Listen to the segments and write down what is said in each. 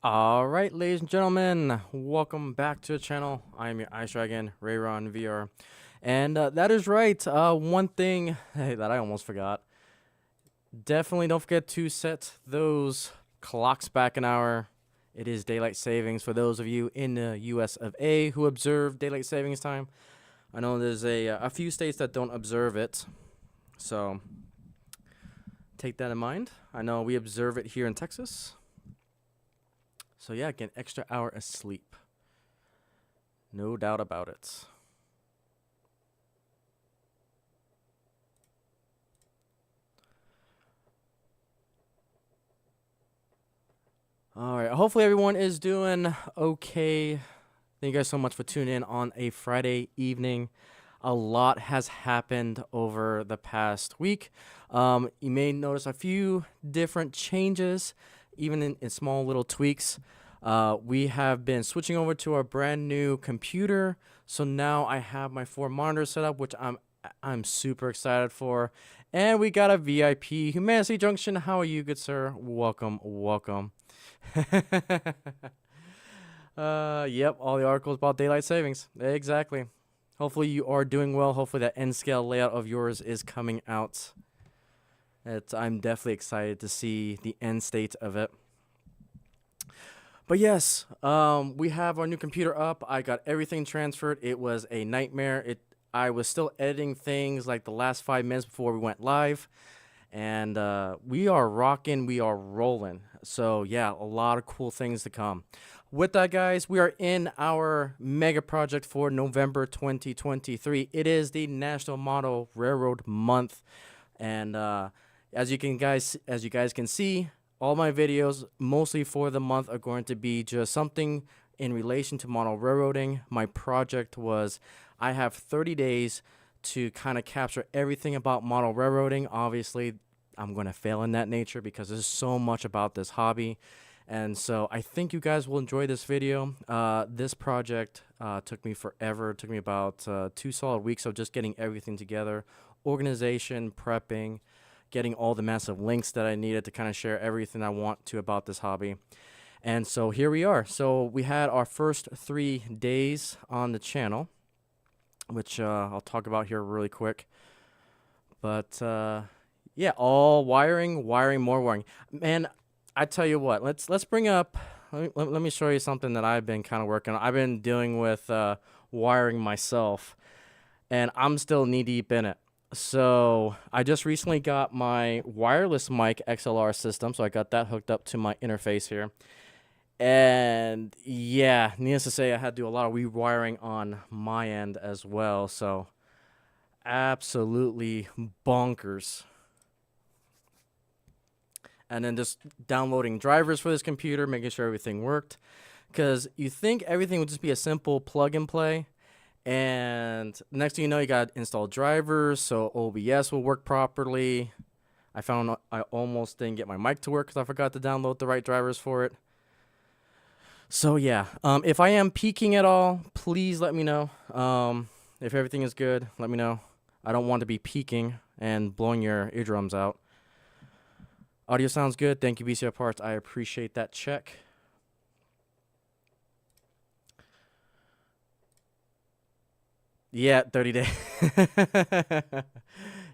All right, ladies and gentlemen, welcome back to the channel. I am your Ice Dragon, rayronvr. And that is right, one thing that I almost forgot. Definitely don't forget to set those clocks back an hour. It is daylight savings for those of you in the US of A who observe daylight savings time. I know there's a few states that don't observe it, so take that in mind. I know we observe it here in Texas. So yeah, get an extra hour of sleep. No doubt about it. All right, hopefully everyone is doing okay. Thank you guys so much for tuning in on a Friday evening. A lot has happened over the past week. You may notice a few different changes, even in small little tweaks. We have been switching over to our brand new computer. So now I have my 4 monitors set up, which I'm super excited for. And we got a VIP. Humanity Junction, how are you, good sir? Welcome, welcome. Yep, all the articles about daylight savings. Exactly. Hopefully you are doing well. Hopefully that end scale layout of yours is coming out. I'm definitely excited to see the end state of it. But yes, we have our new computer up. I got everything transferred. It was a nightmare. I was still editing things like the last 5 minutes before we went live. And we are rocking, we are rolling. So yeah, a lot of cool things to come. With that, guys, we are in our mega project for November 2023. It is the National Model Railroad Month. And as you guys can see, all my videos, mostly for the month, are going to be just something in relation to model railroading. My project was I have 30 days to kind of capture everything about model railroading. Obviously, I'm going to fail in that nature because there's so much about this hobby. And so I think you guys will enjoy this video. This project took me forever. It took me about 2 solid weeks of just getting everything together, organization, prepping, getting all the massive links that I needed to kind of share everything I want to about this hobby. And so here we are. So we had our first 3 days on the channel, which I'll talk about here really quick. But yeah, all wiring, more wiring. Man, I tell you what, let's bring up, let me show you something that I've been kind of working on. I've been dealing with wiring myself, and I'm still knee deep in it. So I just recently got my wireless mic XLR system, so I got that hooked up to my interface here. And yeah, needless to say, I had to do a lot of rewiring on my end as well. So absolutely bonkers. And then just downloading drivers for this computer, making sure everything worked. Because you think everything would just be a simple plug and play. And next thing you know, you got to install drivers so OBS will work properly. I found I almost didn't get my mic to work because I forgot to download the right drivers for it. So yeah, if I am peaking at all, please let me know. If everything is good, let me know. I don't want to be peaking and blowing your eardrums out. Audio sounds good. Thank you, BCR Parts. I appreciate that check. Yeah, 30 days.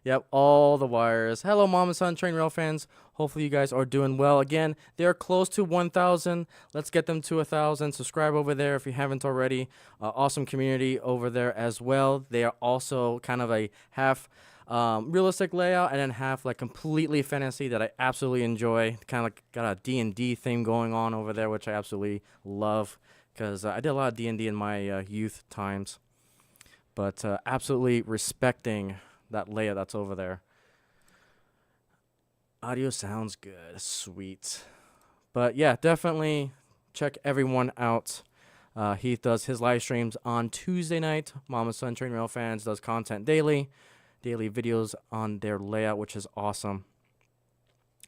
Yep, all the wires. Hello, Mom and Son Train Rail fans. Hopefully you guys are doing well. Again, they are close to 1,000. Let's get them to 1,000. Subscribe over there if you haven't already. Awesome community over there as well. They are also kind of a half realistic layout and then half like completely fantasy that I absolutely enjoy. Kind of like got a D&D theme going on over there, which I absolutely love because I did a lot of D&D in my youth times. But absolutely respecting that layout that's over there. Audio sounds good. Sweet. But yeah, definitely check everyone out. Heath does his live streams on Tuesday night. Mama Son Train Rail Fans does content daily videos on their layout, which is awesome.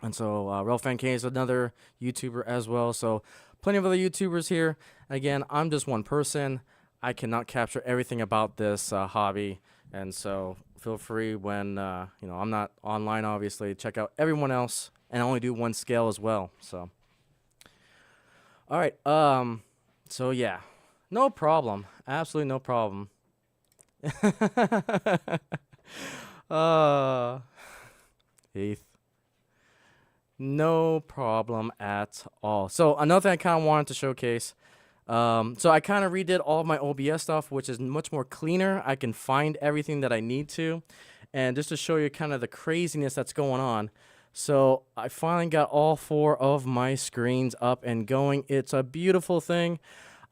And so Railfan K is another YouTuber as well. So plenty of other YouTubers here. Again, I'm just one person. I cannot capture everything about this hobby. And so feel free when, I'm not online, obviously, check out everyone else. And I only do one scale as well. So, All right. So yeah, no problem. Absolutely no problem. uh, Heath. No problem at all. So another thing I kind of wanted to showcase. So I kind of redid all of my OBS stuff, which is much more cleaner. I can find everything that I need to, and just to show you kind of the craziness that's going on. So I finally got all 4 of my screens up and going. It's a beautiful thing.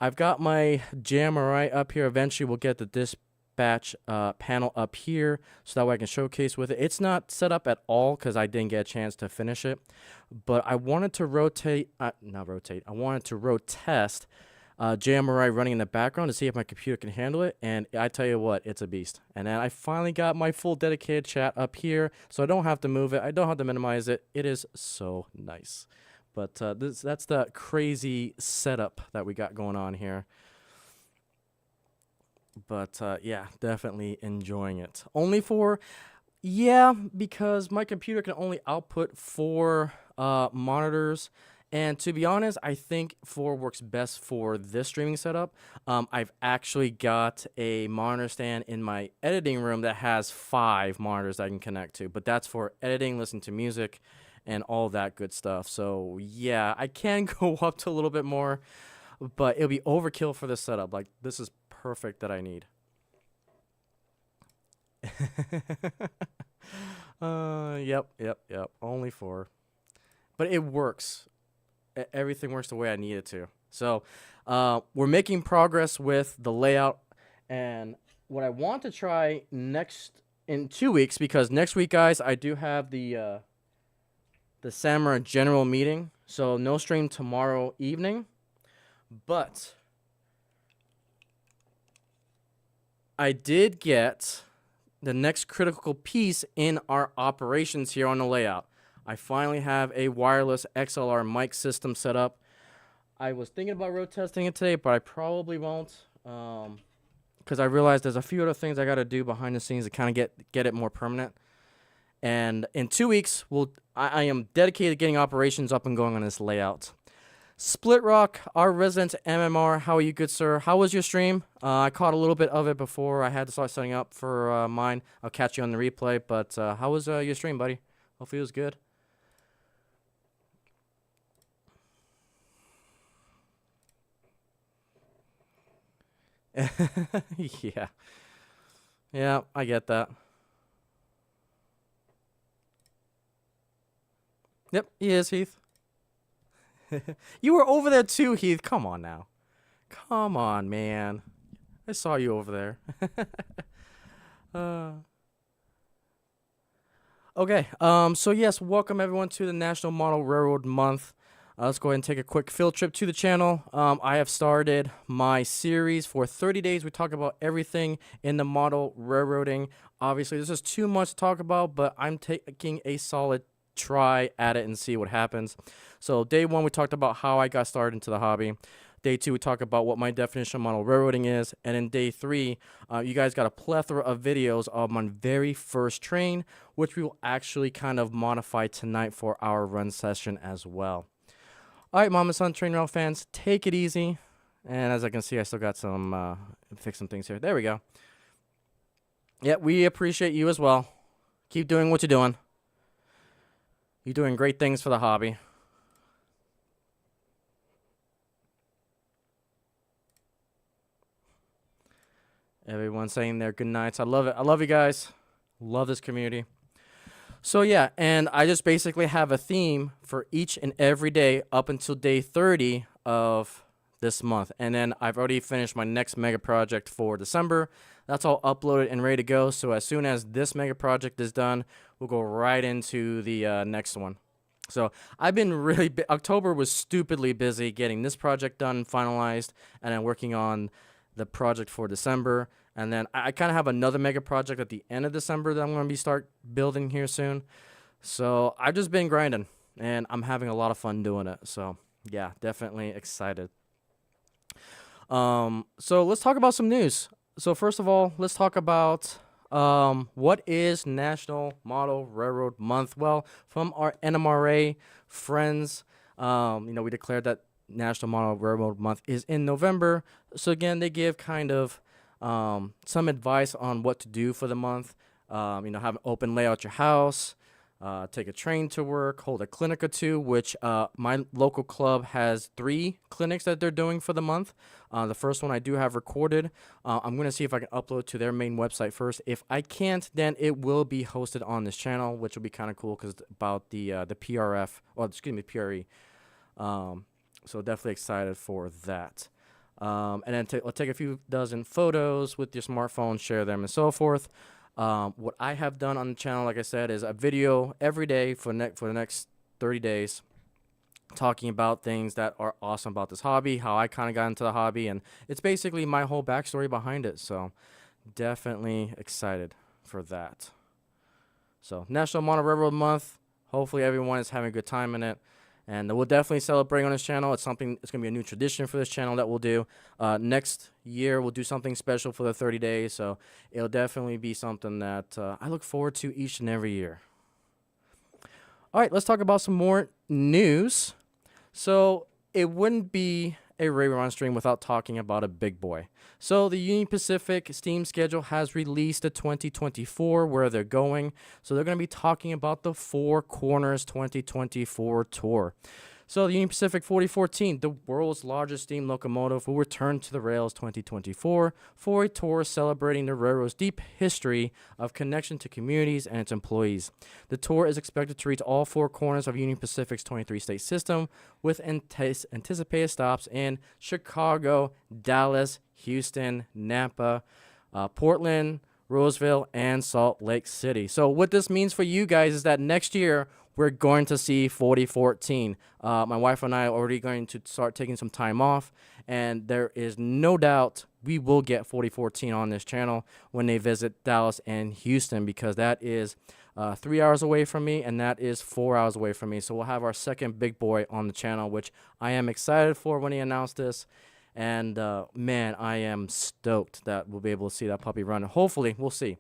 I've got my jammer right up here. Eventually we'll get the dispatch panel up here so that way I can showcase with it. It's not set up at all because I didn't get a chance to finish it. But I wanted to I wanted to road test JMRI running in the background to see if my computer can handle it, and I tell you what, it's a beast. And then I finally got my full dedicated chat up here, so I don't have to move it, I don't have to minimize it. It is so nice. But that's the crazy setup that we got going on here. But yeah, definitely enjoying it. Only for, yeah, because my computer can only output 4 monitors. And to be honest, I think 4 works best for this streaming setup. I've actually got a monitor stand in my editing room that has 5 monitors that I can connect to. But that's for editing, listening to music, and all that good stuff. So yeah, I can go up to a little bit more, but it'll be overkill for this setup. Like, this is perfect that I need. Yep. Only 4. But it works. Everything works the way I need it to. So we're making progress with the layout, and what I want to try in 2 weeks, because next week, guys, I do have the Samurai General meeting, so no stream tomorrow evening, but I did get the next critical piece in our operations here on the layout. I finally have a wireless XLR mic system set up. I was thinking about road testing it today, but I probably won't, because I realized there's a few other things I got to do behind the scenes to kind of get it more permanent. And in 2 weeks, I am dedicated to getting operations up and going on this layout. Split Rock, our resident MMR, how are you, good sir? How was your stream? I caught a little bit of it before I had to start setting up for mine. I'll catch you on the replay, but how was your stream, buddy? Hopefully it was good. Yeah, I get that. Yep, he is, Heath. You were over there too, Heath. Come on now. Come on, man. I saw you over there. Okay, so yes, welcome everyone to the National Model Railroad Month. Let's go ahead and take a quick field trip to the channel. I have started my series for 30 days. We talk about everything in the model railroading. Obviously, this is too much to talk about, but I'm taking a solid try at it and see what happens. So day 1, we talked about how I got started into the hobby. Day 2, we talk about what my definition of model railroading is. And in day 3, you guys got a plethora of videos of my very first train, which we will actually kind of modify tonight for our run session as well. All right, Mom and Son Train Rail fans, take it easy. And as I can see, I still got some, fix some things here. There we go. Yeah, we appreciate you as well. Keep doing what you're doing. You're doing great things for the hobby. Everyone saying their good nights. I love it. I love you guys. Love this community. So yeah, and I just basically have a theme for each and every day up until day 30 of this month. And then I've already finished my next mega project for December. That's all uploaded and ready to go. So as soon as this mega project is done, we'll go right into the next one. So I've been really, October was stupidly busy getting this project done, finalized, and then working on the project for December. And then I kind of have another mega project at the end of December that I'm going to start building here soon. So I've just been grinding, and I'm having a lot of fun doing it. So yeah, definitely excited. So let's talk about some news. So first of all, let's talk about what is National Model Railroad Month. Well, from our NMRA friends, we declared that National Model Railroad Month is in November. So again, they give kind of some advice on what to do for the month. Have an open layout your house, take a train to work, hold a clinic or two, which my local club has 3 clinics that they're doing for the month. The first one I do have recorded. I'm going to see if I can upload to their main website first. If I can't, then it will be hosted on this channel, which will be kind of cool because it's about the PRF, or excuse me, PRE. So definitely excited for that. And then I'll take a few dozen photos with your smartphone, share them, and so forth. What I have done on the channel, like I said, is a video every day for the next 30 days, talking about things that are awesome about this hobby, how I kind of got into the hobby, and it's basically my whole backstory behind it. So definitely excited for that. So National Model Railroad Month. Hopefully everyone is having a good time in it. And we'll definitely celebrate on this channel. It's going to be a new tradition for this channel that we'll do. Next year, we'll do something special for the 30 days. So it'll definitely be something that I look forward to each and every year. All right, let's talk about some more news. So it wouldn't be a Ray Run stream without talking about a big boy. So the Union Pacific Steam schedule has released the 2024, where they're going. So they're going to be talking about the Four Corners 2024 tour. So the Union Pacific 4014, the world's largest steam locomotive, will return to the rails 2024 for a tour celebrating the railroad's deep history of connection to communities and its employees. The tour is expected to reach all 4 corners of Union Pacific's 23-state system, with anticipated stops in Chicago, Dallas, Houston, Nampa, Portland, Roseville, and Salt Lake City. So what this means for you guys is that next year, we're going to see 4014. My wife and I are already going to start taking some time off, and there is no doubt we will get 4014 on this channel when they visit Dallas and Houston, because that is 3 hours away from me, and that is 4 hours away from me. So we'll have our second big boy on the channel, which I am excited for when he announced this. And man, I am stoked that we'll be able to see that puppy run. Hopefully, we'll see.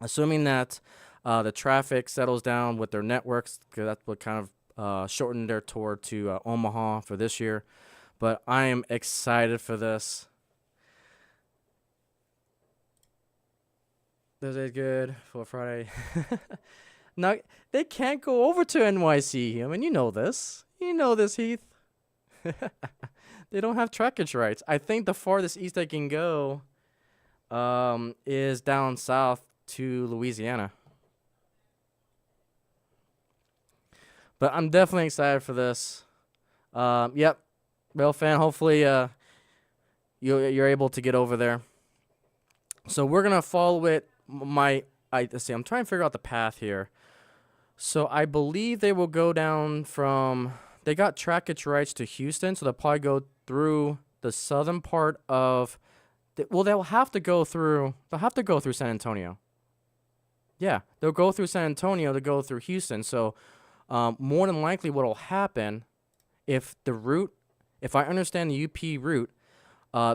Assuming that the traffic settles down with their networks, because that's what kind of shortened their tour to Omaha for this year. But I am excited for this. Thursday's good for Friday. Now, they can't go over to NYC. I mean, you know this. You know this, Heath. They don't have trackage rights. I think the farthest east they can go is down south to Louisiana. But I'm definitely excited for this. Yep, Rail fan. Hopefully, you're able to get over there. So we're gonna follow it. Let's see. I'm trying to figure out the path here. So I believe they will go down from. They got trackage rights to Houston, so they'll probably go through the southern part of. They'll have to go through. They'll have to go through San Antonio. Yeah, they'll go through San Antonio to go through Houston. So. More than likely what will happen if I understand the UP route,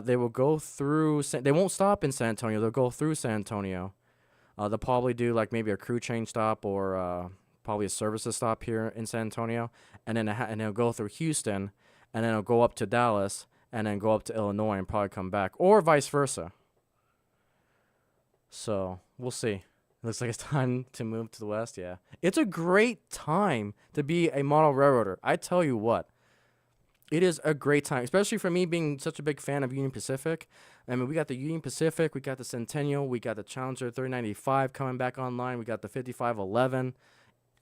they will go through, they won't stop in San Antonio, they'll go through San Antonio. They'll probably do like maybe a crew change stop or probably a services stop here in San Antonio, and then they'll go through Houston, and then it'll go up to Dallas, and then go up to Illinois and probably come back, or vice versa. So, we'll see. Looks like it's time to move to the west, yeah. It's a great time to be a model railroader. I tell you what. It is a great time, especially for me being such a big fan of Union Pacific. I mean, we got the Union Pacific, we got the Centennial, we got the Challenger 3095 coming back online, we got the 5511.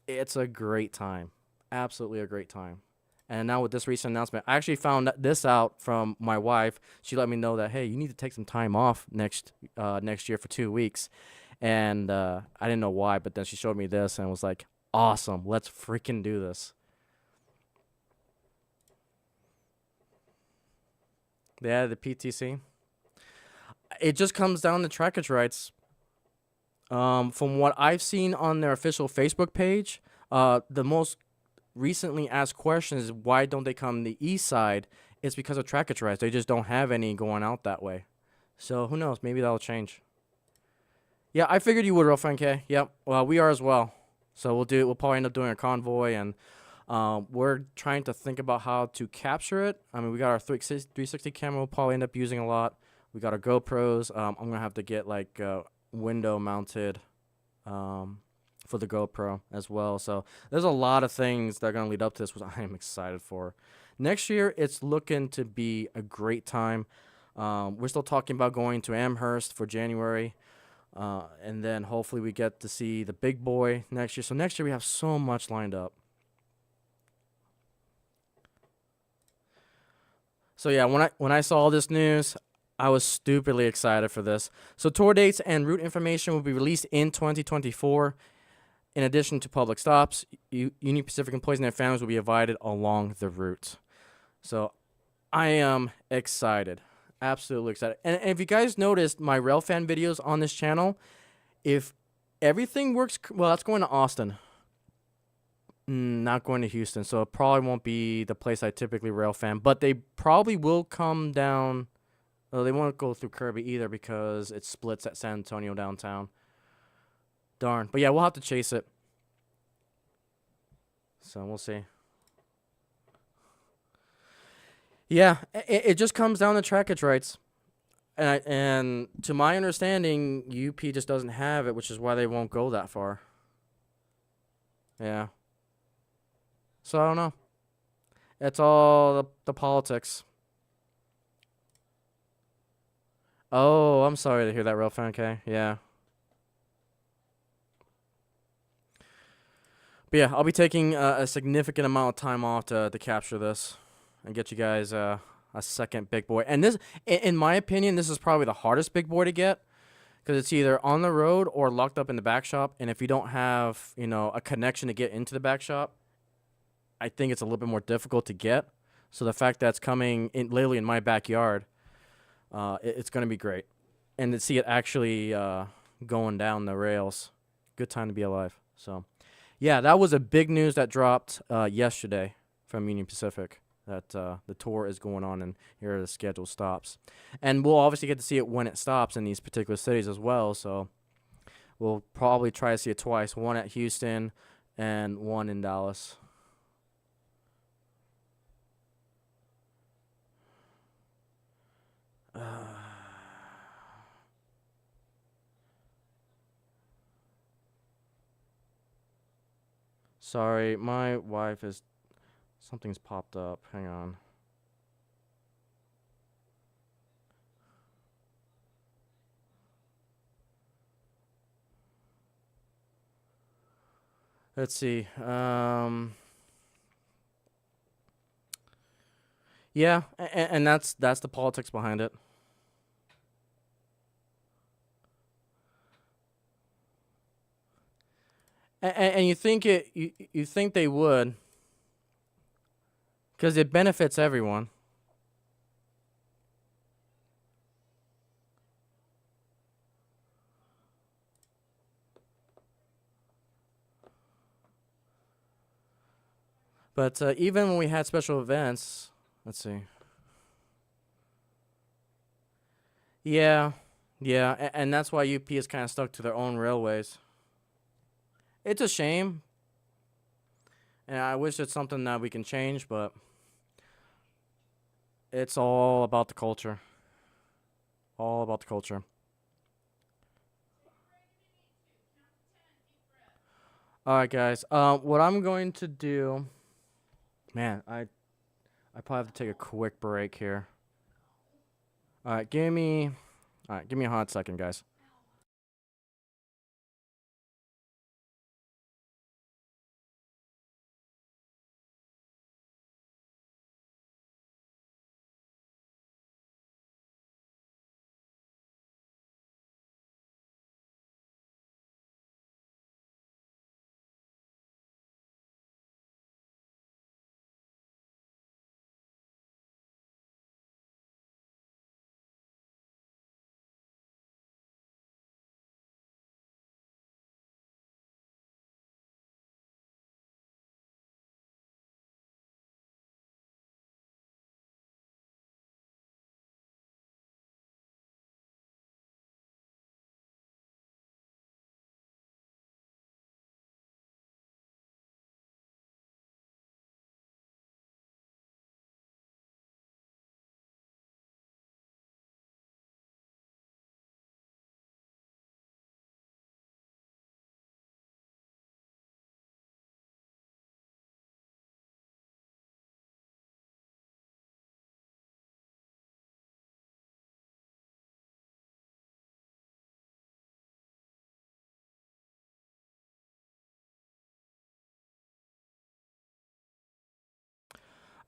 It's a great time. Absolutely a great time. And now with this recent announcement, I actually found this out from my wife. She let me know that, hey, you need to take some time off next year for 2 weeks. And I didn't know why, but then she showed me this and was like, awesome, let's freaking do this. They added the PTC. It just comes down to trackage rights. From what I've seen on their official Facebook page, the most recently asked question is why don't they come the east side? It's because of trackage rights. They just don't have any going out that way. So who knows? Maybe that'll change. Yeah, I figured you would, Real Frank K. Yep. Well, we are as well. So we'll probably end up doing a convoy, and We're trying to think about how to capture it. I mean, we got our 360 camera we'll probably end up using a lot. We got our GoPros. I'm going to have to get like window mounted for the GoPro as well. So there's a lot of things that are going to lead up to this, which I am excited for. Next year, it's looking to be a great time. We're still talking about going to Amherst for January. And then hopefully we get to see the big boy next year. So next year we have so much lined up. So yeah, when I saw this news, I was stupidly excited for this. So tour dates and route information will be released in 2024. In addition to public stops, Union Pacific employees and their families will be invited along the route. So I am excited. Absolutely excited. And if you guys noticed my Railfan videos on this channel, if everything works, well, that's going to Austin. Not going to Houston, so it probably won't be the place I typically Railfan, but they probably will come down. Well, they won't go through Kirby either because it splits at San Antonio downtown. Darn. But yeah, we'll have to chase it. So we'll see. Yeah, it just comes down to trackage rights. And to my understanding, UP just doesn't have it, which is why they won't go that far. Yeah. So I don't know. It's all the politics. Oh, I'm sorry to hear that, real fan. Okay, yeah. But yeah, I'll be taking a significant amount of time off to capture this and get you guys a second big boy. And this, in my opinion, this is probably the hardest big boy to get because it's either on the road or locked up in the back shop. And if you don't have, a connection to get into the back shop, I think it's a little bit more difficult to get. So the fact that it's coming in literally in my backyard, it's going to be great. And to see it actually going down the rails, good time to be alive. So, yeah, that was a big news that dropped yesterday from Union Pacific that the tour is going on and here are the scheduled stops. And we'll obviously get to see it when it stops in these particular cities as well. So we'll probably try to see it twice, one at Houston and one in Dallas. Sorry, my wife is... Something's popped up. Hang on. Let's see. Yeah, and that's the politics behind it. And you think you think they would, because it benefits everyone. But even when we had special events, let's see. Yeah, yeah, and that's why UP is kind of stuck to their own railways. It's a shame, and I wish it's something that we can change, but it's all about the culture. All about the culture. All right, guys. What I'm going to do, man, I probably have to take a quick break here. All right, give me a hot second, guys.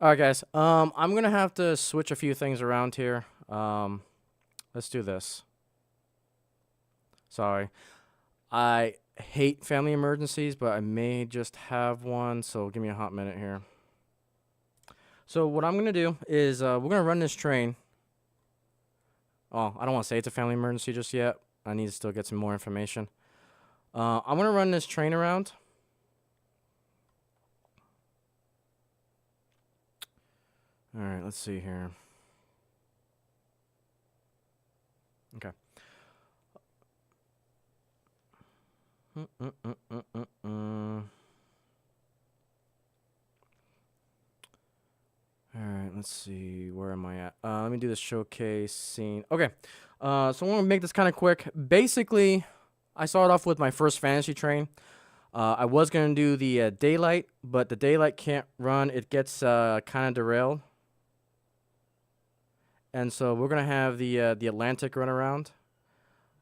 All right, guys. I'm gonna have to switch a few things around here. Let's do this. Sorry. I hate family emergencies, but I may just have one, so give me a hot minute here. So what I'm gonna do is we're gonna run this train. Oh, I don't want to say it's a family emergency just yet. I need to still get some more information. I'm gonna run this train around. All right, let's see here. Okay. All right, let's see. Where am I at? Let me do this showcase scene. Okay. So I'm gonna make this kind of quick. Basically, I started off with my first fantasy train. I was gonna do the daylight, but the daylight can't run. It gets kind of derailed, and so we're gonna have the Atlantic run around.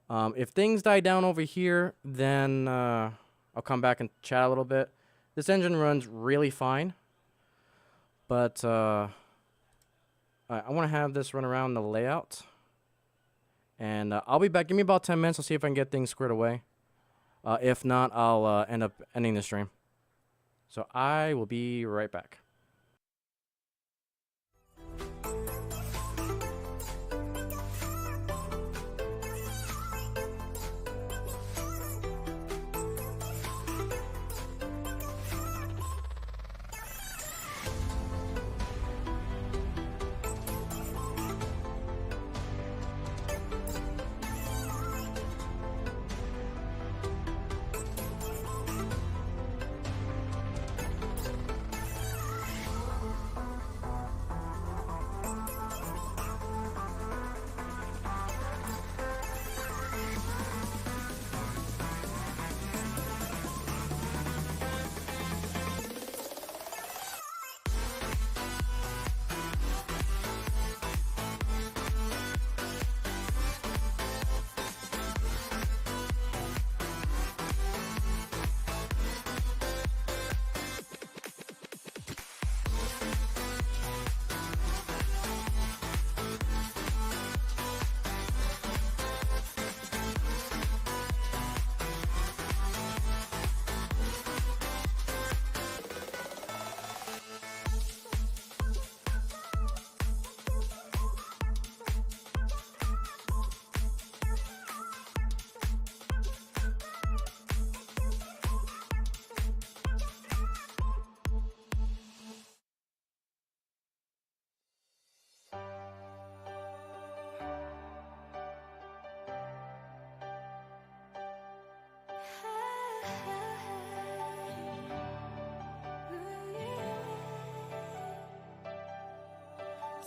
If things die down over here, then I'll come back and chat a little bit. This engine runs really fine, but I want to have this run around the layout. And I'll be back. Give me about 10 minutes. I'll see if I can get things squared away. If not, I'll end up ending the stream. So I will be right back.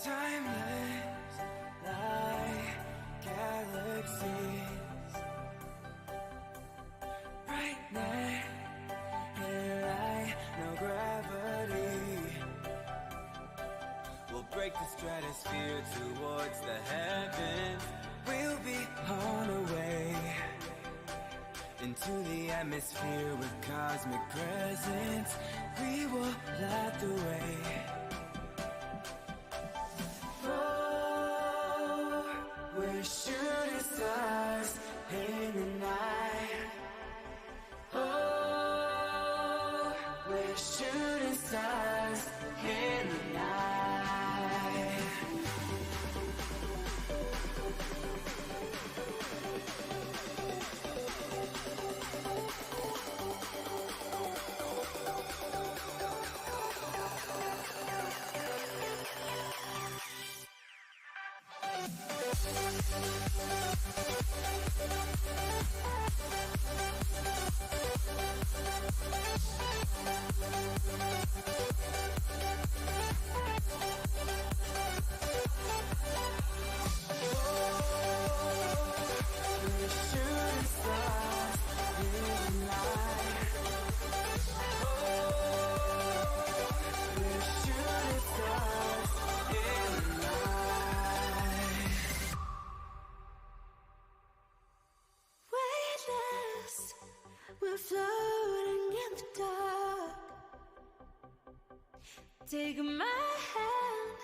Timeless like galaxies, brightness and light, no gravity. We'll break the stratosphere towards the heavens. We'll be on our way into the atmosphere with cosmic presence. We will light the way. We're shooting stars in the night. Oh, we're shooting stars in the night. We're floating in the dark. Take my hand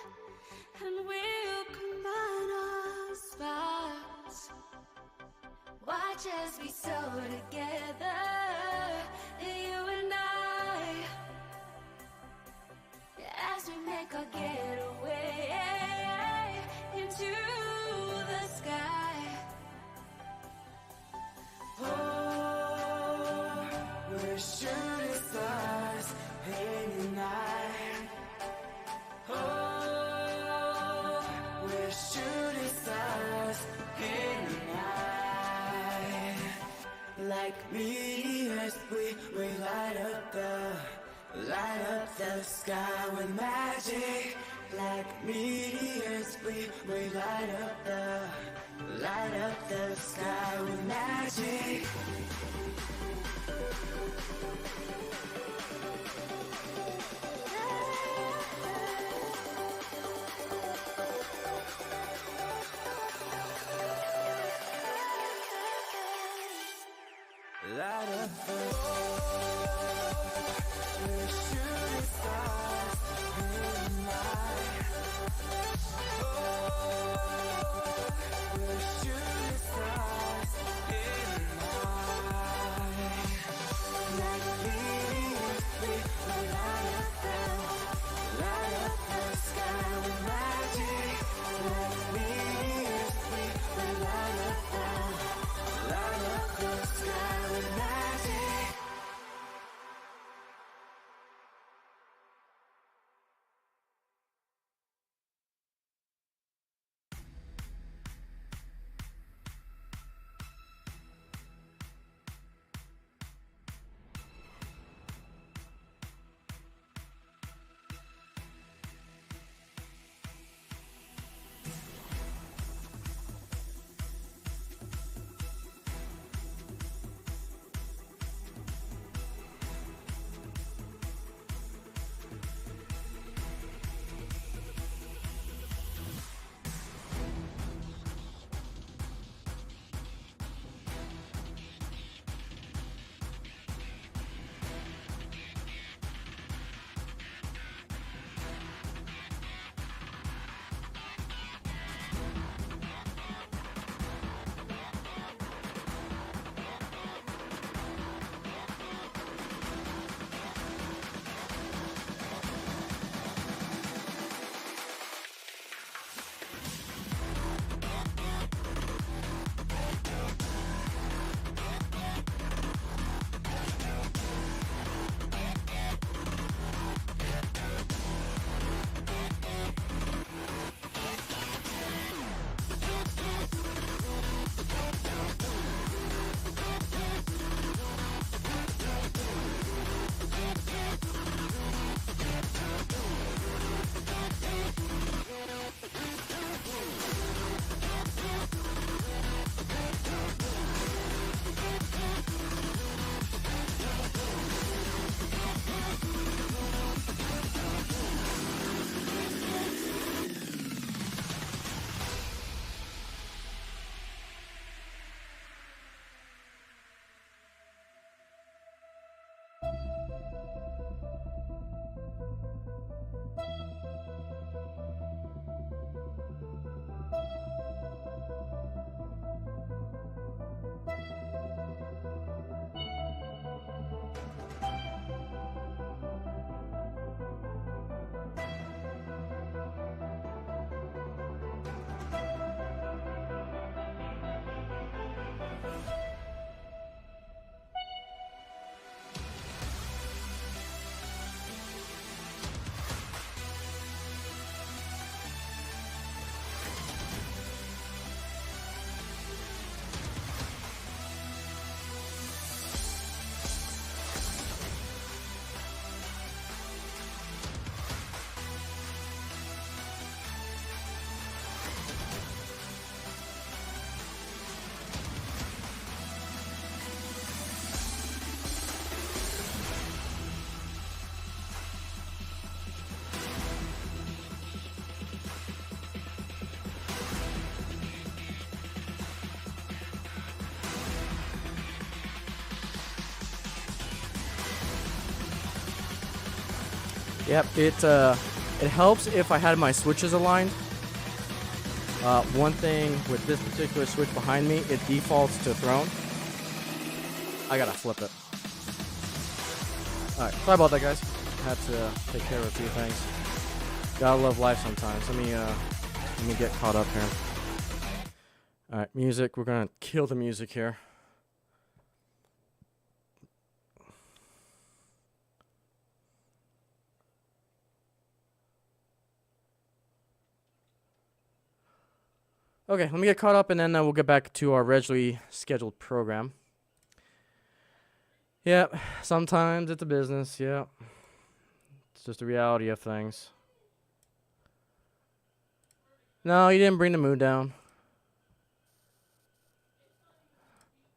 and we'll combine our sparks. Watch as we soar together, you and I, as we make our getaway into the sky. Oh, we're shooting stars in the night. Oh, we're shooting stars in the night. Like meteors, we light up the sky with magic. Like meteors, we light up the sky with magic. Light up the we're shooting stars in the night. Oh, we're shooting stars in the night. Yep, it helps if I had my switches aligned. One thing with this particular switch behind me, it defaults to throne. I gotta flip it. Alright, sorry about that, guys. Had to take care of a few things. Gotta love life sometimes. Let me get caught up here. Alright, music. We're gonna kill the music here. Okay, let me get caught up and then we'll get back to our regularly scheduled program. Yep, sometimes it's a business, yep. It's just the reality of things. No, you didn't bring the mood down.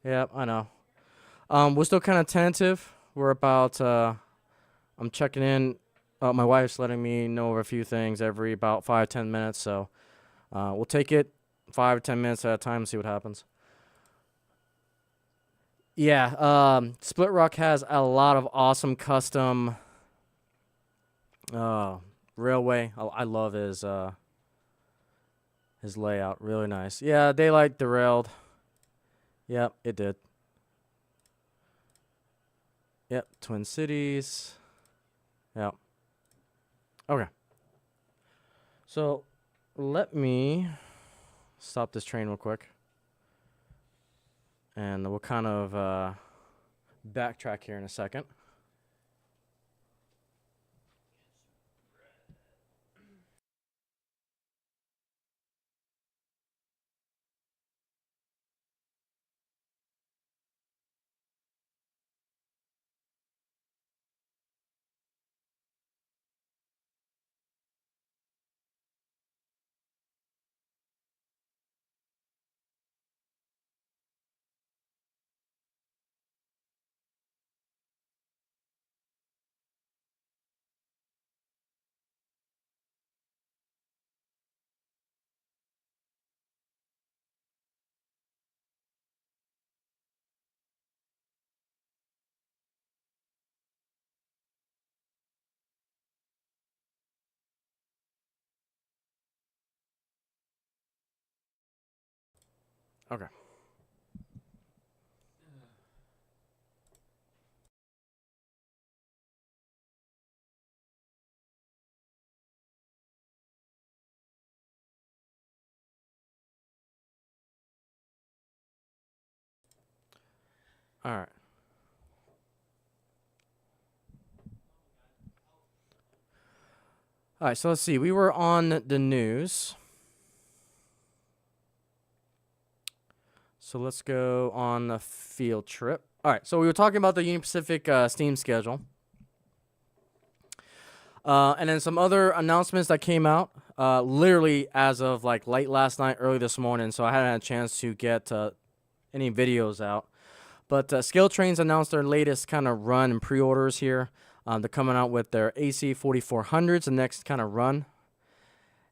Yep, I know. We're still kind of tentative. We're about, I'm checking in. My wife's letting me know of a few things every about 5-10 minutes, so we'll take it 5 or 10 minutes at a time and see what happens. Yeah, Split Rock has a lot of awesome custom railway. I love his layout. Really nice. Yeah, Daylight derailed. Yep, it did. Yep, Twin Cities. Yep. Okay. So, let me stop this train real quick. And we'll kind of backtrack here in a second. Okay. All right. All right, so let's see. We were on the news. So let's go on a field trip. All right, so we were talking about the Union Pacific Steam schedule. And then some other announcements that came out literally as of like late last night, early this morning. So I hadn't had a chance to get any videos out. But Scale Trains announced their latest kind of run and pre-orders here. They're coming out with their AC 4400s, the next kind of run.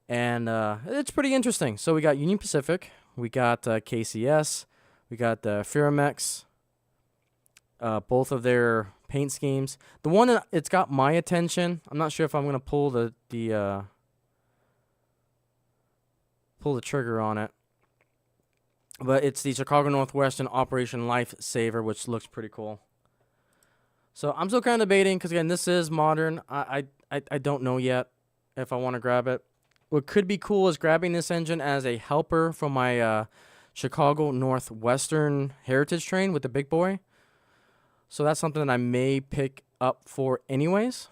And it's pretty interesting. So we got Union Pacific, we got KCS, we got the Firamex, both of their paint schemes. The one that it's got my attention, I'm not sure if I'm going to pull the trigger on it. But it's the Chicago Northwestern Operation Lifesaver, which looks pretty cool. So I'm still kind of debating because, again, this is modern. I don't know yet if I want to grab it. What could be cool is grabbing this engine as a helper from my Chicago Northwestern Heritage train with the big boy. So that's something that I may pick up for anyways.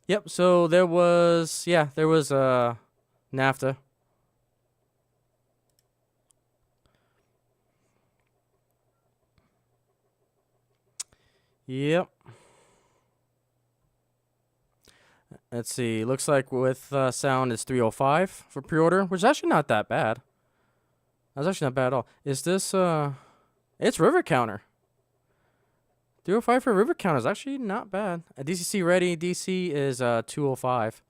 Yep, so there was NAFTA. Yep. Let's see. Looks like with sound it's 305 for pre-order, which is actually not that bad. That's actually not bad at all. Is this it's River Counter. 305 for River Counter is actually not bad. A DCC ready. DC is 205.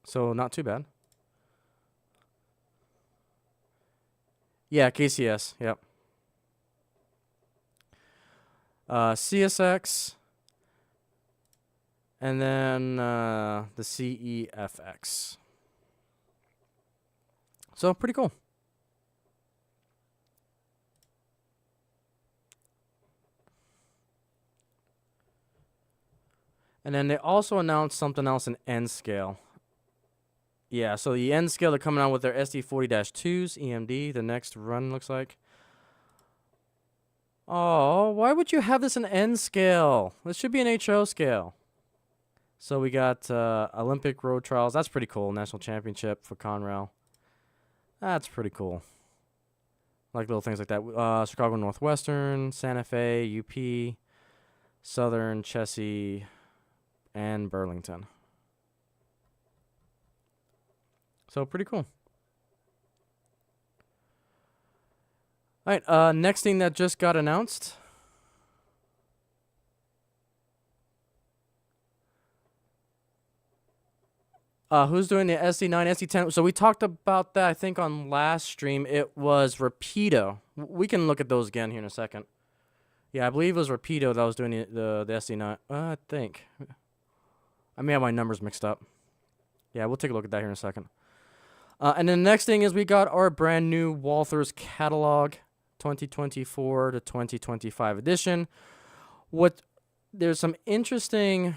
So not too bad. Yeah, KCS. Yep. CSX. And then the CEFX. So pretty cool. And then they also announced something else in N scale. Yeah, so the N scale, they're coming out with their SD40-2s, EMD, the next run looks like. Oh, why would you have this in N scale? This should be an HO scale. So we got Olympic Road Trials. That's pretty cool. National Championship for Conrail. That's pretty cool. Like little things like that. Chicago Northwestern, Santa Fe, UP, Southern, Chessie, and Burlington. So pretty cool. All right, next thing that just got announced. Who's doing the SD9, SD10? So we talked about that, I think, on last stream. It was Rapido. We can look at those again here in a second. Yeah, I believe it was Rapido that was doing the SD9. I think. I may have my numbers mixed up. Yeah, we'll take a look at that here in a second. And then the next thing is we got our brand new Walthers catalog, 2024 to 2025 edition. There's some interesting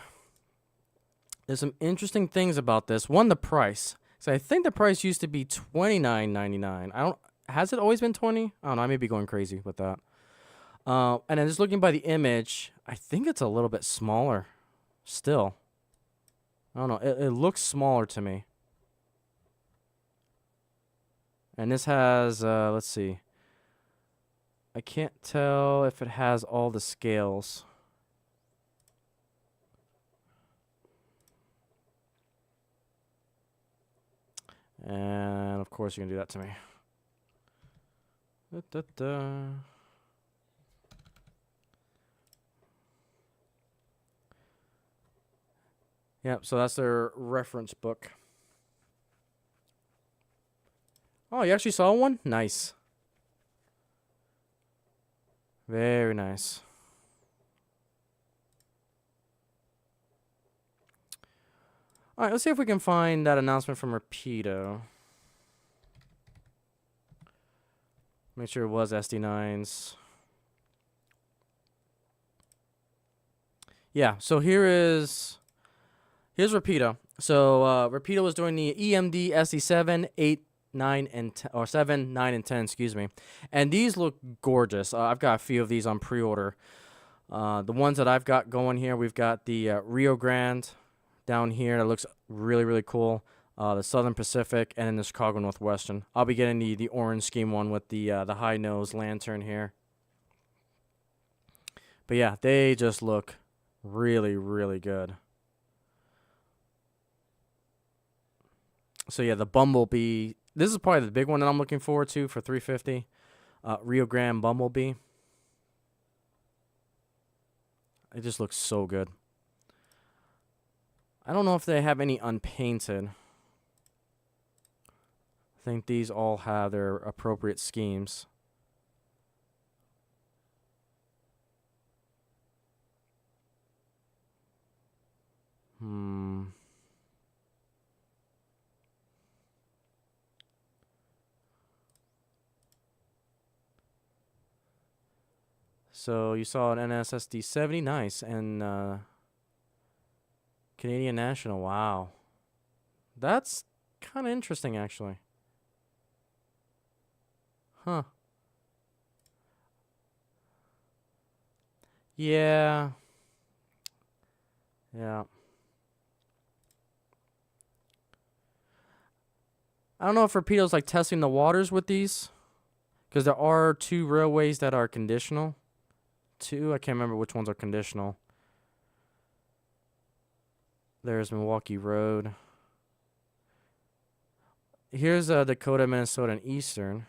things about this. One, the price. So I think the price used to be $29.99. Has it always been 20? I don't know. I may be going crazy with that. And then just looking by the image, I think it's a little bit smaller still. I don't know. It looks smaller to me. And this has, let's see. I can't tell if it has all the scales. And, of course, you're going to do that to me. Yep, so that's their reference book. Oh, you actually saw one? Nice. Very nice. All right, let's see if we can find that announcement from Rapido. Make sure it was SD9s. Yeah, so here's Rapido. So Rapido was doing the EMD SD7, 8, 9, and 10, or 7, 9, and 10, excuse me. And these look gorgeous. I've got a few of these on pre-order. The ones that I've got going here, we've got the Rio Grande down here. That looks really, really cool. The Southern Pacific, and then the Chicago Northwestern. I'll be getting the orange scheme one with the high nose lantern here. But yeah, they just look really, really good. So yeah, the Bumblebee. This is probably the big one that I'm looking forward to for 350. Rio Grande Bumblebee. It just looks so good. I don't know if they have any unpainted. I think these all have their appropriate schemes. So you saw an NSSD 70, nice, and Canadian National, wow. That's kind of interesting, actually. Huh. Yeah. Yeah. I don't know if Rapido's like testing the waters with these, because there are 2 railways that are conditional. 2, I can't remember which ones are conditional. There's Milwaukee Road. Here's Dakota, Minnesota, and Eastern.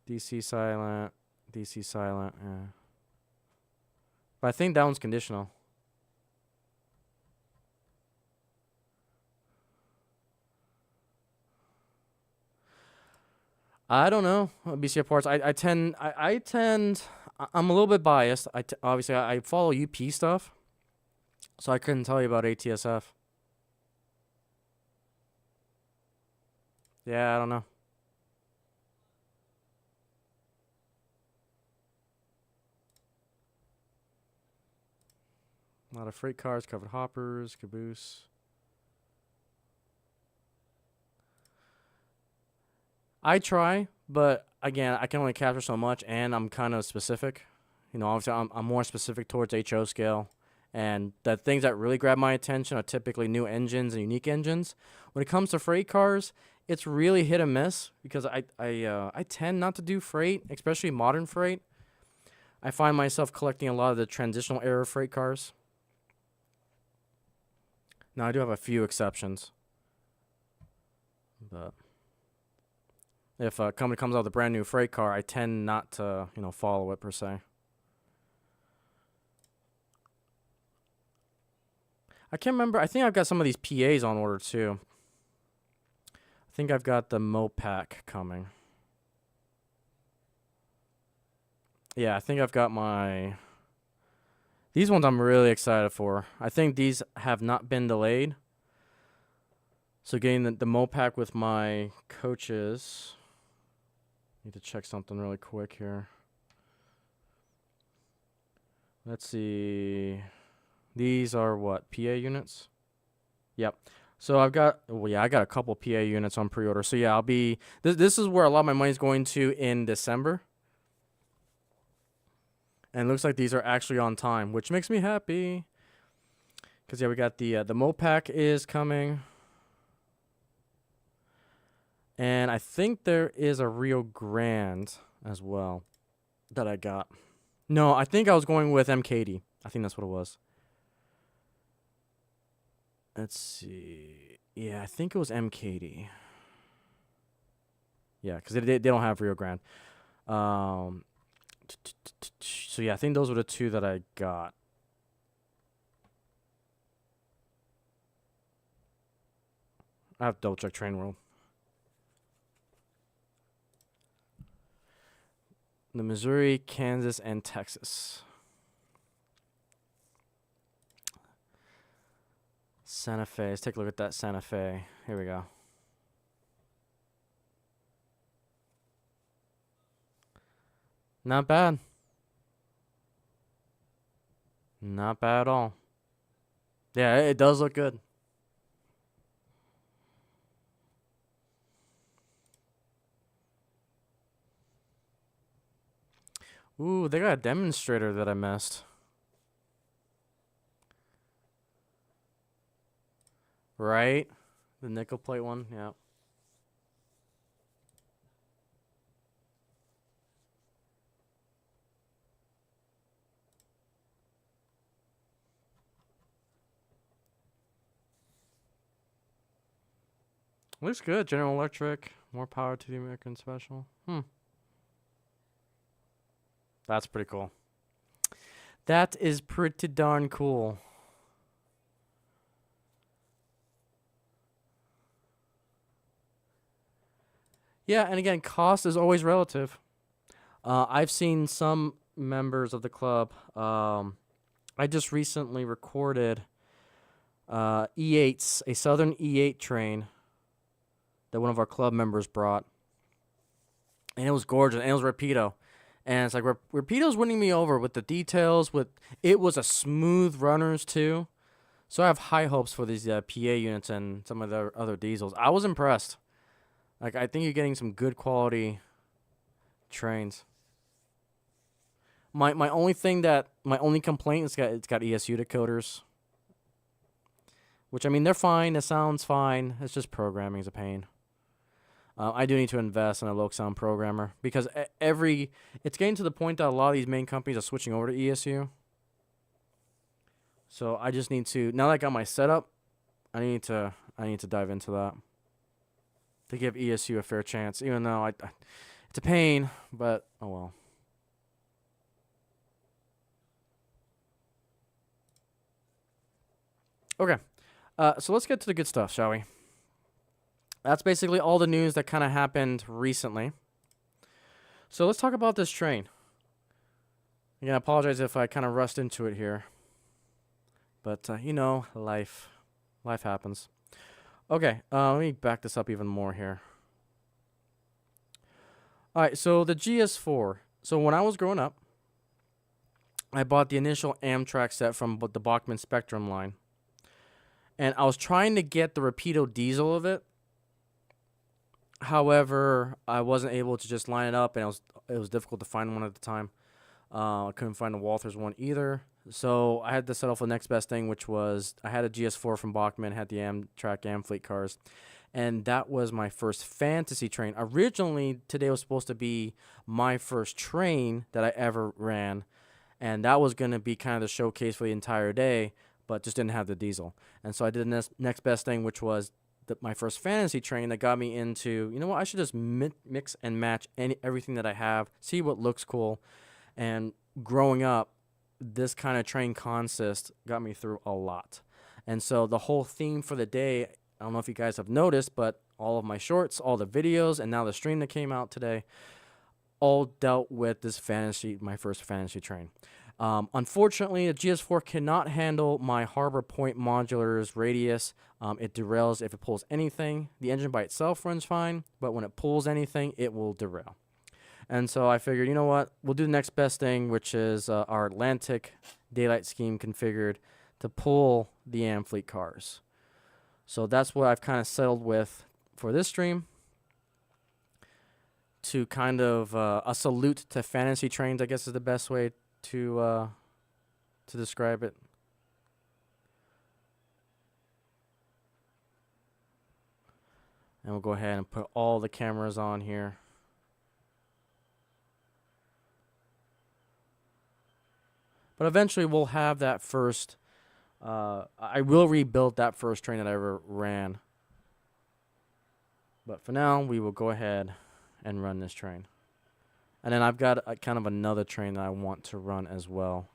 DC silent. DC silent. Yeah. But I think that one's conditional. I don't know. BCF parts. I tend I'm a little bit biased. Obviously I follow UP stuff, so I couldn't tell you about ATSF. Yeah, I don't know. A lot of freight cars, covered hoppers, caboose. I try, but again, I can only capture so much, and I'm kind of specific. You know, obviously, I'm more specific towards HO scale, and the things that really grab my attention are typically new engines and unique engines. When it comes to freight cars, it's really hit and miss because I tend not to do freight, especially modern freight. I find myself collecting a lot of the transitional era freight cars. Now, I do have a few exceptions, but if a company comes out with a brand new freight car, I tend not to, follow it per se. I can't remember. I think I've got some of these PAs on order too. I think I've got the Mopac coming. Yeah, I think I've got my... These ones I'm really excited for. I think these have not been delayed. So getting the Mopac with my coaches... Need to check something really quick here. Let's see. These are what? PA units? Yep. So I got a couple PA units on pre-order. So yeah, I'll be... This is where a lot of my money's going to in December. And it looks like these are actually on time, which makes me happy. Because, yeah, we got the Mopac is coming. And I think there is a Rio Grande as well that I got. No, I think I was going with MKD. I think that's what it was. Let's see. Yeah, I think it was MKD. Yeah, because they don't have Rio Grande. So, yeah, I think those were the two that I got. I have to double check Train World. The Missouri, Kansas, and Texas. Santa Fe. Let's take a look at that Santa Fe. Here we go. Not bad. Not bad at all. Yeah, it does look good. Ooh, they got a demonstrator that I missed. Right? The nickel plate one, yeah. Looks good. General Electric. More power to the American Special. That's pretty cool. That is pretty darn cool. Yeah, and again, cost is always relative. I've seen some members of the club. I just recently recorded E8s, a Southern E8 train that one of our club members brought. And it was gorgeous, and it was Rapido. And it's like, Rapido's winning me over with the details. It was a smooth runners, too. So I have high hopes for these PA units and some of the other diesels. I was impressed. Like, I think you're getting some good quality trains. My only complaint is it's got ESU decoders. Which, I mean, they're fine. It sounds fine. It's just programming is a pain. I do need to invest in a low sound programmer because it's getting to the point that a lot of these main companies are switching over to ESU. So I just need to, now that I got my setup, I need to dive into that to give ESU a fair chance. Even though it's a pain, but oh well. Okay, so let's get to the good stuff, shall we? That's basically all the news that kind of happened recently. So let's talk about this train. Again, I apologize if I kind of rushed into it here. But, you know, life happens. Okay, let me back this up even more here. All right, so the GS4. So when I was growing up, I bought the initial Amtrak set from the Bachmann Spectrum line. And I was trying to get the Rapido diesel of it. However, I wasn't able to just line it up, and it was difficult to find one at the time. I couldn't find the Walthers one either. So I had to settle for the next best thing, which was I had a GS4 from Bachmann, had the Amtrak Amfleet cars. And that was my first fantasy train. Originally, today was supposed to be my first train that I ever ran. And that was going to be kind of the showcase for the entire day, but just didn't have the diesel. And so I did the next best thing, which was my first fantasy train that got me into, you know what, I should just mix and match everything that I have, see what looks cool. And growing up, this kind of train consist got me through a lot. And so the whole theme for the day, I don't know if you guys have noticed, but all of my shorts, all the videos, and now the stream that came out today, all dealt with this my first fantasy train. Unfortunately, the GS4 cannot handle my Harbor Point modular's radius. It derails if it pulls anything. The engine by itself runs fine, but when it pulls anything, it will derail. And so I figured, you know what, we'll do the next best thing, which is our Atlantic daylight scheme configured to pull the Amfleet cars. So that's what I've kind of settled with for this stream. To kind of a salute to fantasy trains, I guess is the best way to describe it. And we'll go ahead and put all the cameras on here. But eventually we'll have that first, I will rebuild that first train that I ever ran. But for now, we will go ahead and run this train. And then I've got kind of another train that I want to run as well.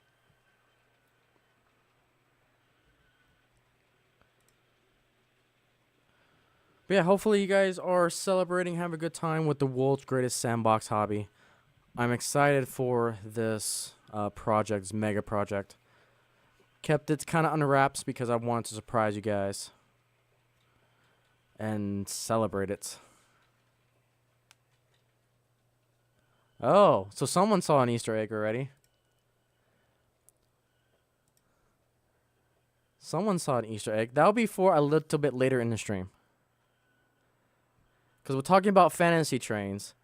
But yeah, hopefully you guys are celebrating, have a good time with the world's greatest sandbox hobby. I'm excited for this project, this mega project. Kept it kind of under wraps because I wanted to surprise you guys and celebrate it. Oh, so someone saw an Easter egg already. Someone saw an Easter egg. That'll be for a little bit later in the stream. Because we're talking about fantasy trains.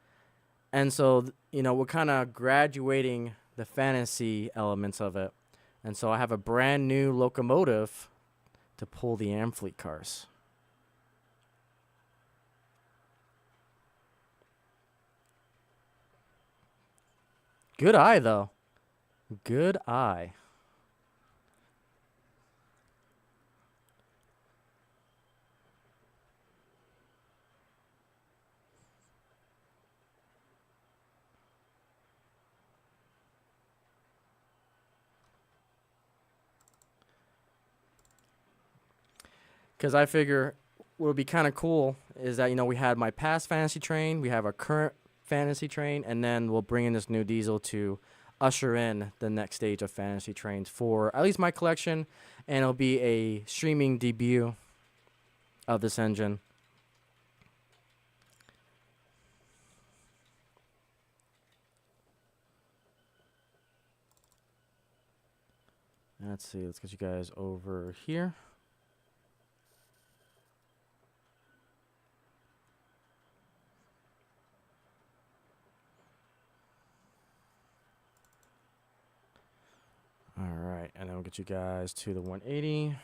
And so, you know, we're kind of graduating the fantasy elements of it. And so I have a brand new locomotive to pull the Amfleet cars. Good eye, though. Good eye. Because I figure what would be kind of cool is that, you know, we had my past fantasy train, we have our current fantasy train, and then we'll bring in this new diesel to usher in the next stage of fantasy trains for at least my collection, and it'll be a streaming debut of this engine. Let's see, let's get you guys over here. All right, and then we'll get you guys to the 180.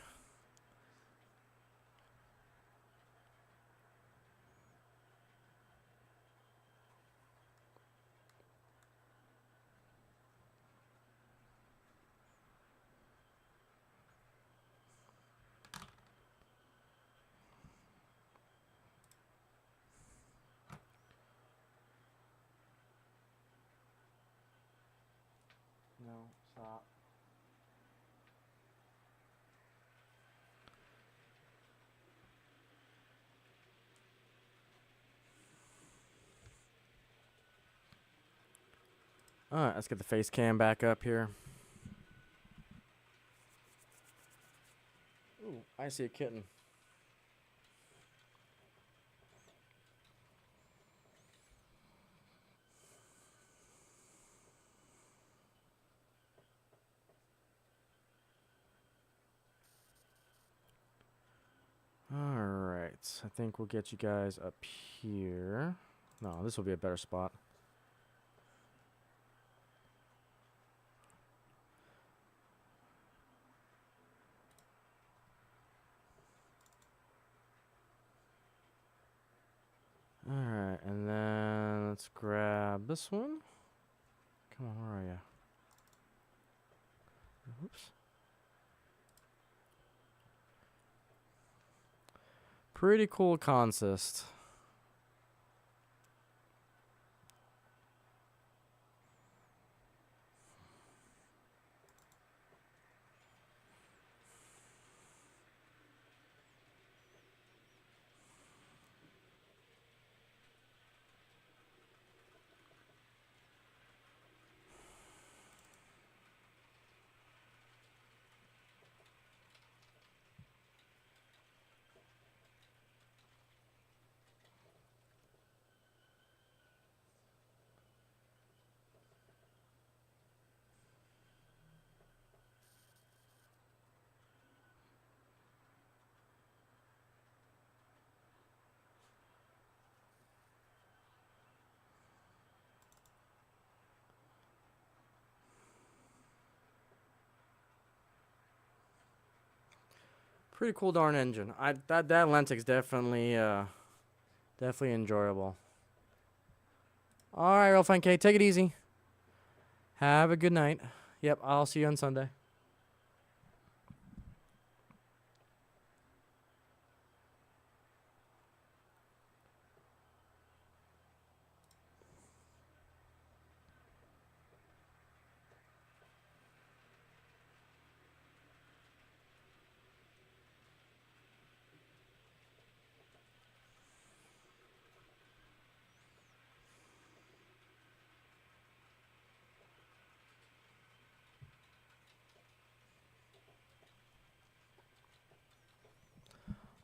No, stop. Alright, let's get the face cam back up here. Ooh, I see a kitten. Alright, I think we'll get you guys up here. No, this will be a better spot. Alright, and then let's grab this one. Come on, where are you? Oops. Pretty cool consist. Pretty cool darn engine. That Atlantic's definitely definitely enjoyable. Alright, Real Fun K, take it easy. Have a good night. Yep, I'll see you on Sunday.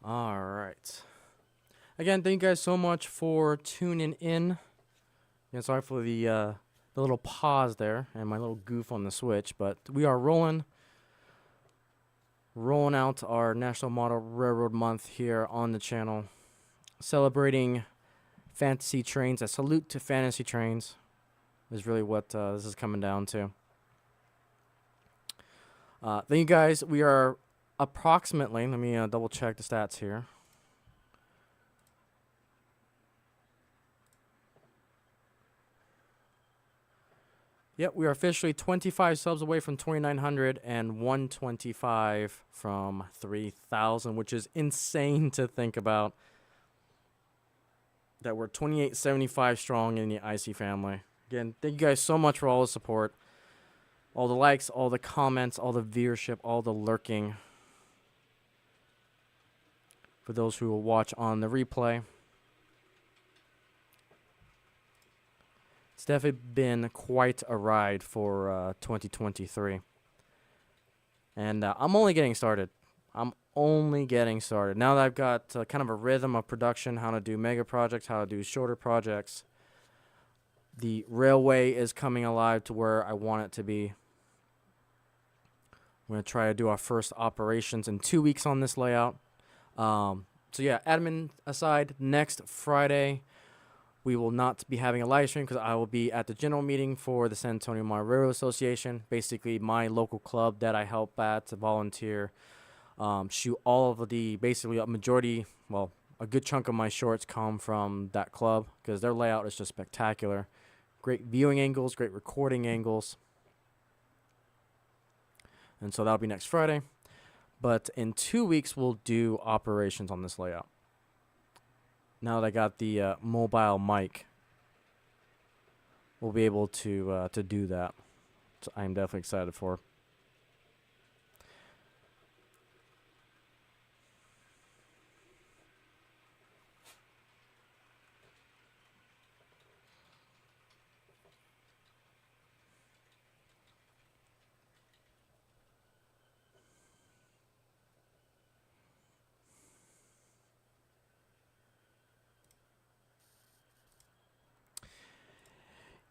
All right. Again, thank you guys so much for tuning in. Yeah, sorry for the little pause there and my little goof on the switch, but we are rolling out our National Model Railroad Month here on the channel, celebrating fantasy trains. A salute to fantasy trains is really what this is coming down to. Thank you guys. We are approximately, let me double check the stats here. Yep, we are officially 25 subs away from 2,900 and 125 from 3,000, which is insane to think about. That we're 2875 strong in the Icey family. Again, thank you guys so much for all the support. All the likes, all the comments, all the viewership, all the lurking. For those who will watch on the replay. It's definitely been quite a ride for 2023. And I'm only getting started. Now that I've got kind of a rhythm of production, how to do mega projects, how to do shorter projects. The railway is coming alive to where I want it to be. I'm going to try to do our first operations in 2 weeks on this layout. So yeah, admin aside, next Friday we will not be having a live stream because I will be at the general meeting for the San Antonio Model Railroad Association, basically my local club that I help at to volunteer. Shoot all of the, basically a majority, well, a good chunk of my shorts come from that club because their layout is just spectacular. Great viewing angles, great recording angles. And so that'll be next Friday. But in 2 weeks, we'll do operations on this layout. Now that I got the mobile mic, we'll be able to do that. So I'm definitely excited for.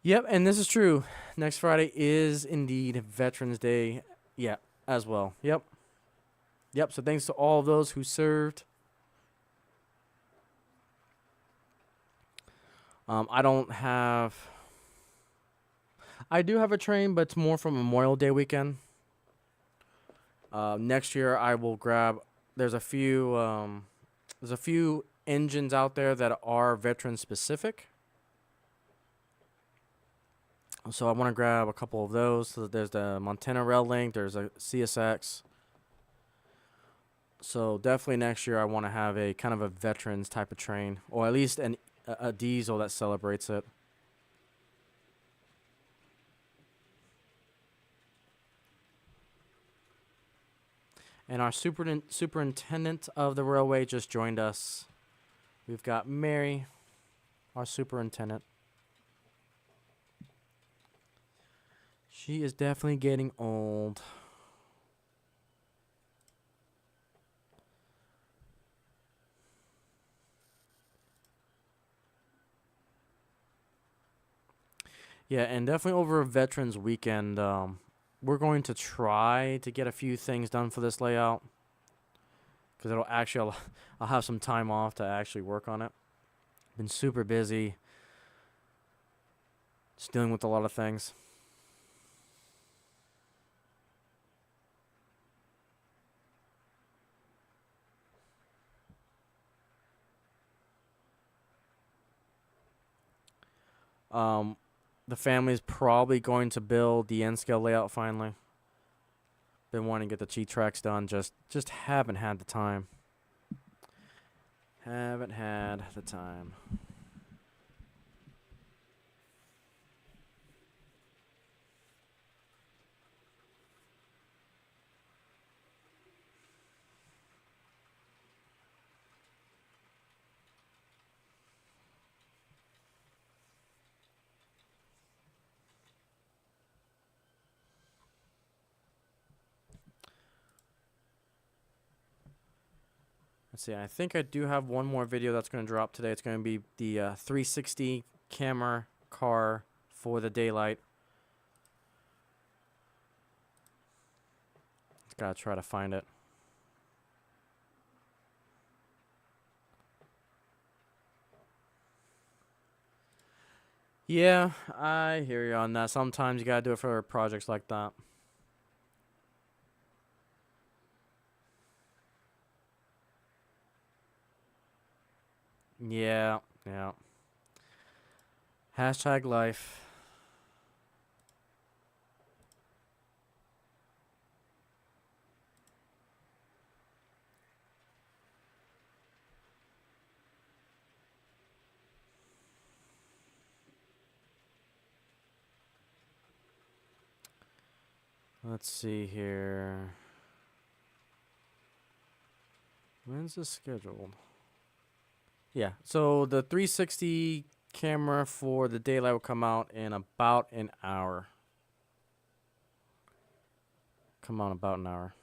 Yep, and this is true. Next Friday is indeed Veterans Day. Yeah, as well. Yep. Yep, so thanks to all of those who served. I don't have. I do have a train, but it's more from Memorial Day weekend. Next year, I will grab. There's a few. There's a few engines out there that are veteran specific. So I want to grab a couple of those. So there's the Montana Rail Link. There's a CSX. So definitely next year, I want to have a kind of a veterans type of train, or at least a diesel that celebrates it. And our superintendent of the railway just joined us. We've got Mary, our superintendent. She is definitely getting old. Yeah, and definitely over Veterans Weekend, we're going to try to get a few things done for this layout. Because it'll actually, I'll have some time off to actually work on it. Been super busy. Just dealing with a lot of things. The family's probably going to build the N-scale layout finally. Been wanting to get the cheat tracks done, just haven't had the time. Haven't had the time. Let's see, I think I do have one more video that's going to drop today. It's going to be the 360 camera car for the daylight. Just gotta try to find it. Yeah, I hear you on that. Sometimes you gotta do it for projects like that. Yeah, yeah. Hashtag life. Let's see here. When's this scheduled? Yeah, so the 360 camera for the daylight will come out in about an hour. Come on, about an hour.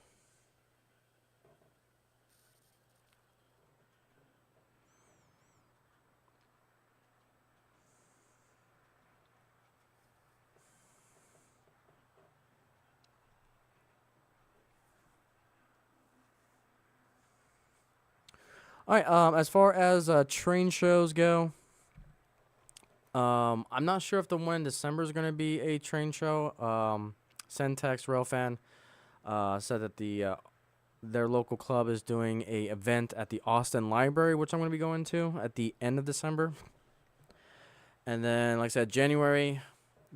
All right. As far as train shows go, I'm not sure if the one in December is going to be a train show. Centex Railfan said that their local club is doing a event at the Austin Library, which I'm going to be going to at the end of December. And then, like I said, January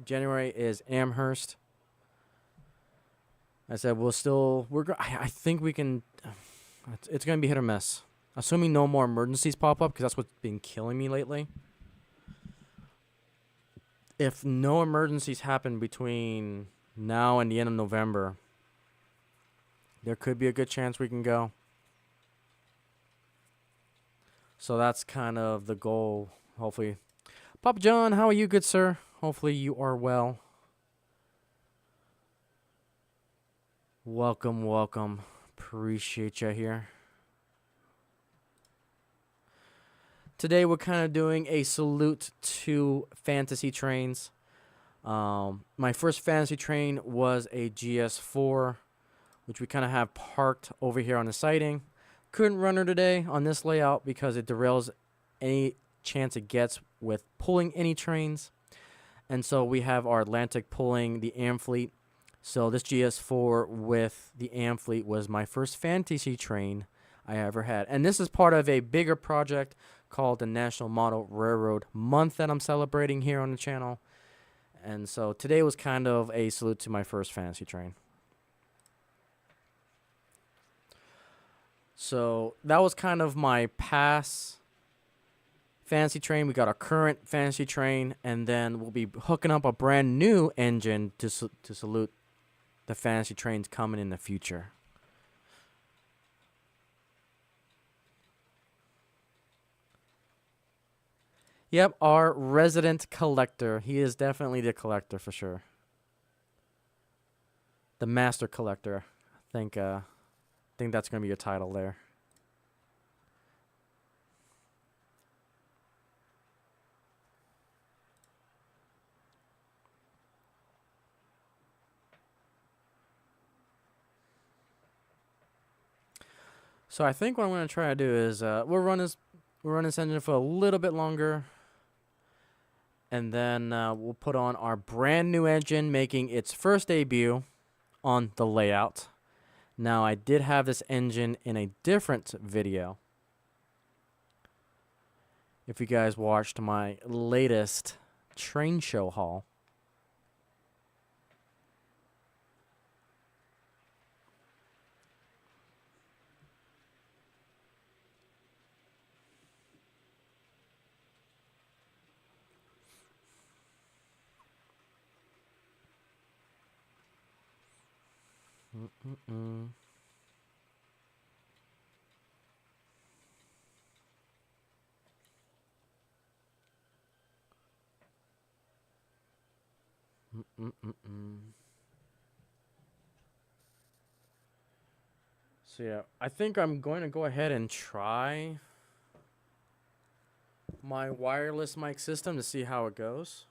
is Amherst. I said I think we can. It's going to be hit or miss. Assuming no more emergencies pop up, because that's what's been killing me lately. If no emergencies happen between now and the end of November, there could be a good chance we can go. So that's kind of the goal, hopefully. Papa John, how are you, good sir? Hopefully you are well. Welcome, welcome. Appreciate you here. Today we're kind of doing a salute to fantasy trains. My first fantasy train was a GS4, which we kind of have parked over here on the siding. Couldn't run her today on this layout because it derails any chance it gets with pulling any trains. And so we have our Atlantic pulling the AM fleet. So this GS4 with the AM fleet was my first fantasy train I ever had. And this is part of a bigger project called the National Model Railroad Month that I'm celebrating here on the channel. And so today was kind of a salute to my first fantasy train. So that was kind of my past fantasy train. We got our current fantasy train, and then we'll be hooking up a brand new engine to salute the fantasy trains coming in the future. Yep, our resident collector. He is definitely the collector for sure. The master collector. I think that's gonna be your title there. So I think what I'm gonna try to do is we'll run this engine for a little bit longer, and then we'll put on our brand new engine making its first debut on the layout. Now I did have this engine in a different video. If you guys watched my latest train show haul. Mm-mm-mm. Mm-mm-mm-mm. So yeah, I think I'm going to go ahead and try my wireless mic system to see how it goes.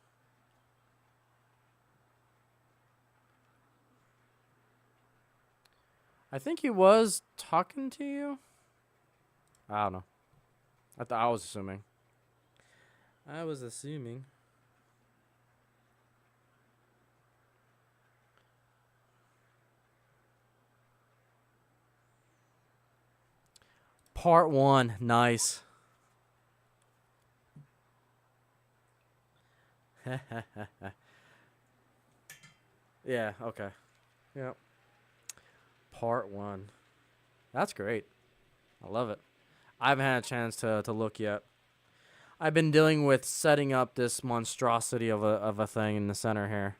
I think he was talking to you. I don't know. I was assuming. I was assuming. Part 1. Nice. Yeah, okay. Yep. Part 1. That's great. I love it. I haven't had a chance to look yet. I've been dealing with setting up this monstrosity of a thing in the center here.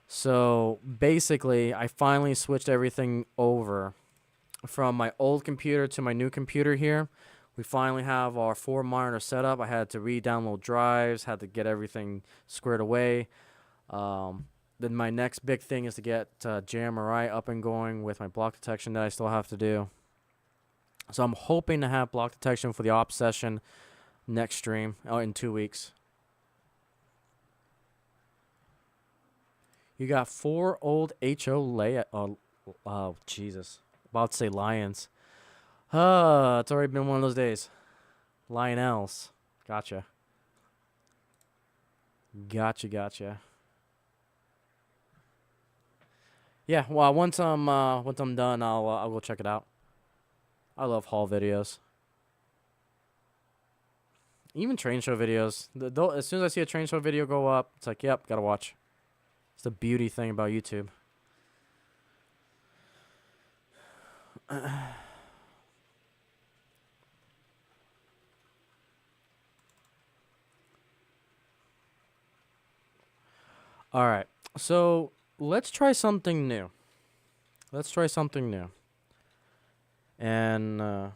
So basically, I finally switched everything over from my old computer to my new computer here. We finally have our 4 monitor setup. I had to re-download drives, had to get everything squared away. Then my next big thing is to get JMRI up and going with my block detection that I still have to do. So I'm hoping to have block detection for the ops session next stream in 2 weeks. You got 4 old HO layout. Oh, Jesus. About to say lions. It's already been one of those days. Lionels. Gotcha. Gotcha. Yeah, well, once I'm done, I'll go check it out. I love haul videos. Even train show videos. As soon as I see a train show video go up, it's like, yep, gotta watch. It's the beauty thing about YouTube. All right, so let's try something new. And you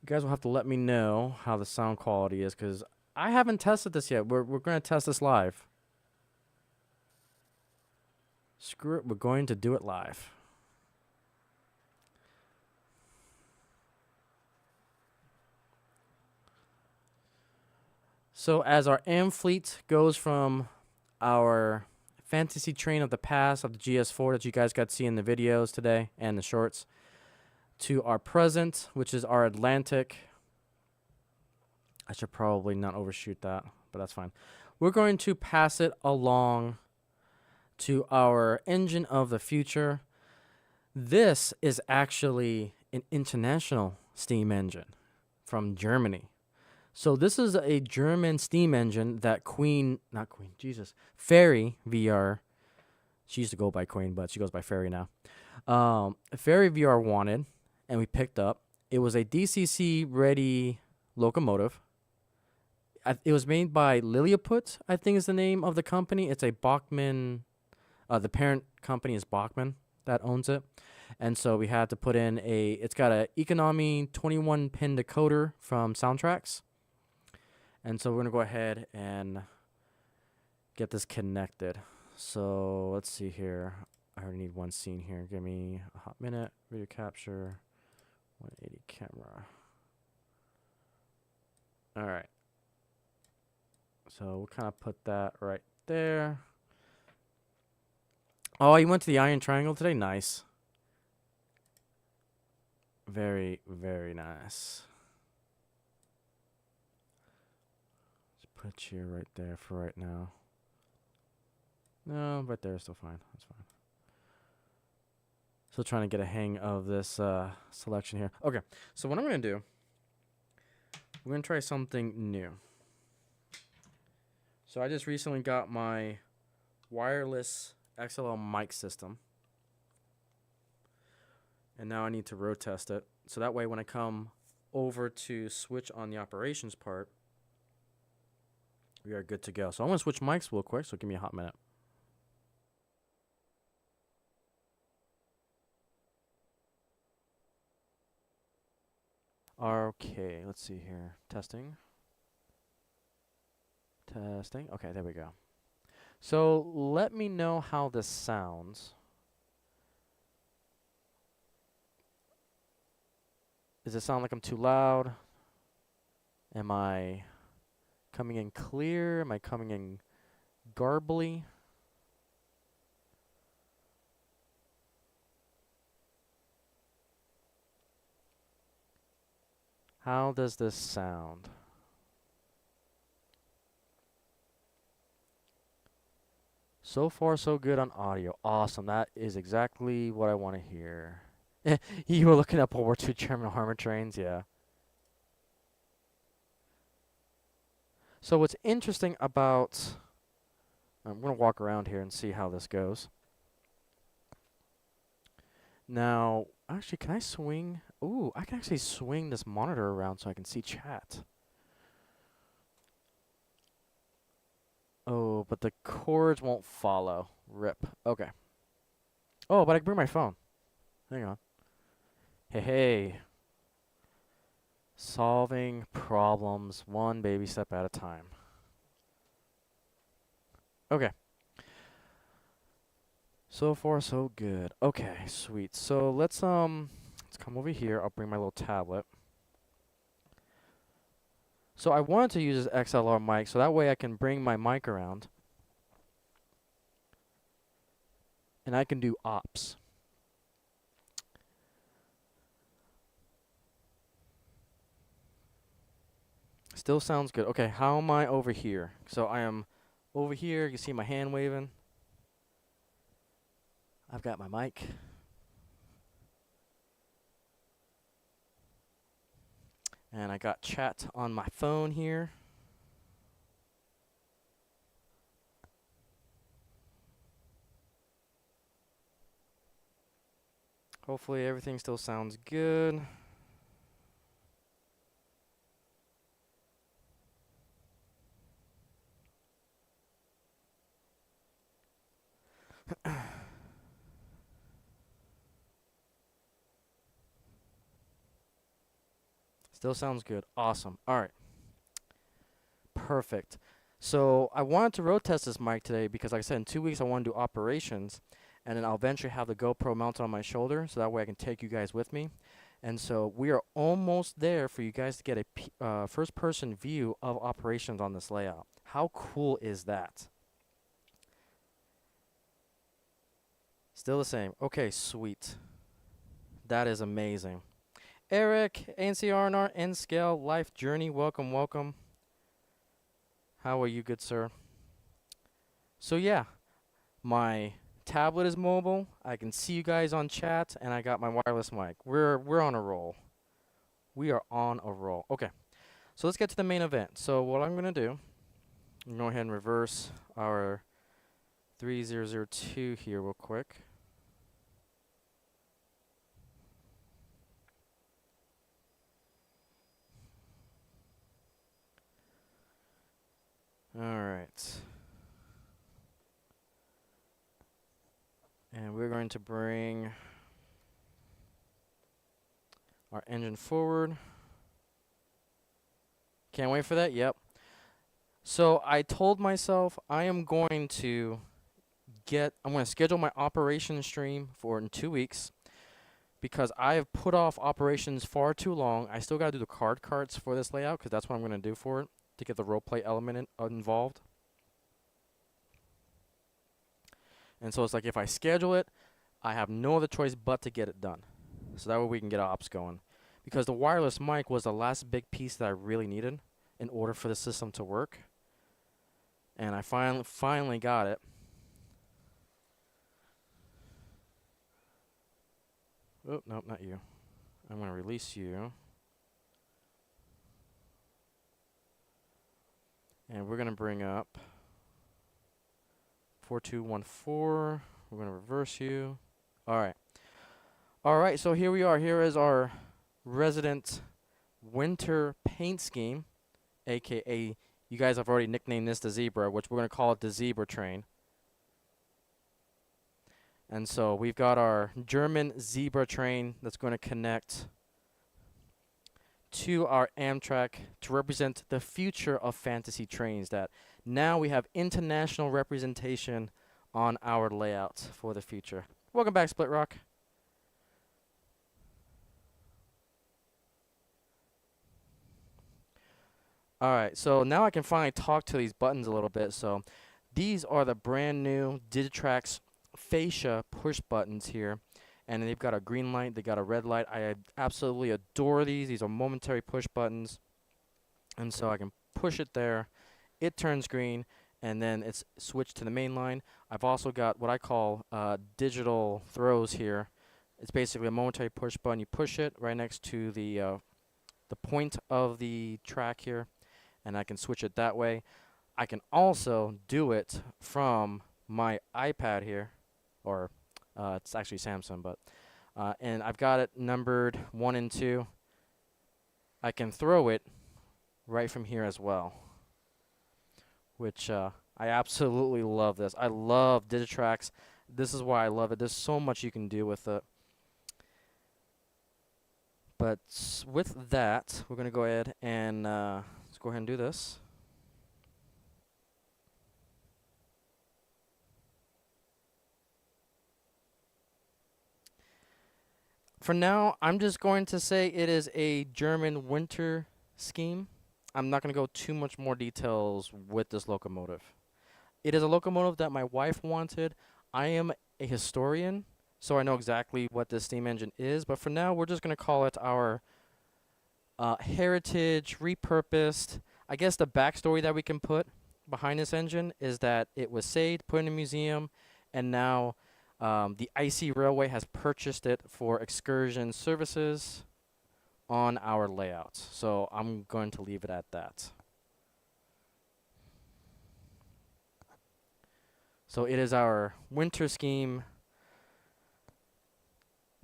guys will have to let me know how the sound quality is, because I haven't tested this yet. We're going to test this live. Screw it, we're going to do it live. So as our AM fleet goes from our fantasy train of the past of the GS4 that you guys got to see in the videos today and the shorts, to our present, which is our Atlantic. I should probably not overshoot that, but that's fine. We're going to pass it along to our engine of the future. This is actually an international steam engine from Germany. So this is a German steam engine that Fairy VR, she used to go by Queen, but she goes by Fairy now. Fairy VR wanted, and we picked up. It was a DCC ready locomotive. It was made by Lilliput, I think is the name of the company. It's a Bachmann, the parent company is Bachmann that owns it. And so we had to put in it's got a economy 21 pin decoder from Soundtracks. And so we're going to go ahead and get this connected. So let's see here. I already need one scene here. Give me a hot minute. Video capture. 180 camera. All right. So we'll kind of put that right there. Oh, you went to the Iron Triangle today? Nice. Very, very nice. Put you right there for right now. No, right there is still fine. That's fine. Still trying to get a hang of this selection here. Okay, so what I'm going to do, we're going to try something new. So I just recently got my wireless XLR mic system. And now I need to road test it. So that way when I come over to switch on the operations part, we are good to go. So I'm going to switch mics real quick, so give me a hot minute. Okay, let's see here. Testing. Testing. Okay, there we go. So let me know how this sounds. Does it sound like I'm too loud? Am I coming in clear? Am I coming in garbly? How does this sound? So far, so good on audio. Awesome. That is exactly what I want to hear. You were looking at World War II German armor trains? Yeah. So what's interesting about... I'm going to walk around here and see how this goes. Now, actually, can I swing? Ooh, I can actually swing this monitor around so I can see chat. Oh, but the cords won't follow. Rip. Okay. Oh, but I can bring my phone. Hang on. Hey. Solving problems one baby step at a time. Okay. So far, so good. Okay, sweet. So let's come over here. I'll bring my little tablet. So I wanted to use this XLR mic, so that way I can bring my mic around. And I can do ops. Still sounds good. Okay, how am I over here? So I am over here. You see my hand waving. I've got my mic. And I got chat on my phone here. Hopefully everything still sounds good. Still sounds good. Awesome. All right. Perfect. So I wanted to road test this mic today because, like I said, in 2 weeks I want to do operations, and then I'll eventually have the GoPro mounted on my shoulder, so that way I can take you guys with me. And so we are almost there for you guys to get a first-person view of operations on this layout. How cool is that? Still the same. Okay, sweet. That is amazing. Eric, ANCRNR, N Scale, Life Journey, welcome, welcome. How are you, good sir? So yeah, my tablet is mobile. I can see you guys on chat, and I got my wireless mic. We're on a roll. We are on a roll. Okay, so let's get to the main event. So what I'm gonna do, I'm gonna go ahead and reverse our 3002 here real quick. All right. And we're going to bring our engine forward. Can't wait for that. Yep. So I told myself I'm going to schedule my operation stream for in 2 weeks because I have put off operations far too long. I still got to do the card carts for this layout because that's what I'm going to do for it to get the roleplay element involved. And so it's like if I schedule it, I have no other choice but to get it done. So that way we can get ops going. Because the wireless mic was the last big piece that I really needed in order for the system to work. And I finally got it. Oh, nope, not you. I'm going to release you. And we're going to bring up 4214. We're going to reverse you. All right. All right, so here we are. Here is our resident winter paint scheme, aka you guys have already nicknamed this the Zebra, which we're going to call it the Zebra train. And so we've got our German Zebra train that's going to connect to our Amtrak to represent the future of fantasy trains, that now we have international representation on our layout for the future. Welcome back, Split Rock. Alright, so now I can finally talk to these buttons a little bit. So these are the brand new Digitrax fascia push buttons here. And they've got a green light, they got a red light. I absolutely adore these. These are momentary push buttons. And so I can push it there, it turns green, and then it's switched to the main line. I've also got what I call digital throws here. It's basically a momentary push button. You push it right next to the point of the track here, and I can switch it that way. I can also do it from my iPad here, or it's actually Samsung, but and I've got it numbered 1 and 2. I can throw it right from here as well, which I absolutely love this. I love Digitrax. This is why I love it. There's so much you can do with it. But with that, we're going to go ahead and let's go ahead and do this. For now, I'm just going to say it is a German winter scheme. I'm not going to go too much more details with this locomotive. It is a locomotive that my wife wanted. I am a historian, so I know exactly what this steam engine is. But for now, we're just going to call it our heritage, repurposed. I guess the backstory that we can put behind this engine is that it was saved, put in a museum, and now the Icey Railway has purchased it for excursion services on our layout. So I'm going to leave it at that. So it is our winter scheme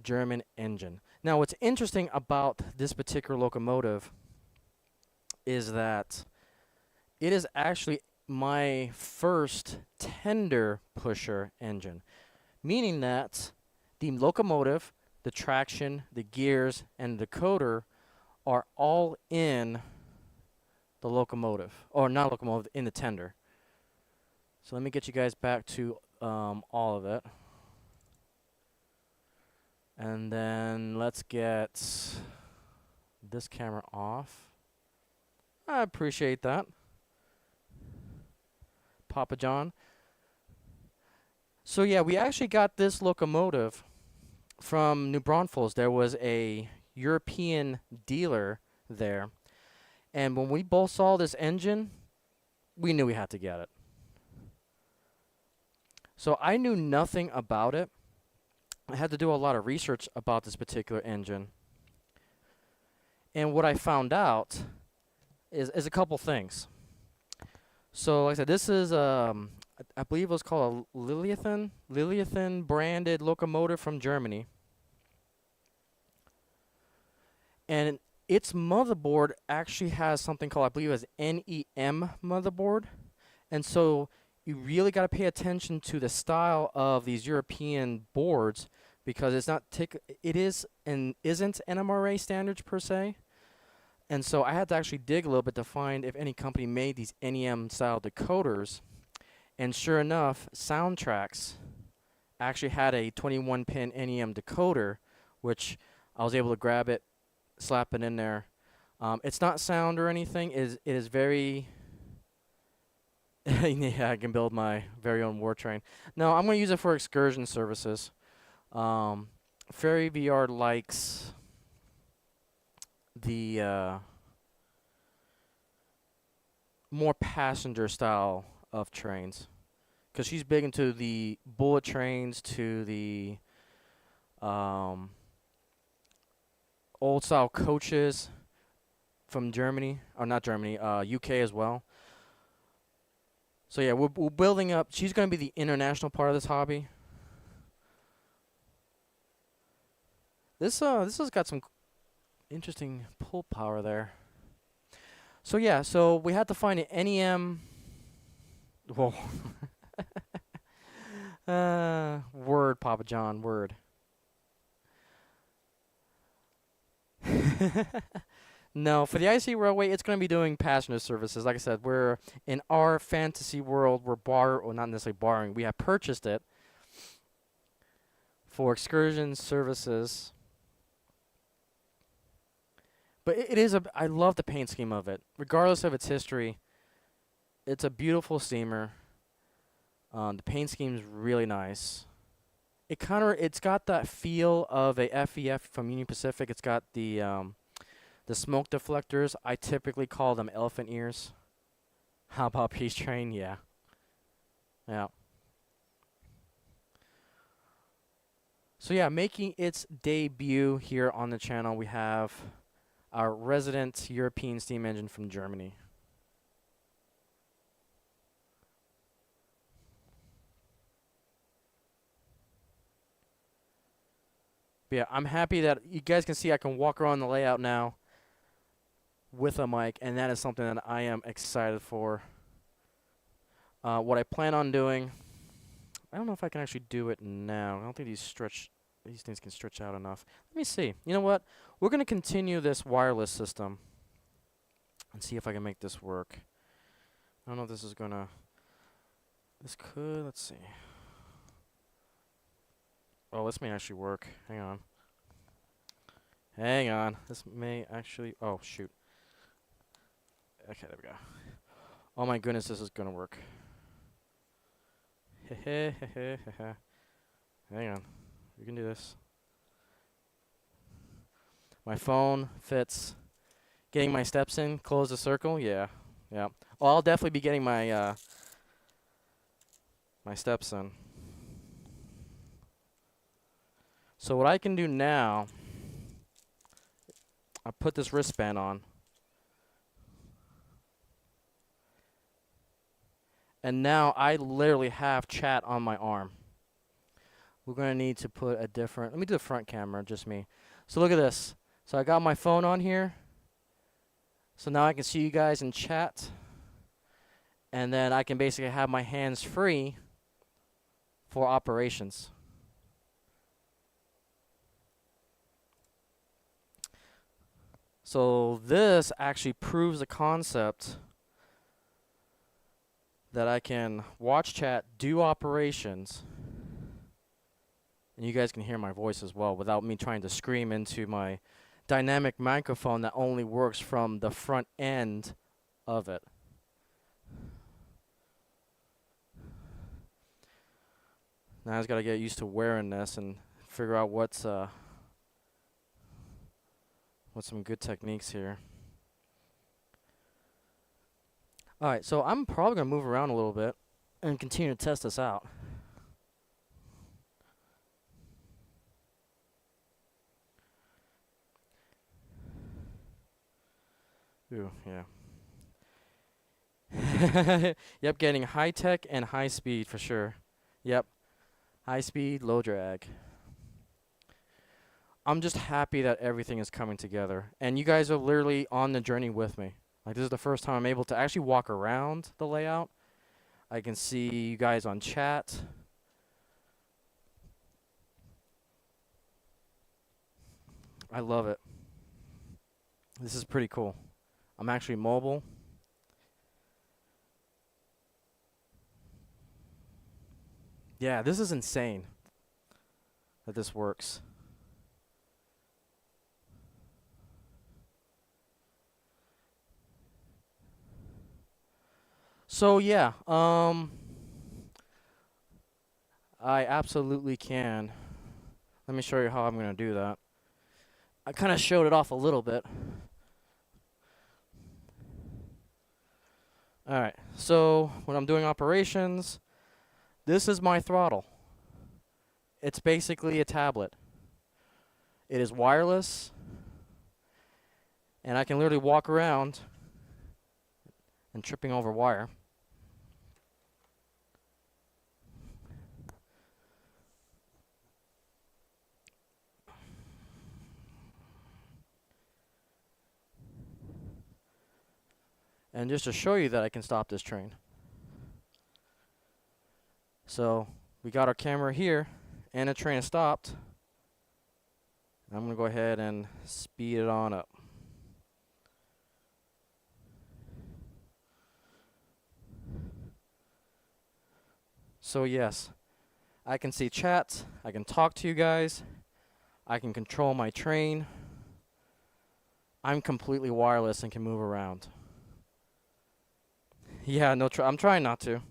German engine. Now what's interesting about this particular locomotive is that it is actually my first tender pusher engine, meaning that the locomotive, the traction, the gears, and the decoder are all in the locomotive, or not locomotive, in the tender. So let me get you guys back to all of it. And then let's get this camera off. I appreciate that, Papa John. So yeah, we actually got this locomotive from New Braunfels. There was a European dealer there, and when we both saw this engine, we knew we had to get it. So I knew nothing about it. I had to do a lot of research about this particular engine. And what I found out is a couple things. So like I said, this is I believe it was called a Liliathan branded locomotive from Germany. And its motherboard actually has something called, I believe it was NEM motherboard. And so you really got to pay attention to the style of these European boards, because it's not it is and isn't NMRA standards per se. And so I had to actually dig a little bit to find if any company made these NEM style decoders. And sure enough, Soundtracks actually had a 21-pin NEM decoder, which I was able to grab it, slap it in there. It's not sound or anything. It is very... yeah, I can build my very own war train. No, I'm going to use it for excursion services. Ferry VR likes the more passenger style of trains, because she's big into the bullet trains, to the old style coaches from Germany, or not Germany, UK as well. So yeah, we're building up. She's going to be the international part of this hobby. This has got some interesting pull power there. So yeah, so we had to find an NEM. Whoa. Word, Papa John, word. No, for the Icey Railway, it's going to be doing passenger services. Like I said, we're in our fantasy world. We're or not necessarily borrowing. We have purchased it for excursion services. But it is I love the paint scheme of it, regardless of its history. It's a beautiful steamer. The paint scheme is really nice. It's got that feel of a FEF from Union Pacific. It's got the smoke deflectors. I typically call them elephant ears. How about Peace Train? Yeah. Yeah. So yeah, making its debut here on the channel, we have our resident European steam engine from Germany. But yeah, I'm happy that you guys can see I can walk around the layout now with a mic, and that is something that I am excited for. What I plan on doing, I don't know if I can actually do it now. I don't think these things can stretch out enough. Let me see. You know what? We're going to continue this wireless system and see if I can make this work. I don't know if this is going to... let's see. Oh, this may actually work. Hang on. Hang on. This may actually... Oh, shoot. Okay, there we go. Oh my goodness, this is going to work. Hang on. We can do this. My phone fits. Getting my steps in, close the circle. Yeah. Yeah. Well, I'll definitely be getting my my steps in. So what I can do now, I put this wristband on. And now I literally have chat on my arm. We're going to need to put a different... Let me do the front camera, just me. So look at this. So I got my phone on here. So now I can see you guys in chat. And then I can basically have my hands free for operations. So this actually proves the concept that I can watch chat, do operations, and you guys can hear my voice as well without me trying to scream into my dynamic microphone that only works from the front end of it. Now I just gotta get used to wearing this and figure out what's some good techniques here. Alright, so I'm probably gonna move around a little bit and continue to test this out. Ooh, yeah. Yep, getting high tech and high speed for sure. Yep. High speed, low drag. I'm just happy that everything is coming together. And you guys are literally on the journey with me. Like, this is the first time I'm able to actually walk around the layout. I can see you guys on chat. I love it. This is pretty cool. I'm actually mobile. Yeah, this is insane that this works. So yeah, I absolutely can. Let me show you how I'm gonna do that. I kind of showed it off a little bit. Alright, so when I'm doing operations, this is my throttle. It's basically a tablet. It is wireless, and I can literally walk around and tripping over wire. And just to show you that I can stop this train. So we got our camera here, and the train is stopped. I'm going to go ahead and speed it on up. So yes, I can see chat, I can talk to you guys, I can control my train. I'm completely wireless and can move around. Yeah, no, I'm trying not to.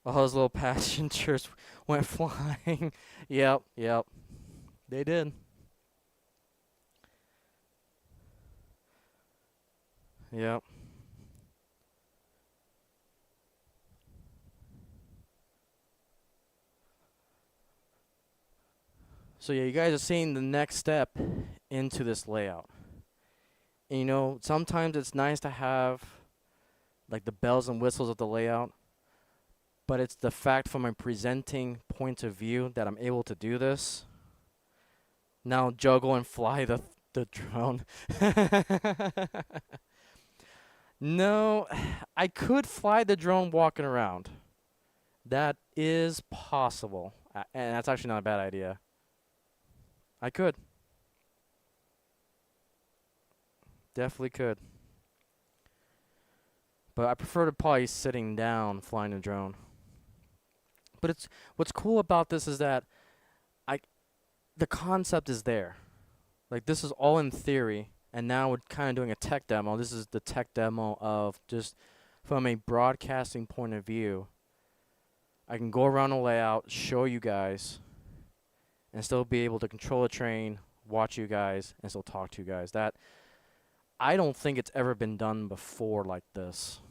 All those little passengers went flying. Yep, yep. They did. Yep. So yeah, you guys are seeing the next step into this layout. And you know, sometimes it's nice to have like the bells and whistles of the layout, but it's the fact from a presenting point of view that I'm able to do this. Now juggle and fly the drone. No, I could fly the drone walking around. That is possible. And that's actually not a bad idea. I could. Definitely could. But I prefer to probably sitting down flying a drone. But it's what's cool about this is that the concept is there. Like, this is all in theory, and now we're kind of doing a tech demo. This is the tech demo of just from a broadcasting point of view. I can go around the layout, show you guys, and still be able to control a train, watch you guys, and still talk to you guys. That I don't think it's ever been done before like this.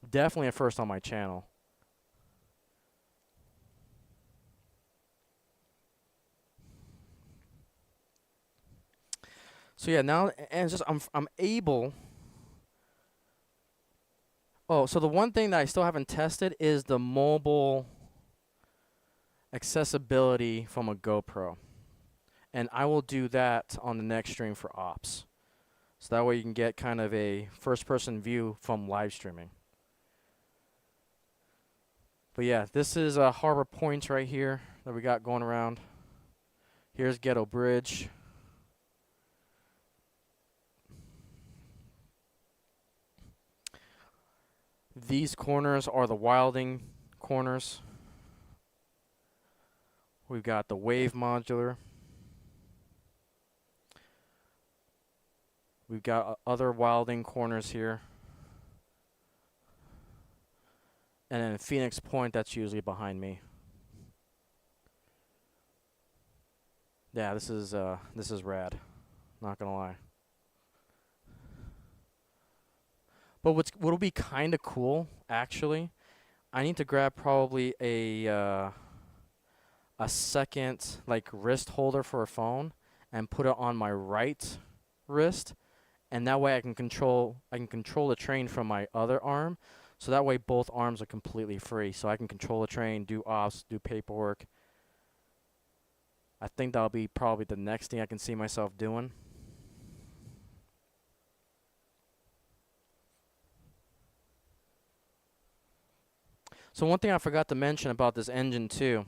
Definitely a first on my channel. So yeah, now and it's just I'm able. Oh, so the one thing that I still haven't tested is the mobile accessibility from a GoPro. And I will do that on the next stream for ops. So that way you can get kind of a first-person view from live streaming. But yeah, this is Harbor Point right here that we got going around. Here's Ghetto Bridge. These corners are the Wilding corners. We've got the wave modular. We've got other wilding corners here. And then Phoenix Point, that's usually behind me. Yeah, this is rad. Not gonna lie. But what'll be kind of cool, actually, I need to grab probably a second like wrist holder for a phone and put it on my right wrist, and that way I can control the train from my other arm. So that way both arms are completely free. So I can control the train, do ops, do paperwork. I think that'll be probably the next thing I can see myself doing. So one thing I forgot to mention about this engine too,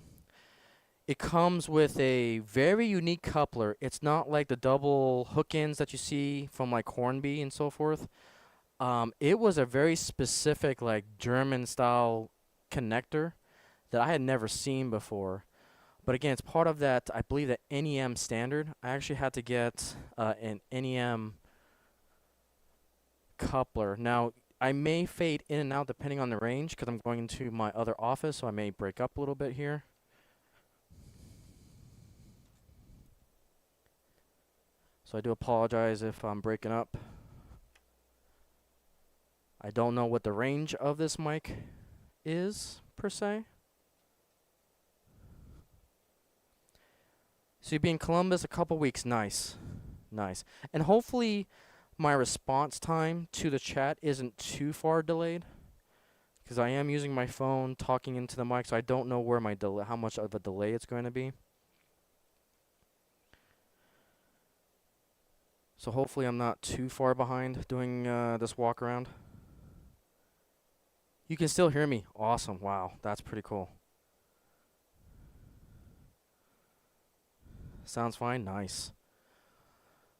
it comes with a very unique coupler. It's not like the double hook-ins that you see from like Hornby and so forth. It was a very specific like German style connector that I had never seen before. But again, it's part of that, I believe, the NEM standard. I actually had to get an NEM coupler. Now, I may fade in and out depending on the range because I'm going into my other office, so I may break up a little bit here. So I do apologize if I'm breaking up. I don't know what the range of this mic is, per se. So you'll be in Columbus a couple weeks. Nice. Nice. And hopefully my response time to the chat isn't too far delayed, because I am using my phone talking into the mic, so I don't know where my how much of a delay it's going to be. So hopefully I'm not too far behind doing this walk around. You can still hear me. Awesome. Wow, that's pretty cool. Sounds fine. Nice.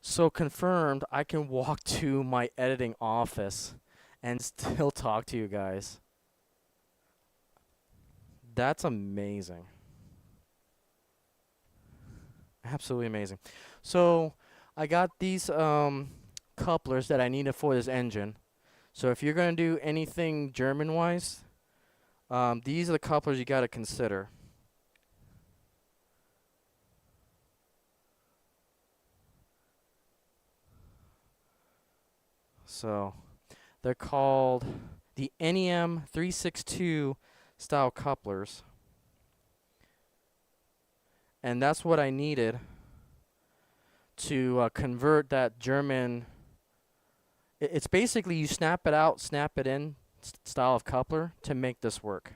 So confirmed, I can walk to my editing office and still talk to you guys. That's amazing. Absolutely amazing. So I got these couplers that I needed for this engine. So if you're going to do anything German-wise, these are the couplers you got to consider. So they're called the NEM 362 style couplers. And that's what I needed to convert that German. It's basically you snap it out, snap it in style of coupler to make this work.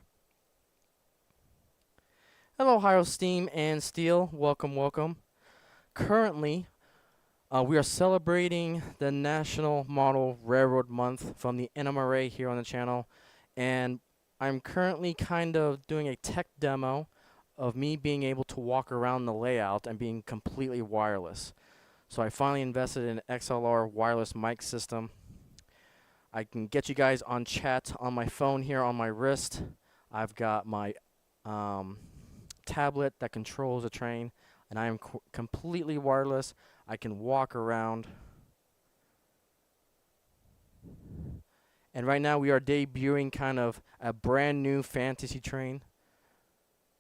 Hello, Ohio Steam and Steel. Welcome, welcome. Currently, we are celebrating the National Model Railroad Month from the NMRA here on the channel. And I'm currently kind of doing a tech demo of me being able to walk around the layout and being completely wireless. So I finally invested in an XLR wireless mic system. I can get you guys on chat on my phone here on my wrist. I've got my tablet that controls the train, and I am completely wireless. I can walk around. And right now we are debuting kind of a brand new fantasy train.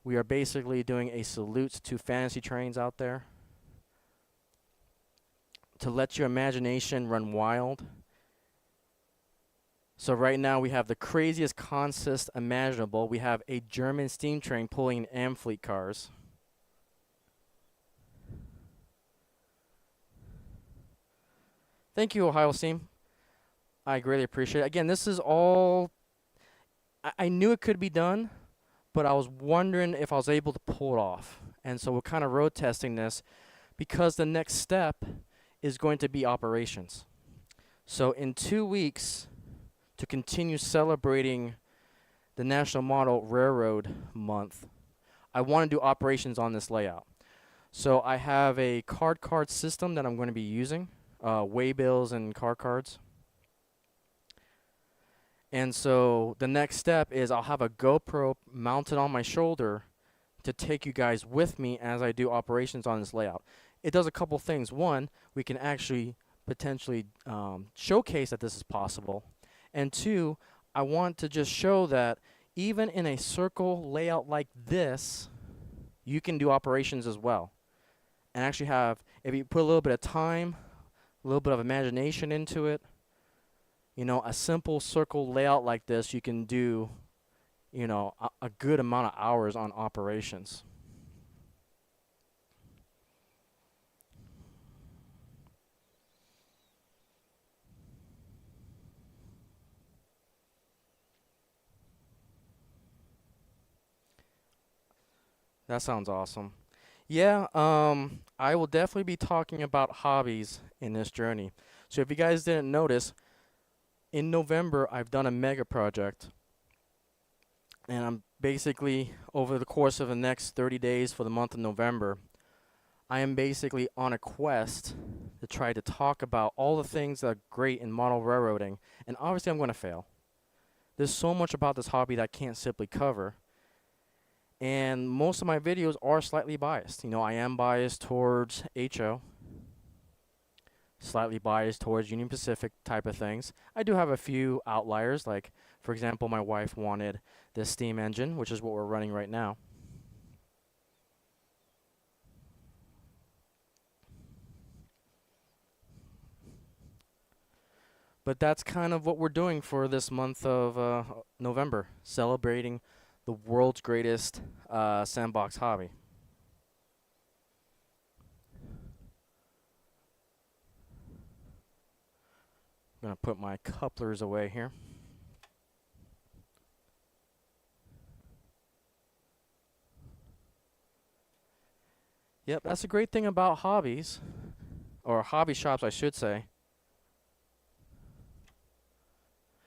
We are basically doing a salute to fantasy trains out there to let your imagination run wild. So right now we have the craziest consist imaginable. We have a German steam train pulling Amfleet cars. Thank you, Ohio Steam. I greatly appreciate it. Again, this is all, I knew it could be done, but I was wondering if I was able to pull it off. And so we're kind of road testing this because the next step is going to be operations. So in 2 weeks, to continue celebrating the National Model Railroad Month, I want to do operations on this layout. So I have a card system that I'm going to be using, waybills and car cards. And so the next step is I'll have a GoPro mounted on my shoulder to take you guys with me as I do operations on this layout. It does a couple things. One, we can actually potentially showcase that this is possible. And two, I want to just show that even in a circle layout like this, you can do operations as well. And actually have, if you put a little bit of time, a little bit of imagination into it, you know, a simple circle layout like this, you can do, you know, a good amount of hours on operations. That sounds awesome. Yeah, I will definitely be talking about hobbies in this journey. So if you guys didn't notice, in November I've done a mega project, and I'm basically over the course of the next 30 days for the month of November, I am basically on a quest to try to talk about all the things that are great in model railroading, and obviously I'm going to fail. There's so much about this hobby that I can't simply cover. And most of my videos are slightly biased. You know, I am biased towards HO, slightly biased towards Union Pacific type of things. I do have a few outliers, like, for example, my wife wanted this steam engine, which is what we're running right now. But that's kind of what we're doing for this month of November, celebrating the world's greatest sandbox hobby. I'm going to put my couplers away here. Yep, that's a great thing about hobbies, or hobby shops, I should say.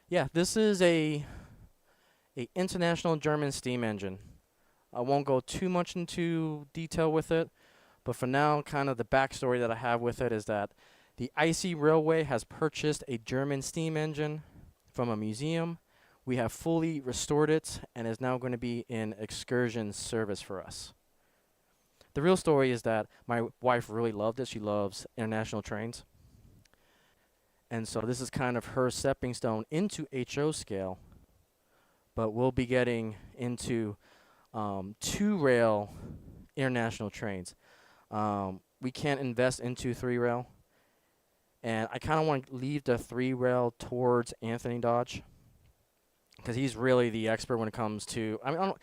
Yeah, this is a international German steam engine. I won't go too much into detail with it, but for now, kind of the backstory that I have with it is that the Icey Railway has purchased a German steam engine from a museum. We have fully restored it and is now going to be in excursion service for us. The real story is that my wife really loved it. She loves international trains. And so this is kind of her stepping stone into HO scale. But we'll be getting into 2-rail international trains. We can't invest into 3-rail. And I kind of want to leave the 3-rail towards Anthony Dodge, because he's really the expert when it comes to, I mean,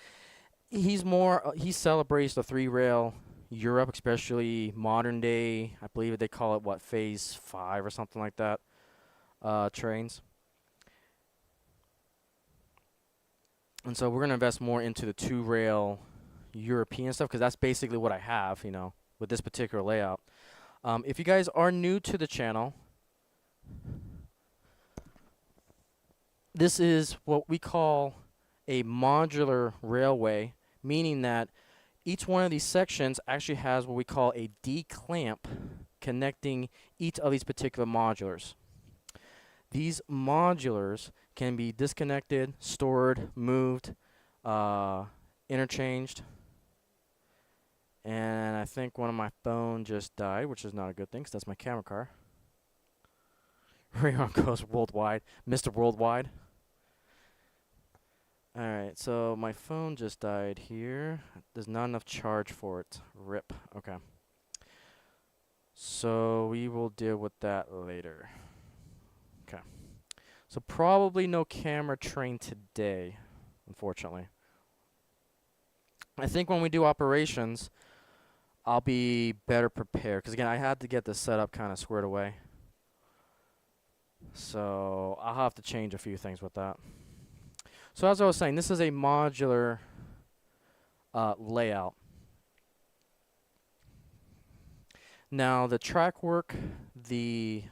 he's more, he celebrates the 3-rail Europe, especially modern day. I believe they call it, what, phase 5 or something like that, trains. And so we're going to invest more into the 2-rail European stuff, because that's basically what I have, you know, with this particular layout. If you guys are new to the channel, this is what we call a modular railway, meaning that each one of these sections actually has what we call a D-clamp connecting each of these particular modulars. These modulars can be disconnected, stored, moved, interchanged. And I think one of my phone just died, which is not a good thing, because that's my camera car. Rayron goes worldwide. Mr. Worldwide. Alright, so my phone just died here. There's not enough charge for it. RIP. Okay. So we will deal with that later. Okay. So probably no camera train today, unfortunately. I think when we do operations, I'll be better prepared, because again, I had to get the setup kind of squared away. So I'll have to change a few things with that. So as I was saying, this is a modular layout. Now the track work, the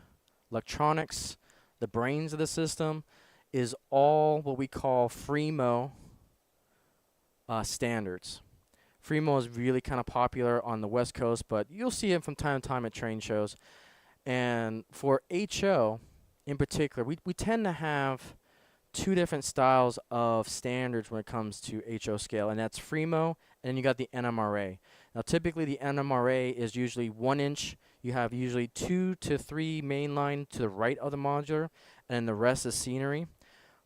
electronics, the brains of the system is all what we call Fremo standards. Fremo is really kind of popular on the West Coast, but you'll see it from time to time at train shows. And for HO in particular, we tend to have two different styles of standards when it comes to HO scale, and that's Fremo, and then you got the NMRA. Now, typically the NMRA is usually 1 inch. You have usually 2 to 3 mainline to the right of the modular, and the rest is scenery.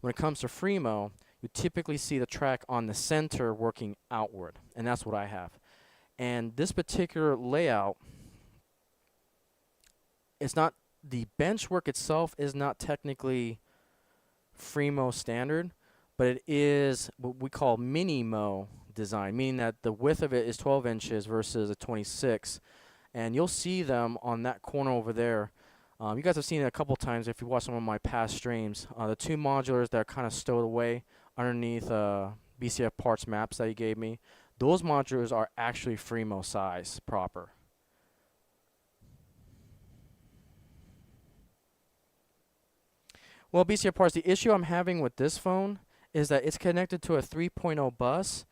When it comes to Fremo, you typically see the track on the center working outward, and that's what I have. And this particular layout, it's not, the bench work itself is not technically Fremo standard, but it is what we call mini-mo design, meaning that the width of it is 12 inches versus a 26. And you'll see them on that corner over there. You guys have seen it a couple times if you watch some of my past streams. The two modulars that are kind of stowed away underneath BCF parts maps that he gave me, those modulars are actually Fremo size proper. Well, BCF parts, the issue I'm having with this phone is that it's connected to a 3.0 bus,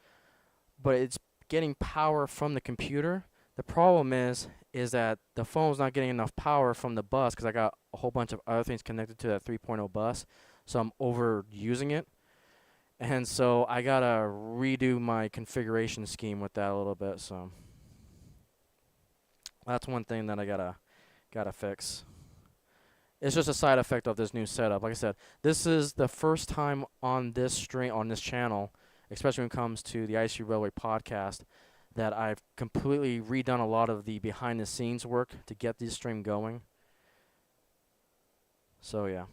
but it's getting power from the computer. The problem is that the phone's not getting enough power from the bus because I got a whole bunch of other things connected to that 3.0 bus, so I'm overusing it. And so I gotta redo my configuration scheme with that a little bit. So that's one thing that I gotta fix. It's just a side effect of this new setup. Like I said, this is the first time on this stream, on this channel, especially when it comes to the Icey Railway podcast, that I've completely redone a lot of the behind-the-scenes work to get this stream going. So yeah.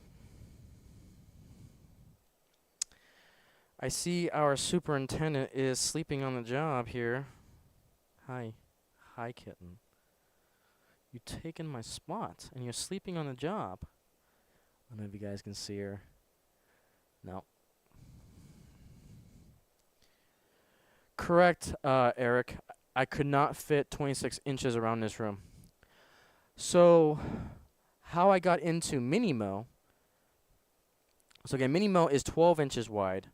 I see our superintendent is sleeping on the job here. Hi. Hi, kitten. You taking my spot, and you're sleeping on the job. I don't know if you guys can see her. No. Correct, Eric. I could not fit 26 inches around this room. So, how I got into Minimo. So again, Minimo is 12 inches wide.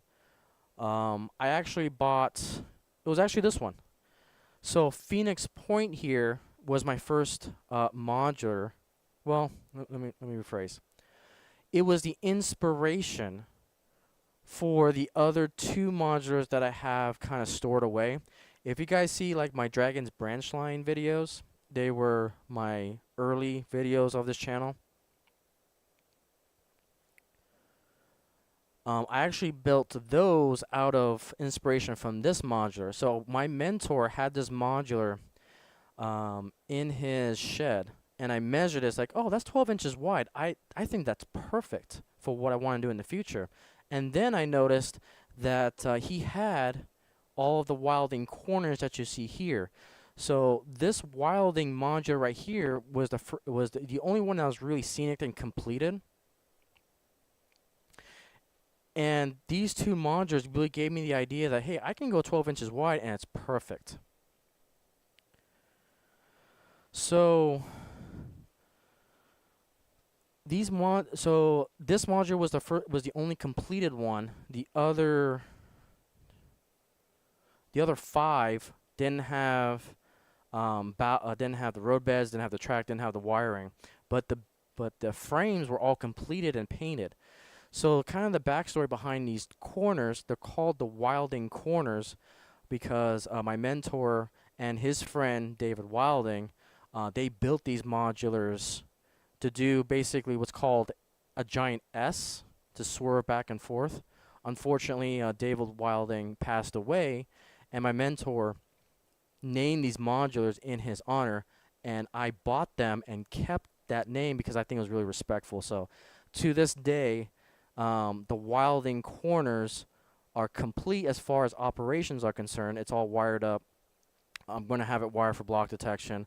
I actually bought, it was actually this one. So Phoenix Point here was my first modular. Well, let me rephrase. It was the inspiration for the other two modulars that I have kind of stored away. If you guys see like my Dragon's Branch Line videos, they were my early videos of this channel. I actually built those out of inspiration from this modular. So my mentor had this modular in his shed, and I measured it. It's like, oh, that's 12 inches wide. I think that's perfect for what I want to do in the future. And then I noticed that he had all of the wilding corners that you see here. So this wilding modular right here was the only one that was really scenic and completed. And these two modulars really gave me the idea that, hey, I can go 12 inches wide and it's perfect. So this module was the only completed one. The other 5 didn't have the road beds, didn't have the track, didn't have the wiring, but the frames were all completed and painted. So kind of the backstory behind these corners, they're called the Wilding corners because my mentor and his friend David Wilding, they built these modulars to do basically what's called a giant S, to swerve back and forth. Unfortunately, David Wilding passed away, and my mentor named these modulars in his honor, and I bought them and kept that name because I think it was really respectful. So to this day, the Wilding corners are complete as far as operations are concerned. It's all wired up. I'm going to have it wired for block detection.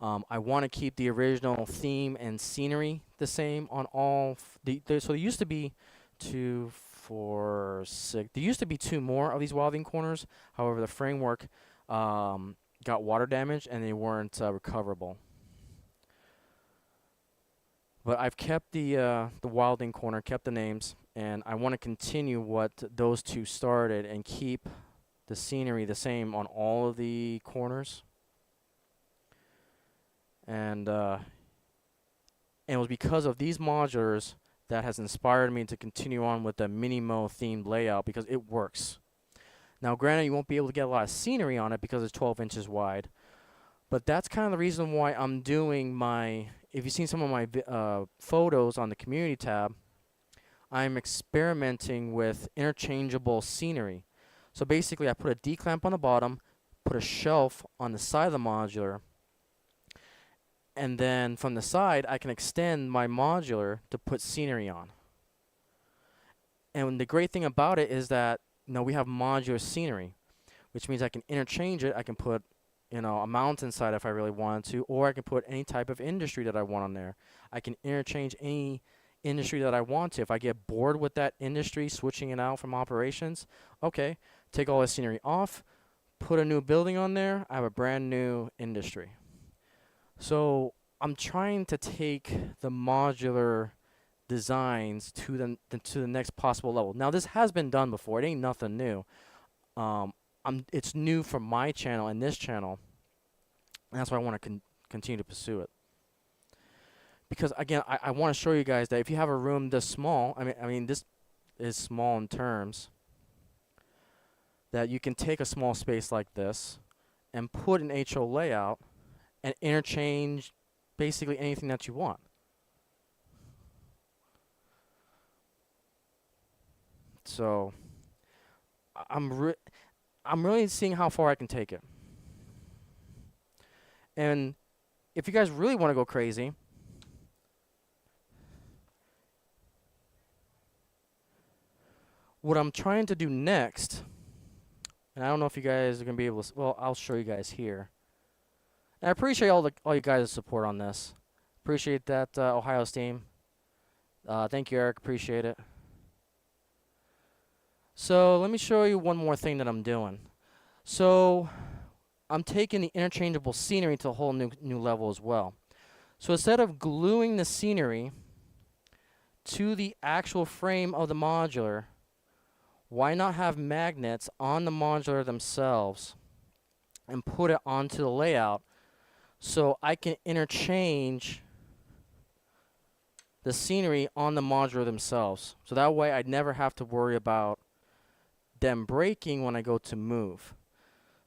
I want to keep the original theme and scenery the same on all. So there used to be 2, 4, 6. There used to be 2 more of these Wilding corners. However, the framework got water damage and they weren't recoverable. But I've kept the Wilding corner, kept the names, and I want to continue what those two started and keep the scenery the same on all of the corners. And it was because of these modulars that has inspired me to continue on with the Minimo themed layout because it works. Now, granted, you won't be able to get a lot of scenery on it because it's 12 inches wide, but that's kind of the reason why I'm doing my, if you've seen some of my photos on the community tab, I'm experimenting with interchangeable scenery. So basically, I put a D-clamp on the bottom, put a shelf on the side of the modular, and then from the side, I can extend my modular to put scenery on. And the great thing about it is that, we have modular scenery, which means I can interchange it. I can put, a mountainside if I really wanted to, or I can put any type of industry that I want on there. I can interchange any industry that I want to. If I get bored with that industry, switching it out from operations, okay, take all the scenery off, put a new building on there, I have a brand new industry. So I'm trying to take the modular designs to the next possible level. Now this has been done before. It ain't nothing new. It's new for my channel and this channel, and that's why I want to continue to pursue it. Because again, I want to show you guys that if you have a room this small, I mean this is small in terms, that you can take a small space like this and put an HO layout and interchange basically anything that you want. So I'm really seeing how far I can take it. And if you guys really want to go crazy, what I'm trying to do next, and I don't know if you guys are going to be able to, well, I'll show you guys here. And I appreciate all you guys' support on this. Appreciate that, Ohio's team. Thank you, Eric. Appreciate it. So let me show you one more thing that I'm doing. So I'm taking the interchangeable scenery to a whole new level as well. So instead of gluing the scenery to the actual frame of the modular, why not have magnets on the modular themselves and put it onto the layout so I can interchange the scenery on the modular themselves. So that way I'd never have to worry about them breaking when I go to move.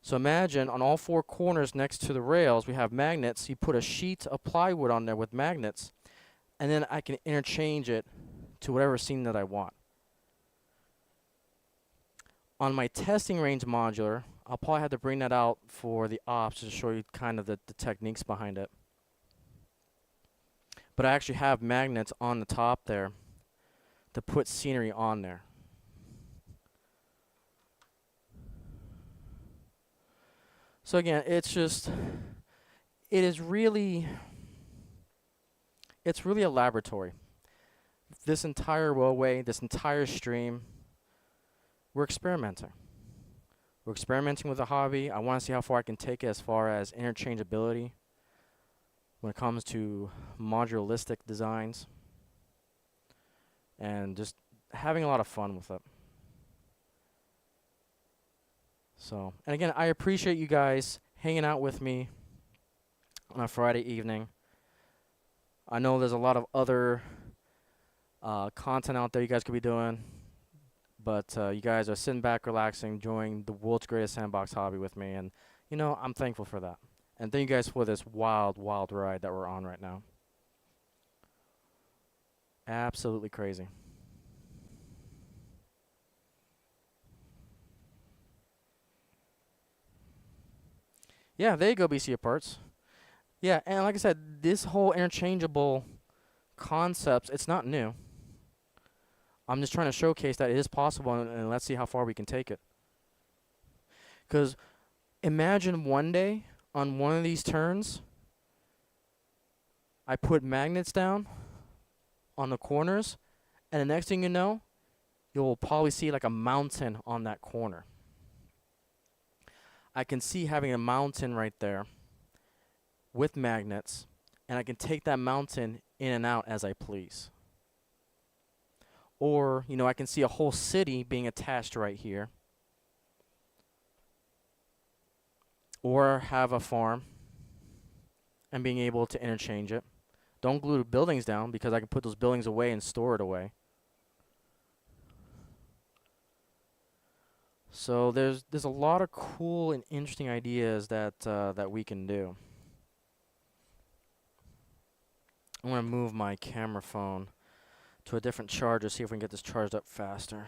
So imagine on all four corners next to the rails we have magnets. You put a sheet of plywood on there with magnets, and then I can interchange it to whatever scene that I want. On my testing range modular, I'll probably have to bring that out for the ops to show you kind of the techniques behind it. But I actually have magnets on the top there to put scenery on there. So again, it's really a laboratory. This entire roadway, this entire stream, we're experimenting. We're experimenting with the hobby. I want to see how far I can take it as far as interchangeability when it comes to modularistic designs, and just having a lot of fun with it. So, and again, I appreciate you guys hanging out with me on a Friday evening. I know there's a lot of other content out there you guys could be doing, but you guys are sitting back, relaxing, enjoying the world's greatest sandbox hobby with me, and I'm thankful for that. And thank you guys for this wild, wild ride that we're on right now. Absolutely crazy. Yeah, there you go, BC Parts. Yeah, and like I said, this whole interchangeable concepts, it's not new. I'm just trying to showcase that it is possible, and let's see how far we can take it. Because imagine one day on one of these turns, I put magnets down on the corners, and the next thing you know, you'll probably see like a mountain on that corner. I can see having a mountain right there with magnets, and I can take that mountain in and out as I please. Or, I can see a whole city being attached right here. Or have a farm and being able to interchange it. Don't glue the buildings down because I can put those buildings away and store it away. So there's a lot of cool and interesting ideas that that we can do. I'm gonna move my camera phone to a different charger, see if we can get this charged up faster.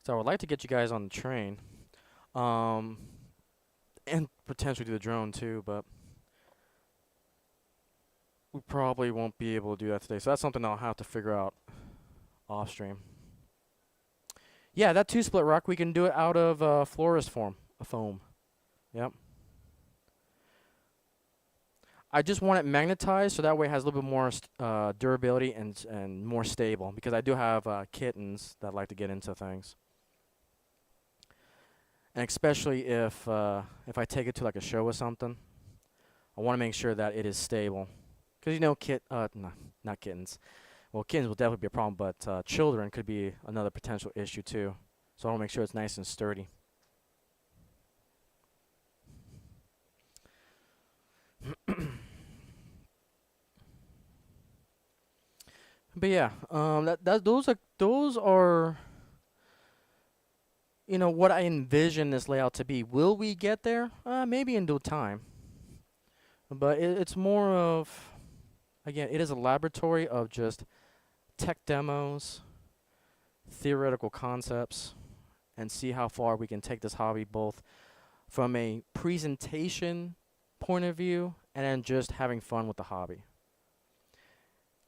So I would like to get you guys on the train, and potentially do the drone too, but we probably won't be able to do that today. So that's something I'll have to figure out off stream. Yeah, that 2-split rock, we can do it out of florist foam. Yep. I just want it magnetized so that way it has a little bit more durability and more stable, because I do have kittens that like to get into things. And especially if I take it to like a show or something, I want to make sure that it is stable. Because, you know, not kittens. Well, kittens will definitely be a problem, but children could be another potential issue too. So I want to make sure it's nice and sturdy. But yeah, those are you know what I envision this layout to be. Will we get there? Maybe in due time. But it's more of, again, it is a laboratory of just tech demos, theoretical concepts, and see how far we can take this hobby both from a presentation point of view and then just having fun with the hobby.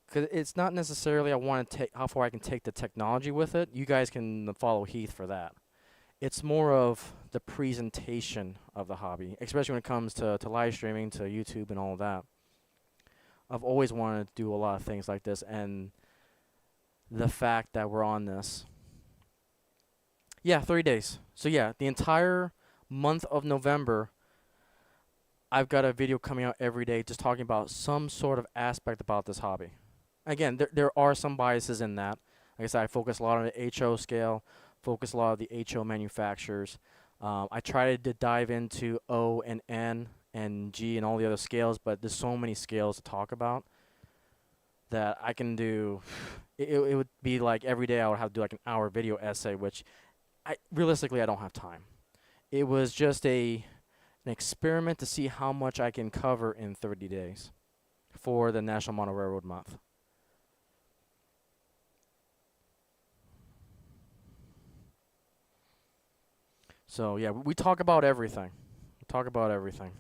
Because it's not necessarily I want to take how far I can take the technology with it. You guys can follow Heath for that. It's more of the presentation of the hobby, especially when it comes to live streaming, to YouTube and all of that. I've always wanted to do a lot of things like this, and the fact that we're on this. Yeah, 30 days. So yeah, the entire month of November, I've got a video coming out every day just talking about some sort of aspect about this hobby. Again, there are some biases in that. Like I said, I focus a lot on the HO scale, focus a lot of the HO manufacturers. I try to dive into O and N and G and all the other scales, but there's so many scales to talk about that I can do. It would be like every day I would have to do like an hour video essay, which realistically I don't have time. It was just an experiment to see how much I can cover in 30 days for the National Model Railroad Month. So yeah, we talk about everything. We talk about everything.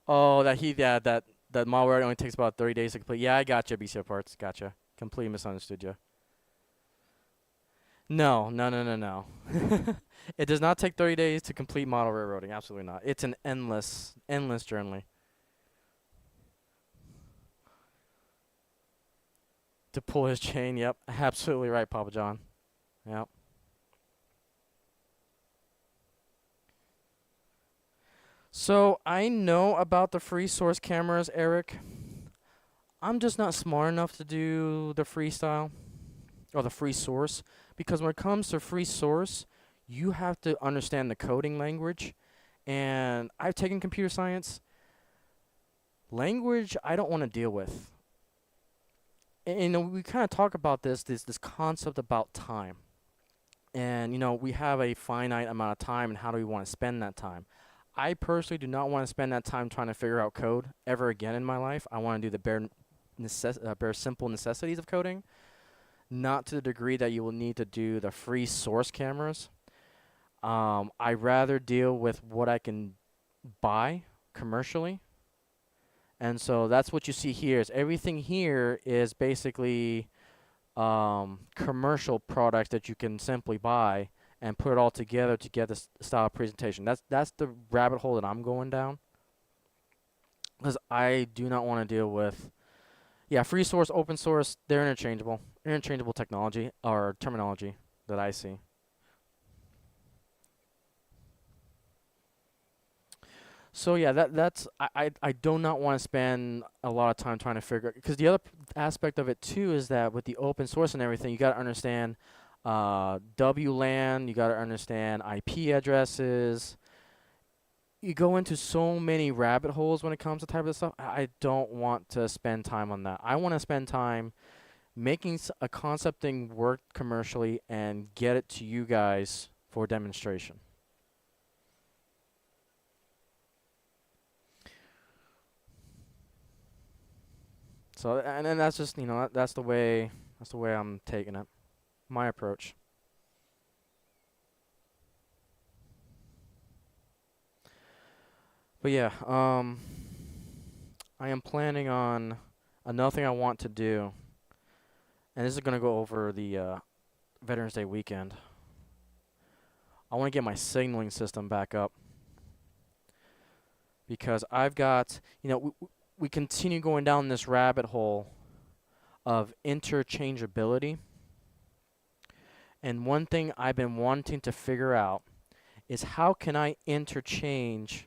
Oh, that malware only takes about 30 days to complete. Yeah, I gotcha, BCO Parts. Gotcha. Completely misunderstood you. No. It does not take 30 days to complete model railroading. Absolutely not. It's an endless journey. To pull his chain, yep. Absolutely right, Papa John. Yep. So I know about the free source cameras, Eric. I'm just not smart enough to do the freestyle or the free source, because when it comes to free source, you have to understand the coding language. And I've taken computer science. Language I don't want to deal with. And you know, we kind of talk about this concept about time. And you know, we have a finite amount of time, and how do we want to spend that time? I personally do not want to spend that time trying to figure out code ever again in my life. I want to do the bare simple necessities of coding, not to the degree that you will need to do the free source cameras. I rather deal with what I can buy commercially. And so that's what you see here. Is everything here is basically commercial products that you can simply buy and put it all together to get this style of presentation. That's the rabbit hole that I'm going down, because I do not want to deal with, free source, open source. They're interchangeable technology or terminology that I see. So yeah, that's I do not want to spend a lot of time trying to figure, because the other aspect of it too is that with the open source and everything, you got to understand WLAN, you got to understand IP addresses, you go into so many rabbit holes when it comes to type of this stuff. I don't want to spend time on that. I want to spend time making a concept thing work commercially and get it to you guys for demonstration. So, and then that's just, that's the way I'm taking it. My approach. But yeah, I am planning on another thing I want to do, and this is going to go over the Veterans Day weekend. I want to get my signaling system back up because I've got, we continue going down this rabbit hole of interchangeability. And one thing I've been wanting to figure out is how can I interchange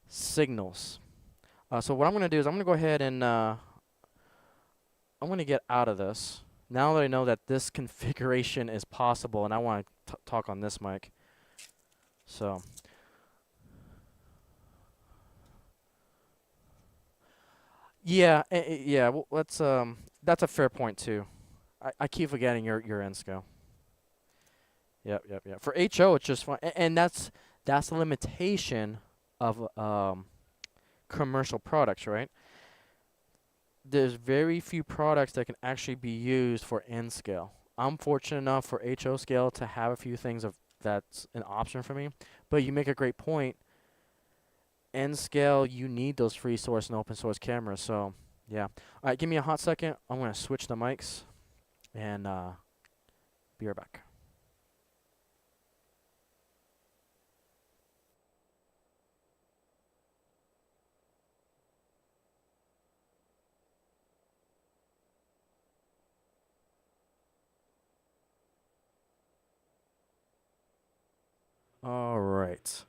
signals. So what I'm going to do is I'm going to go ahead and I'm going to get out of this. Now that I know that this configuration is possible, and I want to talk on this mic. So yeah, yeah. Well, let's that's a fair point too. I keep forgetting your NSCO. Yep. For HO, it's just fine, and that's the limitation of commercial products, right? There's very few products that can actually be used for N scale. I'm fortunate enough for HO scale to have a few things of that's an option for me. But you make a great point. N scale, you need those free source and open source cameras. So yeah. All right, give me a hot second. I'm gonna switch the mics and be right back. All right.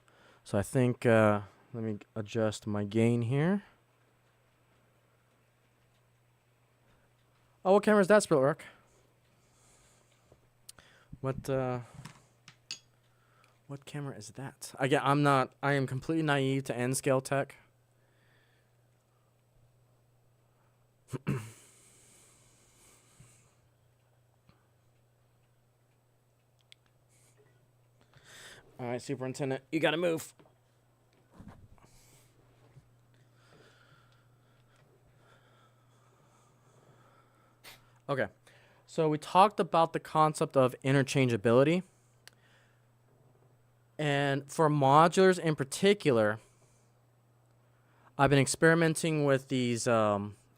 So I think let me adjust my gain here. Oh, what camera is that, Spillark? What camera is that? Again, I am completely naive to N scale tech. All right, Superintendent, you gotta move. Okay, so we talked about the concept of interchangeability. And for modulars in particular, I've been experimenting with these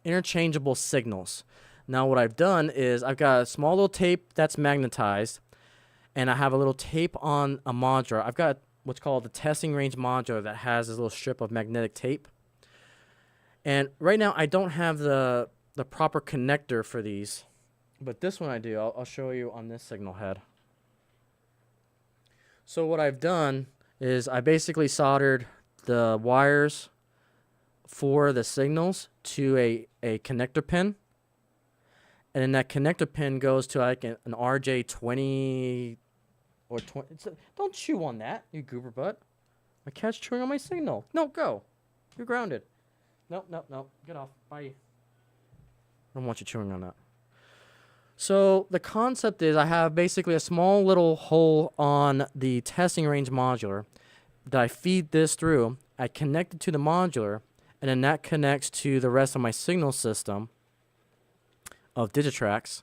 interchangeable signals. Now what I've done is I've got a small little tape that's magnetized, and I have a little tape on a modular. I've got what's called the testing range modular that has this little strip of magnetic tape. And right now I don't have the proper connector for these, but this one I do. I'll show you on this signal head. So what I've done is I basically soldered the wires for the signals to a connector pin. And then that connector pin goes to like an RJ20 or 20. Don't chew on that, you goober butt. My cat's chewing on my signal. No, go. You're grounded. Nope. Get off. Bye. I don't want you chewing on that. So the concept is I have basically a small little hole on the testing range modular that I feed this through. I connect it to the modular, and then that connects to the rest of my signal system of Digitrax.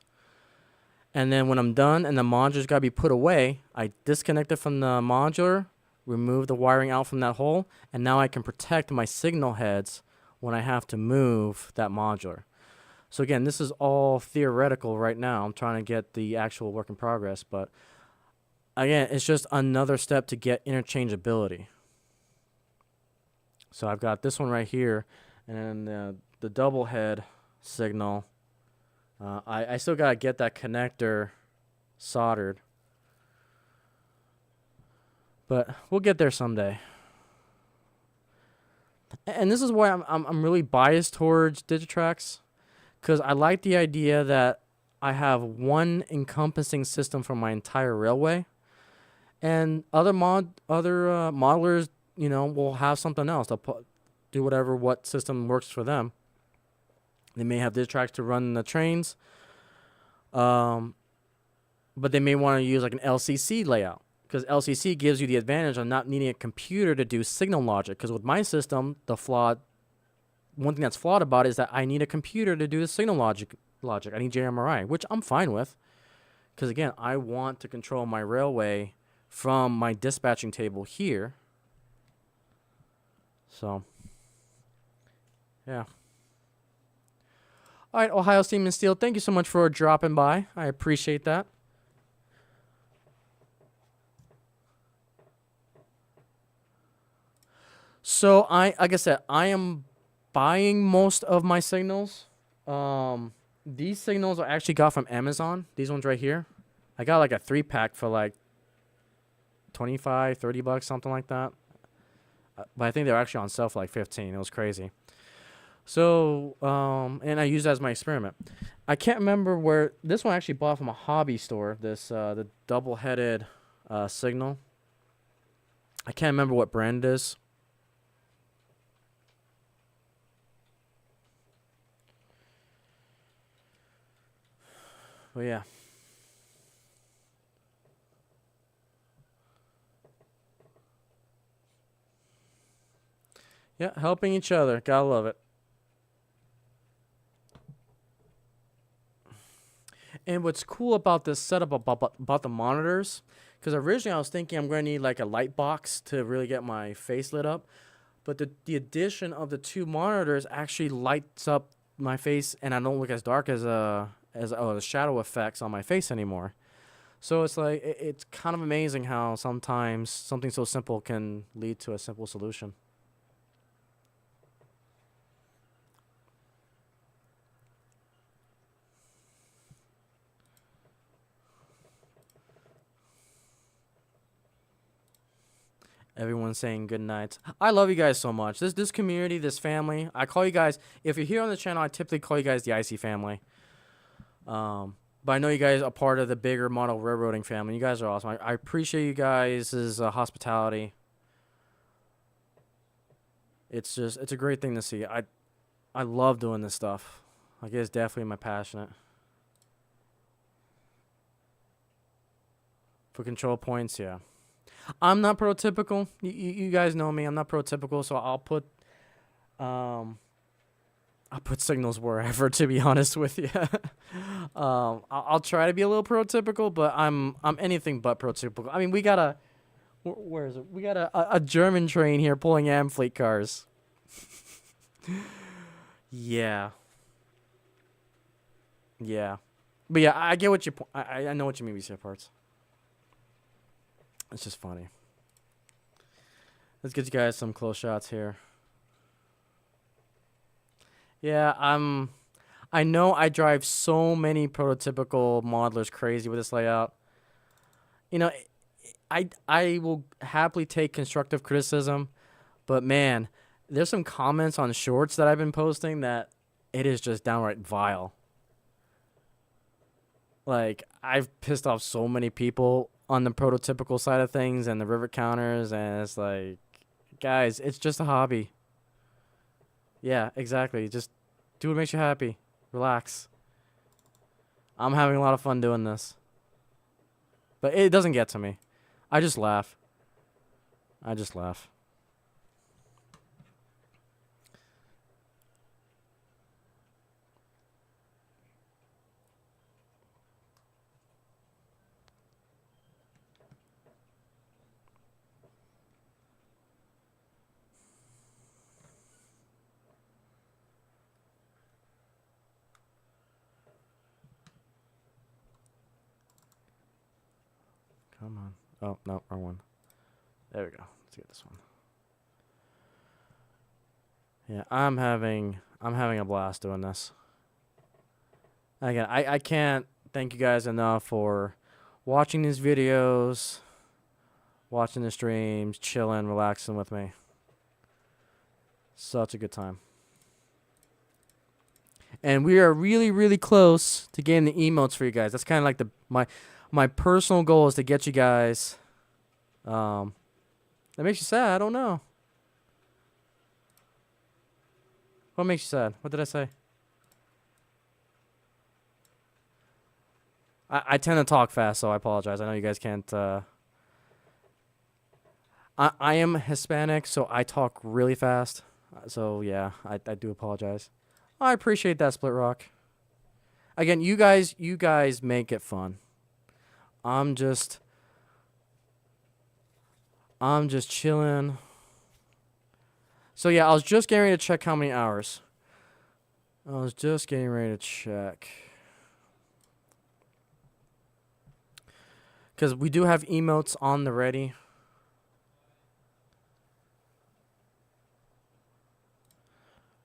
And then when I'm done and the modular's got to be put away, I disconnect it from the modular, remove the wiring out from that hole, and now I can protect my signal heads when I have to move that modular. So again, this is all theoretical right now. I'm trying to get the actual work in progress, but again, it's just another step to get interchangeability. So I've got this one right here, and then the double head signal. I still got to get that connector soldered, but we'll get there someday. And this is why I'm really biased towards Digitrax, because I like the idea that I have one encompassing system for my entire railway. And other modelers, you know, will have something else. They'll do what system works for them. They may have disk tracks to run the trains, but they may want to use like an LCC layout, because LCC gives you the advantage of not needing a computer to do signal logic. Because with my system, one thing that's flawed about it is that I need a computer to do the signal logic. I need JMRI, which I'm fine with, because again, I want to control my railway from my dispatching table here. So, yeah. All right, Ohio Steam and Steel, thank you so much for dropping by. I appreciate that. So, like I said, I am buying most of my signals. These signals I actually got from Amazon. These ones right here. I got like a 3-pack for like 25, 30 bucks, something like that. But I think they're actually on sale for like 15. It was crazy. So, and I used it as my experiment. I can't remember where this one I actually bought from a hobby store. This the double-headed signal. I can't remember what brand it is. But yeah. Yeah, helping each other. Gotta love it. And what's cool about this setup about the monitors, because originally I was thinking I'm going to need like a light box to really get my face lit up. But the addition of the 2 monitors actually lights up my face, and I don't look as dark as the shadow effects on my face anymore. So it's like, it's kind of amazing how sometimes something so simple can lead to a simple solution. Everyone's saying good night. I love you guys so much. This community, this family. I call you guys, if you're here on the channel, I typically call you guys the Icey family. But I know you guys are part of the bigger model railroading family. You guys are awesome. I appreciate you guys' hospitality. It's a great thing to see. I love doing this stuff. Like, it's definitely my passionate. For control points, yeah. I'm not prototypical. You guys know me. I'm not prototypical, so I'll put signals wherever, to be honest with you. I'll try to be a little prototypical, but I'm anything but prototypical. I mean, we got where is it? We got a German train here pulling Amfleet cars. Yeah. Yeah. But yeah, I get what I know what you mean with your parts. It's just funny. Let's get you guys some close shots here. Yeah, I know I drive so many prototypical modelers crazy with this layout. You know, I will happily take constructive criticism, but man, there's some comments on shorts that I've been posting that it is just downright vile. Like, I've pissed off so many people on the prototypical side of things and the rivet counters, and it's like, guys, it's just a hobby. Yeah, exactly. Just do what makes you happy. Relax. I'm having a lot of fun doing this. But it doesn't get to me. I just laugh. I just laugh. Come on. Oh, no, wrong one. There we go. Let's get this one. Yeah, I'm having a blast doing this. Again, I can't thank you guys enough for watching these videos, watching the streams, chilling, relaxing with me. Such a good time. And we are really, really close to getting the emotes for you guys. That's kind of like my personal goal is to get you guys That makes you sad. I don't know. What makes you sad? What did I say? I tend to talk fast, so I apologize. I know you guys can't. I am Hispanic, so I talk really fast. So yeah, I do apologize. I appreciate that, Split Rock. Again, you guys make it fun. I'm just chilling. So yeah, I was just getting ready to check how many hours. I was just getting ready to check. Because we do have emotes on the ready.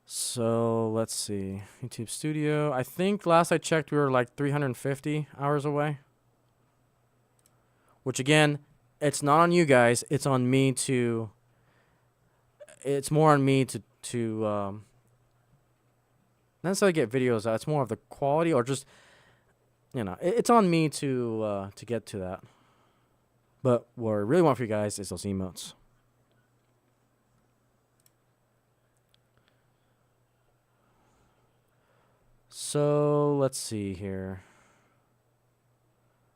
So let's see. YouTube Studio. I think last I checked we were like 350 hours away. Which again, it's not on you guys. It's on me to... It's more on me to not necessarily get videos out. It's more of the quality or just... You know, it's on me to get to that. But what I really want for you guys is those emotes. So let's see here.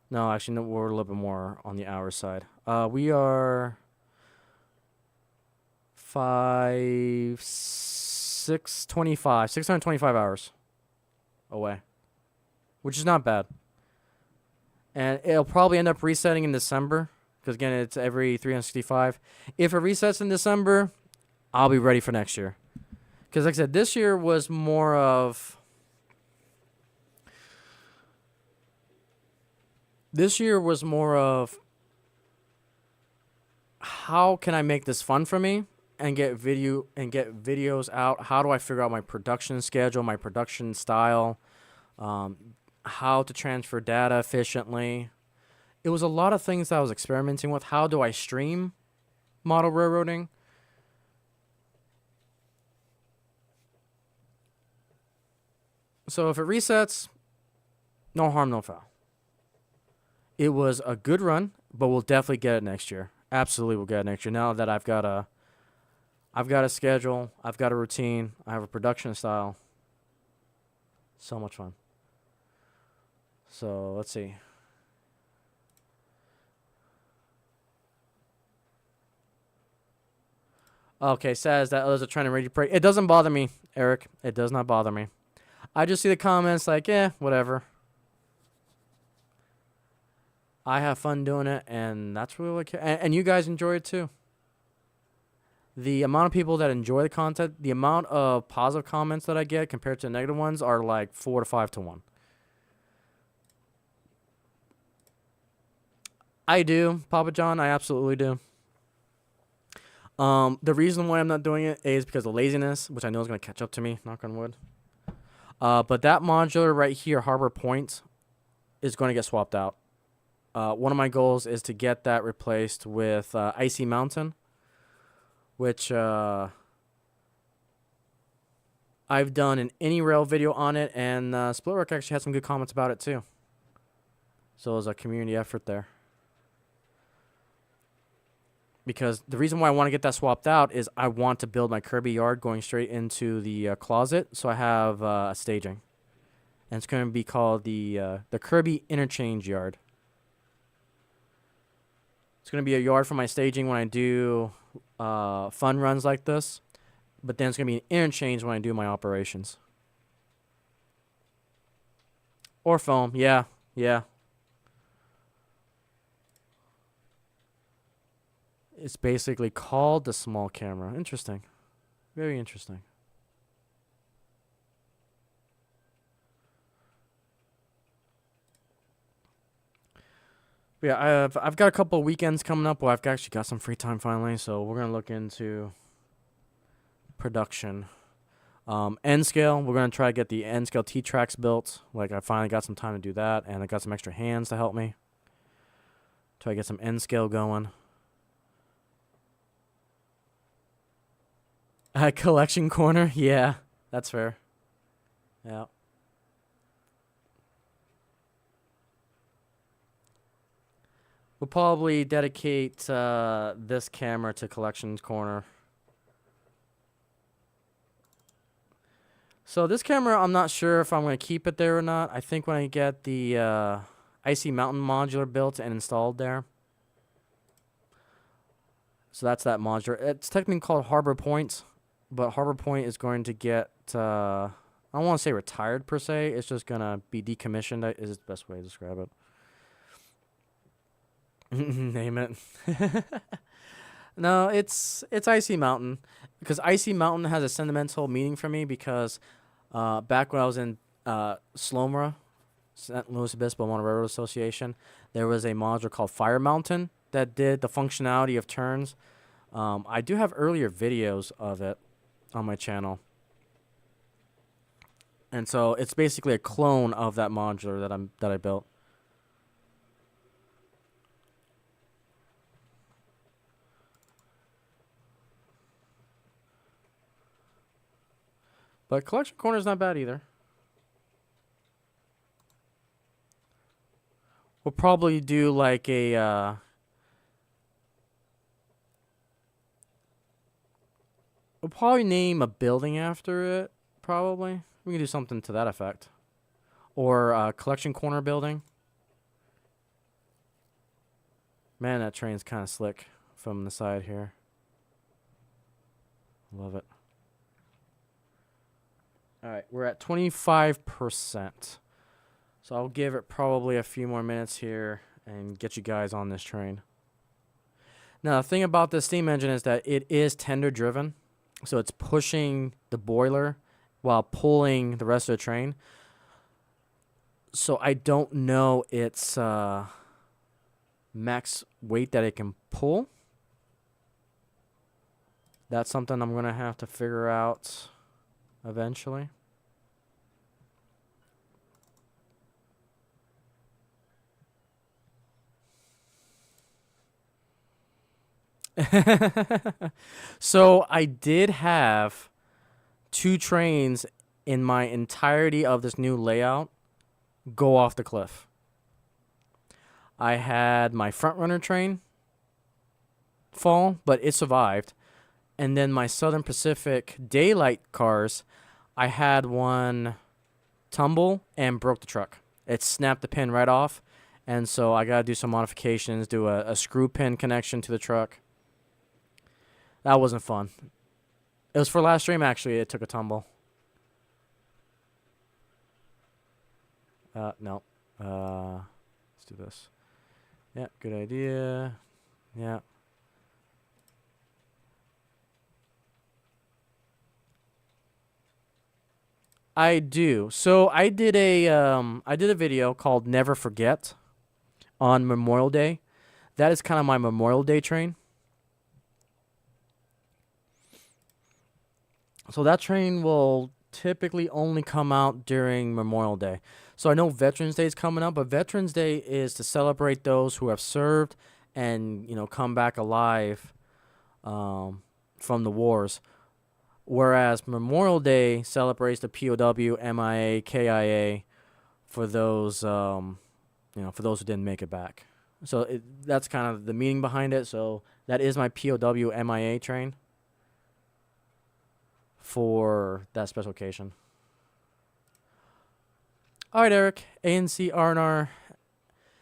No, actually, no, we're a little bit more on the hour side. We are 625 hours away, which is not bad. And it'll probably end up resetting in December because again, it's every 365. If it resets in December, I'll be ready for next year. Because like I said, this year was more of... how can I make this fun for me and get videos out? How do I figure out my production schedule, my production style, how to transfer data efficiently? It was a lot of things that I was experimenting with. How do I stream model railroading? So if it resets, no harm, no foul. It was a good run, but we'll definitely get it next year. Absolutely, we'll get it next year. Now that I've got a schedule, I've got a routine, I have a production style. So much fun. So let's see. Okay, says that others are trying to rage break. It doesn't bother me, Eric. It does not bother me. I just see the comments like, whatever. I have fun doing it, and that's really what and you guys enjoy it too. The amount of people that enjoy the content, the amount of positive comments that I get compared to negative ones are like 4 to 5 to 1. I do, Papa John. I absolutely do. The reason why I'm not doing it is because of laziness, which I know is going to catch up to me, knock on wood. But that modular right here, Harbor Point, is going to get swapped out. One of my goals is to get that replaced with Icey Mountain, which I've done an AnyRail video on it, and Splitwork actually had some good comments about it too. So it was a community effort there. Because the reason why I want to get that swapped out is I want to build my Kirby yard going straight into the closet, so I have a staging. And it's going to be called the Kirby Interchange Yard. It's going to be a yard for my staging when I do fun runs like this. But then it's going to be an interchange when I do my operations. Or foam, yeah. It's basically called the small camera. Interesting. Very interesting. Yeah, I've got a couple of weekends coming up where I've actually got some free time finally, so we're gonna look into production. N scale, we're gonna try to get the N scale T tracks built. Like I finally got some time to do that, and I got some extra hands to help me. Try to get some N scale going. Collection corner, yeah, that's fair. Yeah. We'll probably dedicate this camera to Collections Corner. So this camera, I'm not sure if I'm going to keep it there or not. I think when I get the Icey Mountain modular built and installed there. So that's that modular. It's technically called Harbor Point, but Harbor Point is going to get, I don't want to say retired per se. It's just going to be decommissioned, is the best way to describe it. Name it. No, it's Icey Mountain, because Icey Mountain has a sentimental meaning for me because back when I was in SLOMRA, St. Louis Obispo Motor Railroad Association, there was a module called Fire Mountain that did the functionality of turns. I do have earlier videos of it on my channel. And so it's basically a clone of that modular that I built. But Collection Corner is not bad either. We'll probably do like a we'll probably name a building after it, probably. We can do something to that effect. Or Collection Corner building. Man, that train's kind of slick from the side here. Love it. Alright, we're at 25%. So I'll give it probably a few more minutes here and get you guys on this train. Now, the thing about this steam engine is that it is tender driven. So it's pushing the boiler while pulling the rest of the train. So I don't know its max weight that it can pull. That's something I'm going to have to figure out eventually. So I did have 2 trains in my entirety of this new layout go off the cliff. I had my front runner train fall, but it survived. And then my Southern Pacific daylight cars, I had one tumble and broke the truck. It snapped the pin right off. And so I got to do some modifications, do a screw pin connection to the truck. That wasn't fun. It was for last stream, actually. It took a tumble. No. Let's do this. Yeah, good idea. Yeah. I do. So I did a video called Never Forget on Memorial Day. That is kind of my Memorial Day train. So that train will typically only come out during Memorial Day. So I know Veterans Day is coming up, but Veterans Day is to celebrate those who have served and, you know, come back alive from the wars. Whereas Memorial Day celebrates the POW, MIA, KIA for those, you know, for those who didn't make it back. So that's kind of the meaning behind it. So that is my POW, MIA train for that special occasion. All right, Eric, ANC R&R,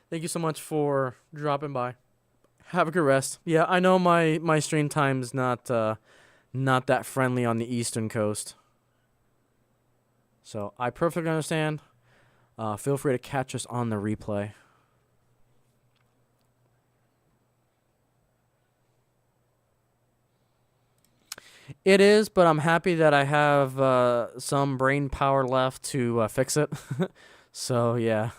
thank you so much for dropping by. Have a good rest. Yeah, I know my stream time's not that friendly on the Eastern Coast. So I perfectly understand. Feel free to catch us on the replay. It is, but I'm happy that I have some brain power left to fix it. So, yeah.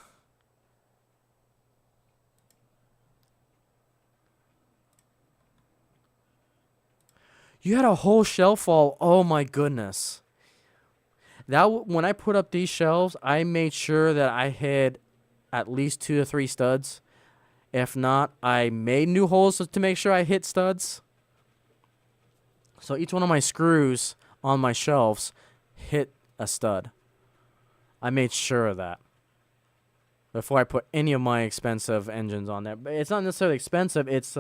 You had a whole shelf fall. Oh, my goodness. When I put up these shelves, I made sure that I hid at least 2 to 3 studs. If not, I made new holes to make sure I hit studs. So each one of my screws on my shelves hit a stud. I made sure of that. before I put any of my expensive engines on there. But it's not necessarily expensive. It's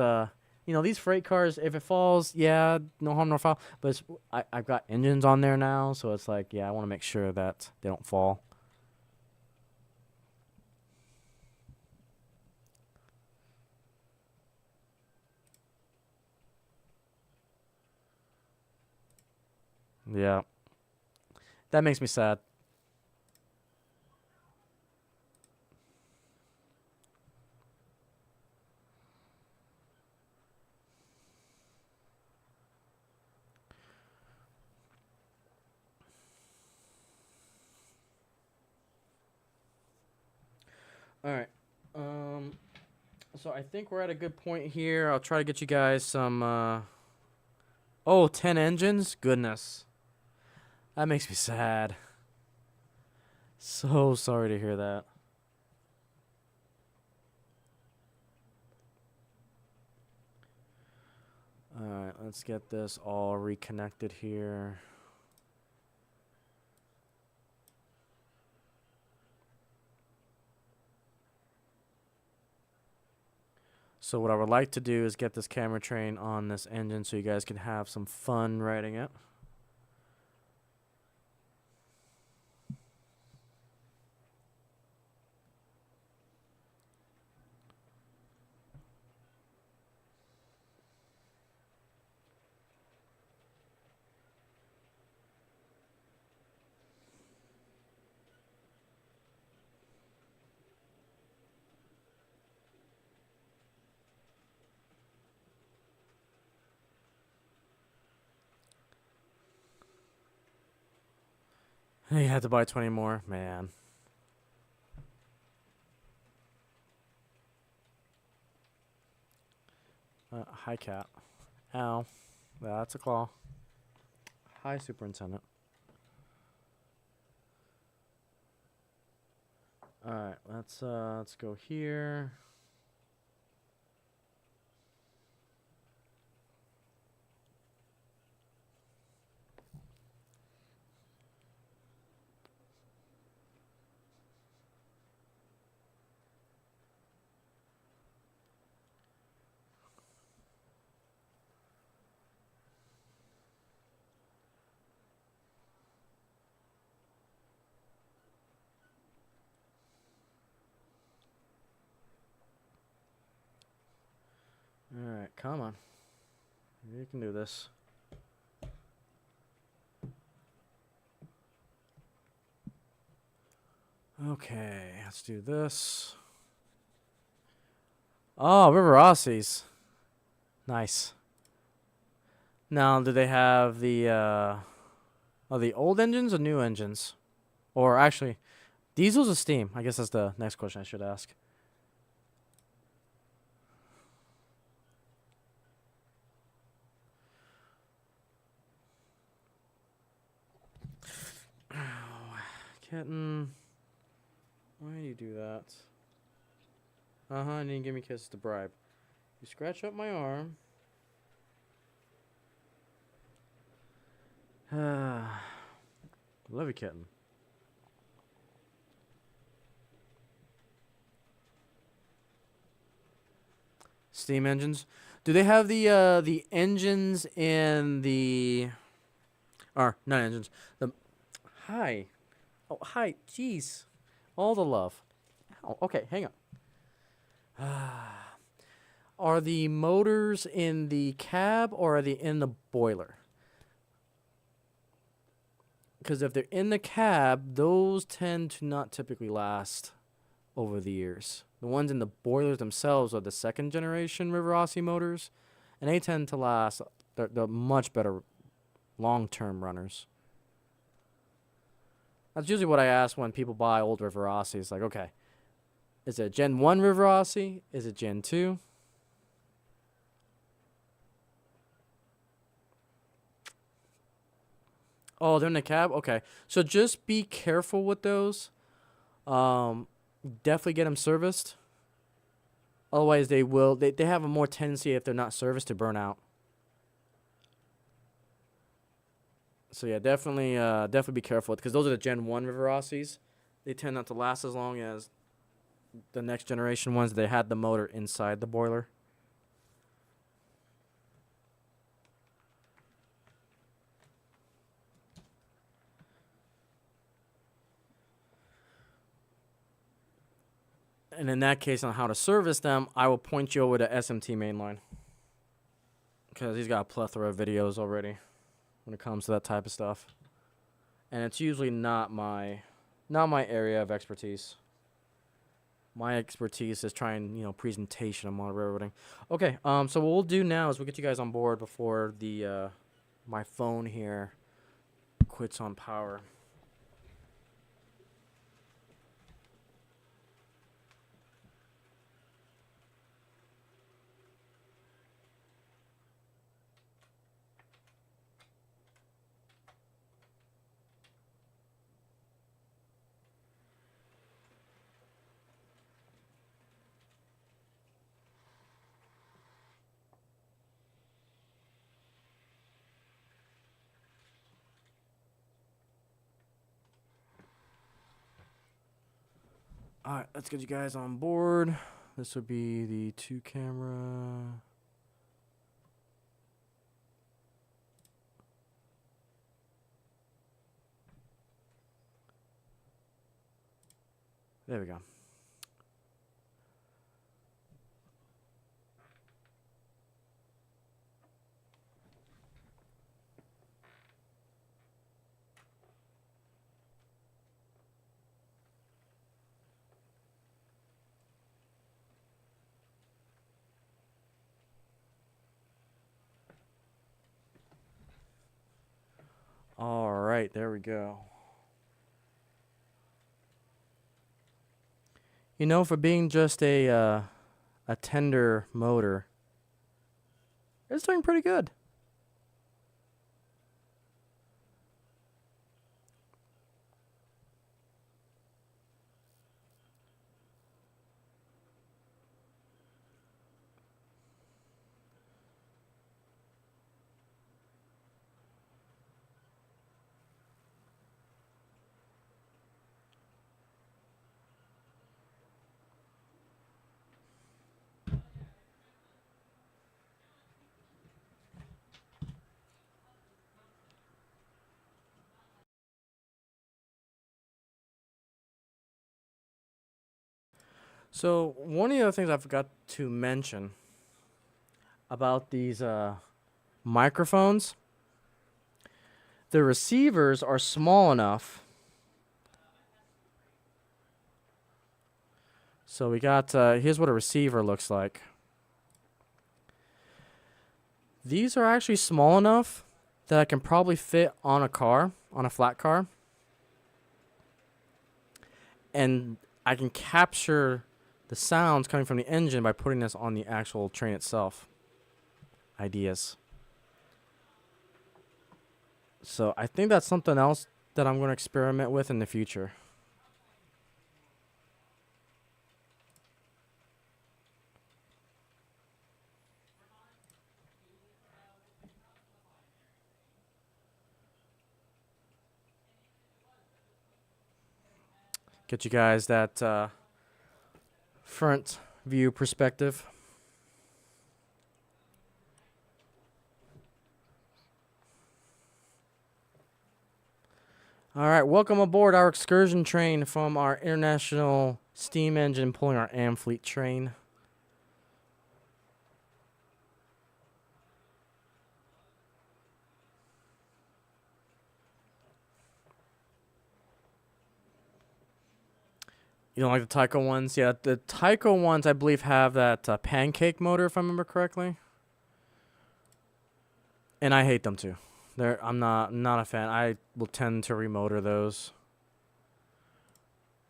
you know, these freight cars, if it falls, yeah, no harm, no foul. But I've got engines on there now, so it's like, yeah, I want to make sure that they don't fall. Yeah, that makes me sad. All right. Um, so I think we're at a good point here. I'll try to get you guys some. Oh, 10 engines? Goodness. That makes me sad. So sorry to hear that. Alright, let's get this all reconnected here. So what I would like to do is get this camera train on this engine so you guys can have some fun riding it. You had to buy 20 more, man. Hi, cat. Ow. That's a claw. Hi, Superintendent. Alright, let's go here. Alright, come on. You can do this. Okay, let's do this. Oh, River Aussies. Nice. Now, do they have the, are the old engines or new engines? Or actually, diesels or steam? I guess that's the next question I should ask. Kitten. Why do you do that? And you give me kisses to bribe. You scratch up my arm. Love you, kitten. Steam engines. Do they have the engines in the or not engines? The hi. Oh, hi. Jeez. All the love. Oh, okay, hang on. Are the motors in the cab or are they in the boiler? Because if they're in the cab, those tend to not typically last over the years. The ones in the boilers themselves are the second generation River Aussie motors, and they tend to last. They're much better long-term runners. That's usually what I ask when people buy old River Aussies. Like, okay, is it Gen 1 River Aussie? Is it Gen 2? Oh, they're in the cab? Okay. So just be careful with those. Definitely get them serviced. Otherwise, they have a more tendency, if they're not serviced, to burn out. So yeah, definitely be careful because those are the Gen 1 River Aussies. They tend not to last as long as the next generation ones, they had the motor inside the boiler. And in that case, on how to service them, I will point you over to SMT mainline, because he's got a plethora of videos already when it comes to that type of stuff. And it's usually not my area of expertise. My expertise is trying, presentation on motor railroading. Okay, so what we'll do now is we'll get you guys on board before the my phone here quits on power. All right, let's get you guys on board. This would be the 2-camera. There we go. All right, there we go. For being just a tender motor, it's doing pretty good. So one of the other things I forgot to mention about these microphones, the receivers are small enough. So we got, here's what a receiver looks like. These are actually small enough that I can probably fit on a car, on a flat car. And I can capture the sounds coming from the engine by putting this on the actual train itself. Ideas. So I think that's something else that I'm going to experiment with in the future. Get you guys that front view perspective. All right, welcome aboard our excursion train from our international steam engine pulling our Amfleet train. You don't like the Tyco ones? Yeah, the Tyco ones, I believe, have that pancake motor, if I remember correctly. And I hate them too. I'm not a fan. I will tend to remotor those.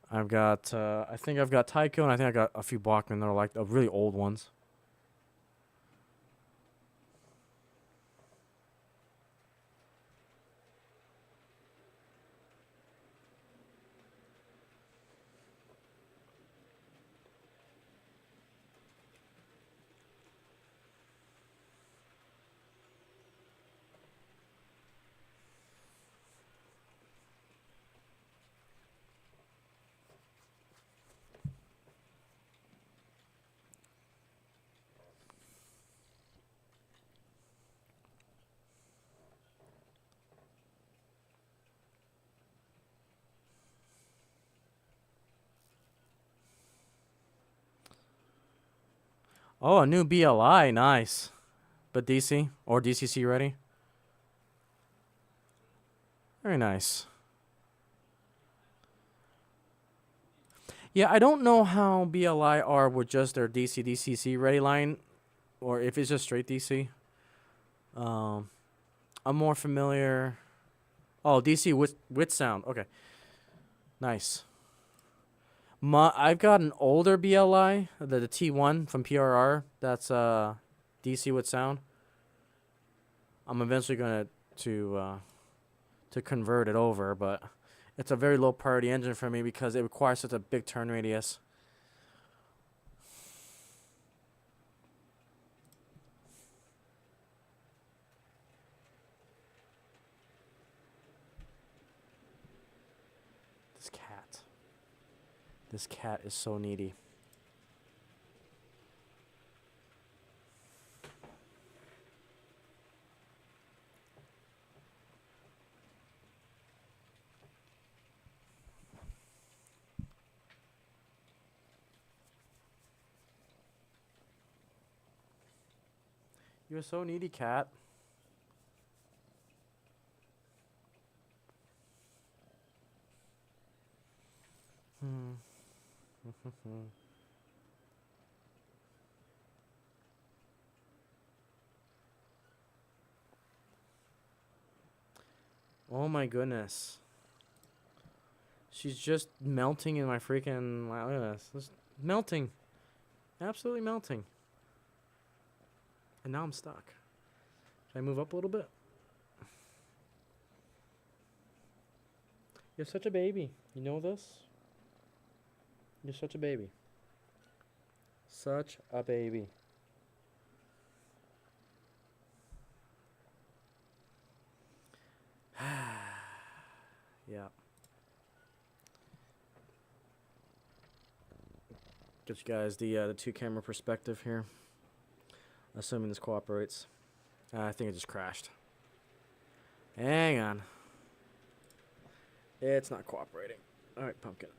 I've got, I think I've got Tyco, and I think I got a few Bachmann that are like the really old ones. Oh, a new BLI. Nice. But DC or DCC ready? Very nice. Yeah, I don't know how BLI are with just their DC DCC ready line, or if it's just straight DC. Um, I'm more familiar. Oh, DC with sound. Okay, nice. I've got an older BLI, the T1 from PRR. That's DC with sound. I'm eventually gonna to convert it over, but it's a very low priority engine for me because it requires such a big turn radius. This cat. This cat is so needy. You're so needy, cat. Hmm. Oh my goodness. She's just melting in my freaking... Wow, look at this. Just melting. Absolutely melting. And now I'm stuck. Should I move up a little bit? You're such a baby. You know this? You're such a baby. Such a baby. Yeah. Get you guys the two camera perspective here. Assuming this cooperates. I think it just crashed. Hang on. It's not cooperating. Alright, pumpkin.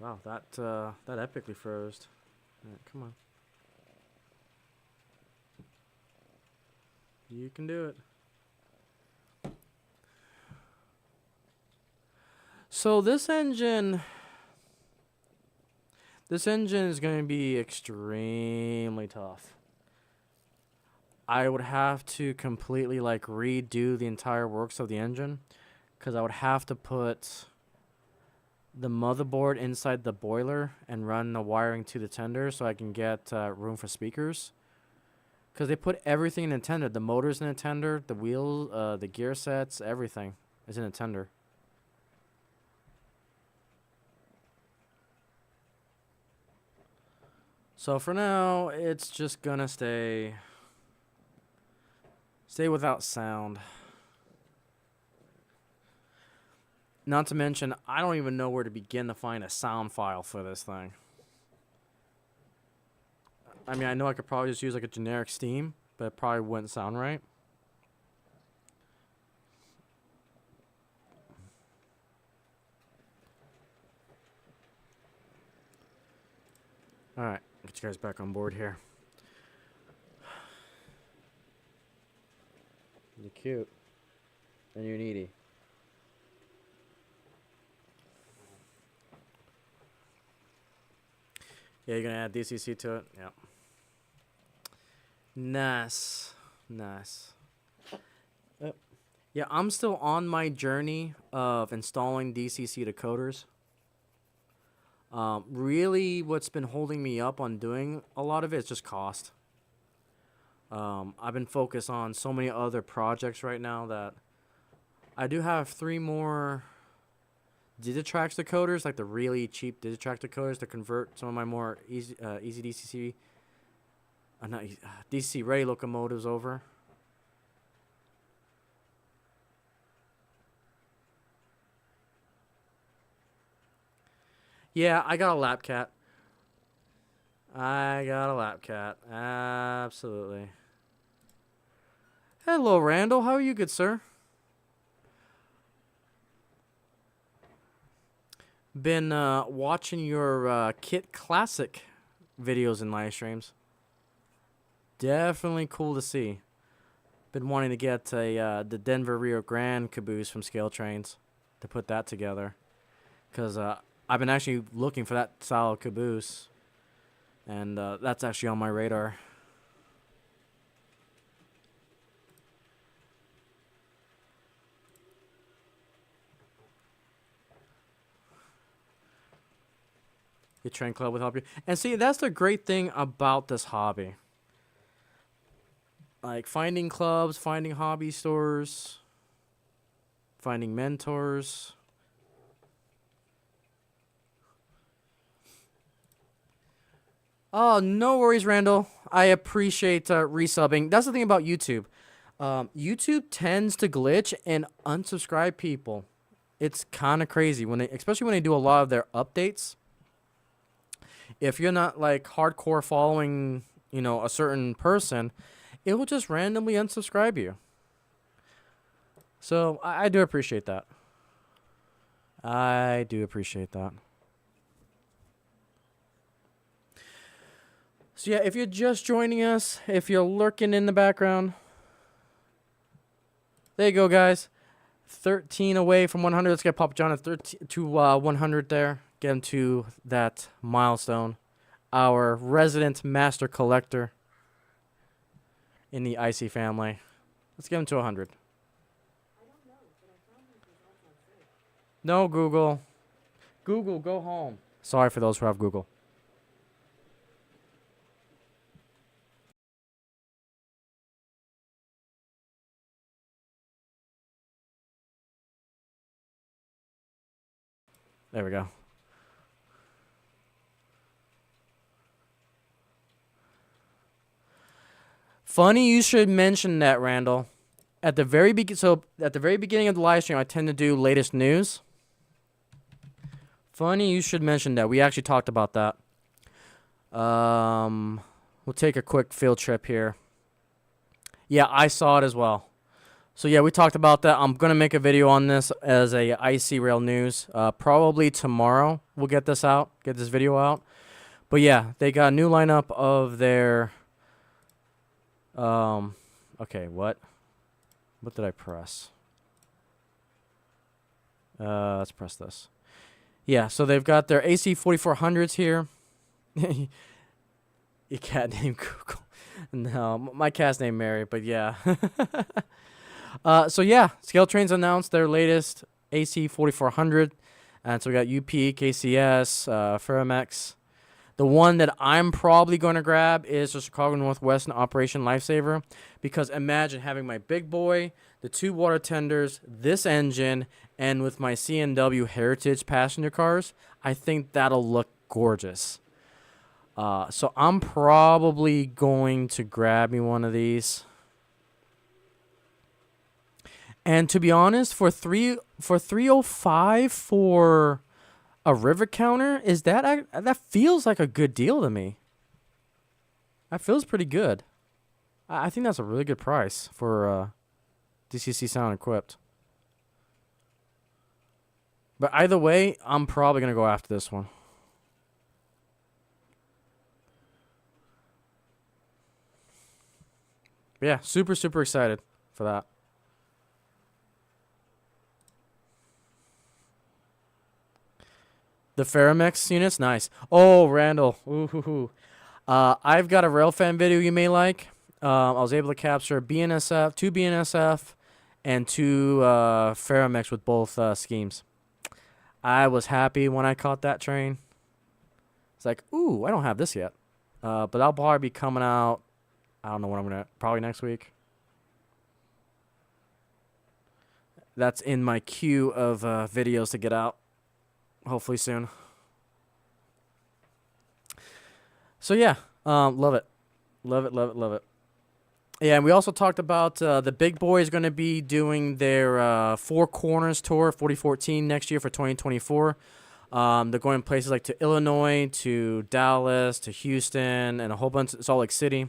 Wow, that epically froze. Alright, come on. You can do it. So this engine is going to be extremely tough. I would have to completely like redo the entire works of the engine, because I would have to put the motherboard inside the boiler and run the wiring to the tender so I can get room for speakers. Because they put everything in a tender. The motor's in a tender, the wheels, the gear sets, everything is in a tender. So for now, it's just gonna stay without sound. Not to mention, I don't even know where to begin to find a sound file for this thing. I mean, I know I could probably just use like a generic Steam, but it probably wouldn't sound right. Alright, get you guys back on board here. You're cute. And you're needy. Yeah, you're gonna add DCC to it? Yeah. Nice. Nice. Yeah, I'm still on my journey of installing DCC decoders. Really, what's been holding me up on doing a lot of it is just cost. I've been focused on so many other projects right now that I do have 3 more Digitrax decoders, like the really cheap Digitrax decoders, to convert some of my more easy DCC, not easy, DCC ready locomotives over. Yeah, I got a lap cat. I got a lap cat. Absolutely. Hello, Randall. How are you, good sir? been watching your Kit Classic videos and live streams. Definitely cool to see. Been wanting to get the Denver Rio Grande caboose from Scale Trains to put that together, because I've been actually looking for that style of caboose, and that's actually on my radar. Your train club would help you. And see, that's the great thing about this hobby. Like finding clubs, finding hobby stores, finding mentors. Oh, no worries, Randall. I appreciate resubbing. That's the thing about YouTube. YouTube tends to glitch and unsubscribe people. It's kind of crazy especially when they do a lot of their updates. If you're not like hardcore following, a certain person, it will just randomly unsubscribe you. So I do appreciate that. I do appreciate that. So yeah, if you're just joining us, if you're lurking in the background, there you go, guys. 13 away from 100. Let's get Papa John at 13 to 100 there. Get him to that milestone. Our resident master collector in the Icey family. Let's get him to 100. No, Google. Google, go home. Sorry for those who have Google. There we go. Funny you should mention that, Randall. At the very beginning of the live stream, I tend to do latest news. Funny you should mention that. We actually talked about that. We'll take a quick field trip here. Yeah, I saw it as well. So yeah, we talked about that. I'm gonna make a video on this as a Icey Rail news. Probably tomorrow we'll get this video out. But yeah, they got a new lineup of their. Okay, what did I press? Let's press this. Yeah, so they've got their AC 4400s here. Your cat named Google. No, my cat's named Mary, but yeah. So yeah, Scale Trains announced their latest AC 4400. And so we got UP, KCS, Ferromex. The one that I'm probably going to grab is the Chicago Northwestern Operation Lifesaver, because imagine having my big boy, the 2 water tenders, this engine, and with my CNW Heritage passenger cars. I think that'll look gorgeous. So I'm probably going to grab me one of these. And to be honest, for 305 for a river counter, that feels like a good deal to me. That feels pretty good. I think that's a really good price for DCC Sound equipped. But either way, I'm probably going to go after this one. But yeah, super, super excited for that. The Ferromex units, nice. Oh, Randall. Ooh. I've got a Railfan video you may like. I was able to capture BNSF, 2 BNSF, and 2 Ferromex with both schemes. I was happy when I caught that train. It's like, ooh, I don't have this yet. But I'll probably be coming out, I don't know when I'm going to, probably next week. That's in my queue of videos to get out. Hopefully soon. So yeah, love it. Love it. Yeah, and we also talked about the big boy is going to be doing their Four Corners tour 4014 next year for 2024. They're going places like to Illinois, to Dallas, to Houston, and a whole bunch of Salt Lake City.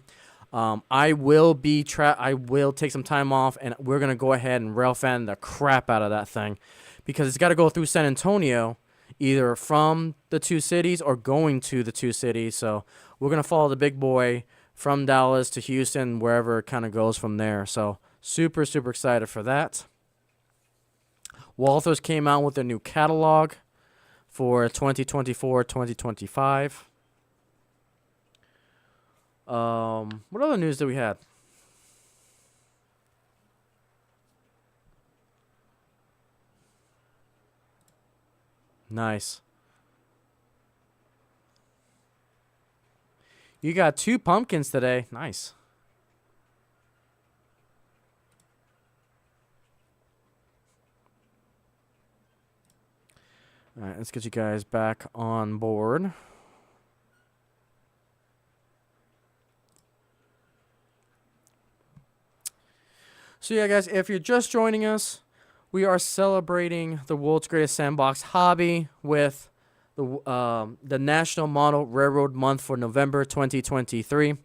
I will take some time off, and we're going to go ahead and rail fan the crap out of that thing, because it's got to go through San Antonio either from the two cities or going to the two cities. So we're going to follow the big boy from Dallas to Houston, wherever it kind of goes from there. So super, super excited for that. Walthers came out with a new catalog for 2024-2025. What other news did we have? Nice. You got 2 pumpkins today. Nice. All right, let's get you guys back on board. So yeah, guys, if you're just joining us, we are celebrating the world's greatest sandbox hobby with the National Model Railroad Month for November 2023.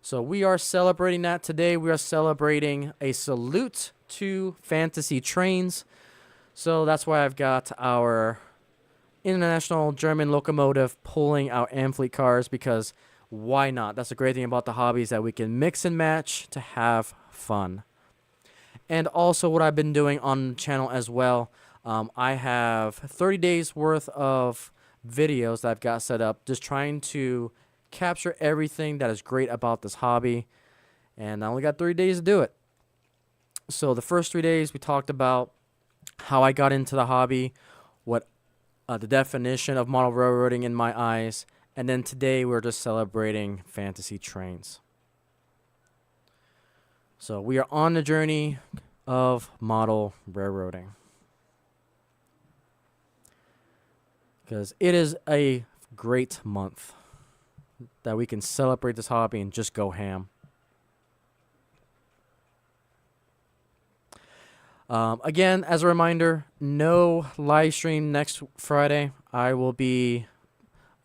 So we are celebrating that today. We are celebrating a salute to fantasy trains. So that's why I've got our International German locomotive pulling our Amfleet cars, because why not? That's the great thing about the hobby, is that we can mix and match to have fun. And also what I've been doing on the channel as well, I have 30 days worth of videos that I've got set up, just trying to capture everything that is great about this hobby. And I only got 30 days to do it. So the first 3 days we talked about how I got into the hobby, what the definition of model railroading in my eyes, and then today we're just celebrating fantasy trains. So we are on the journey of model railroading, because it is a great month that we can celebrate this hobby and just go ham. Again, as a reminder, no live stream next Friday. I will be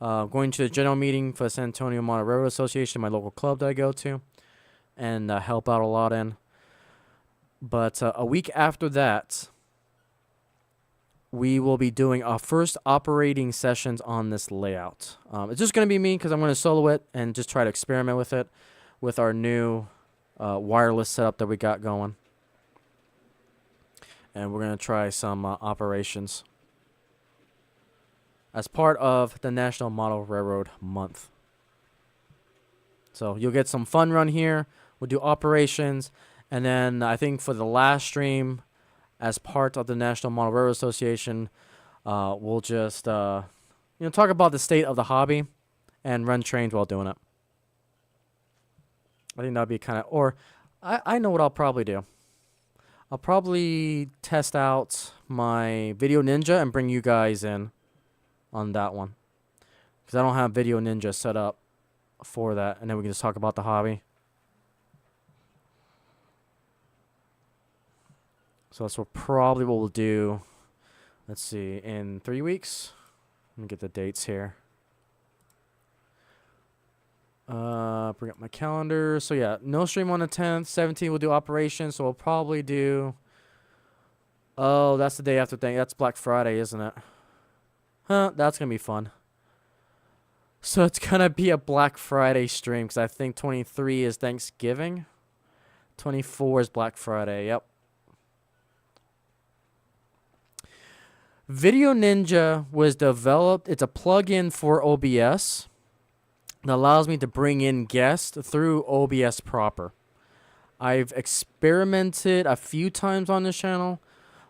going to the general meeting for the San Antonio Model Railroad Association, my local club that I go to, and help out a lot in. But a week after that, we will be doing our first operating sessions on this layout. It's just going to be me, because I'm going to solo it and just try to experiment with it with our new wireless setup that we got going. And we're going to try some operations as part of the National Model Railroad Month. So you'll get some fun run here. We'll do operations. And then I think for the last stream, as part of the National Model Railroad Association, we'll just talk about the state of the hobby and run trains while doing it. I think that'd be kind of, or I know what I'll probably do. I'll probably test out my Video Ninja and bring you guys in on that one, because I don't have Video Ninja set up for that, and then we can just talk about the hobby. So that's probably what we'll do. Let's see, in 3 weeks. Let me get the dates here. Bring up my calendar. So yeah, no stream on the 10th. 17th we'll do operations. So we'll probably do. Oh, that's the day after thing. That's Black Friday, isn't it? Huh? That's gonna be fun. So it's gonna be a Black Friday stream, because I think 23 is Thanksgiving. 24 is Black Friday. Yep. Video Ninja was developed. It's a plugin for OBS that allows me to bring in guests through OBS proper. I've experimented a few times on this channel,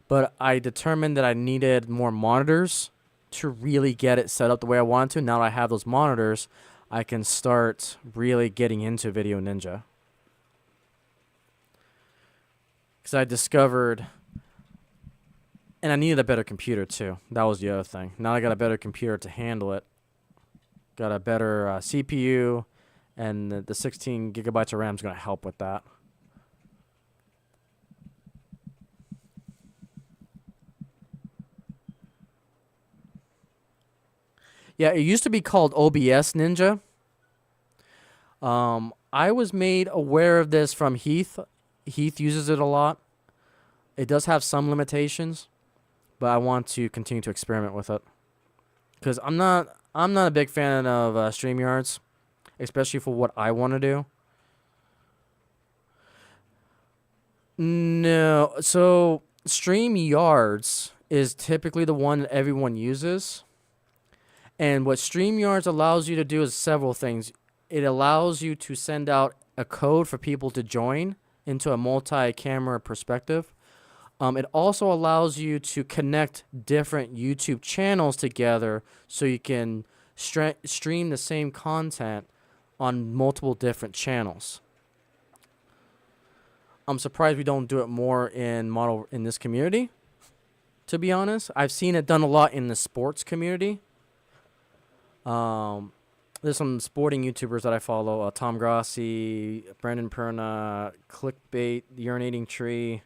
but I determined that I needed more monitors to really get it set up the way I want to. Now that I have those monitors, I can start really getting into Video Ninja. Because I discovered, and I needed a better computer too. That was the other thing. Now I got a better computer to handle it. Got a better CPU, and the 16 gigabytes of RAM is going to help with that. Yeah, it used to be called OBS Ninja. I was made aware of this from Heath. Heath uses it a lot. It does have some limitations, but I want to continue to experiment with it. because I'm not a big fan of StreamYards, especially for what I want to do. No, so StreamYards is typically the one that everyone uses. And what StreamYards allows you to do is several things. It allows you to send out a code for people to join into a multi-camera perspective. It also allows you to connect different YouTube channels together so you can stream the same content on multiple different channels. I'm surprised we don't do it more in this community, to be honest. I've seen it done a lot in the sports community. There's some sporting YouTubers that I follow, Tom Grossi, Brendan Perna, Clickbait, The Urinating Tree.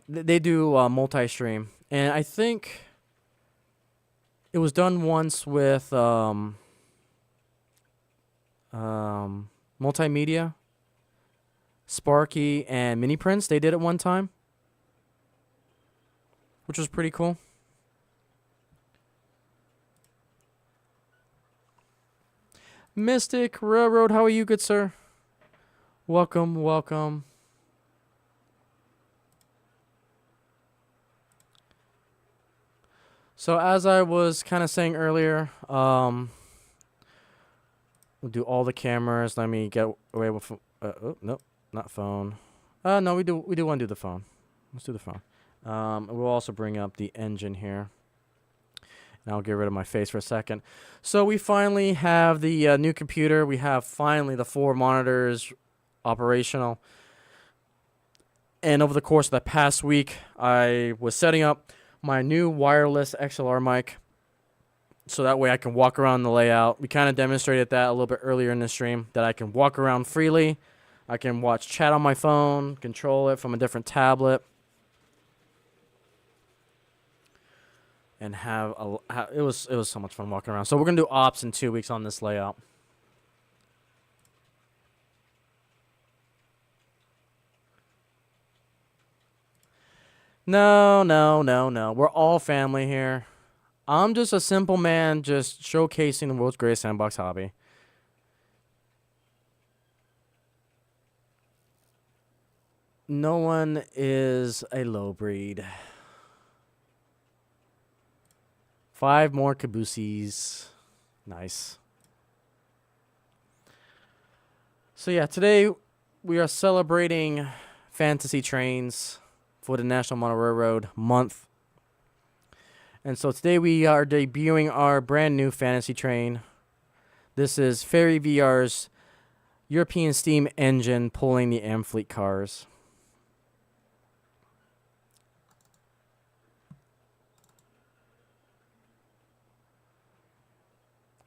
They do multi-stream, and I think it was done once with Multimedia, Sparky, and Mini Prince. They did it one time, which was pretty cool. Mystic Railroad, how are you, good sir? Welcome, welcome. So as I was kind of saying earlier, we'll do all the cameras. Let me get away with. Nope, not phone. No, we do want to do the phone. Let's do the phone. We'll also bring up the engine here. And I'll get rid of my face for a second. So we finally have the new computer. We have finally the 4 monitors operational. And over the course of the past week, I was setting up my new wireless XLR mic so that way I can walk around the layout. We kind of demonstrated that a little bit earlier in the stream, that I can walk around freely. I can watch chat on my phone, control it from a different tablet. And it was so much fun walking around. So we're gonna do ops in 2 weeks on this layout. No. We're all family here. I'm just a simple man, just showcasing the world's greatest sandbox hobby. No one is a low breed. 5 more cabooses. Nice. So yeah, today we are celebrating fantasy trains for the National Mono Railroad month. And so today we are debuting our brand new fantasy train. This is Ferry VR's European steam engine pulling the Amfleet cars.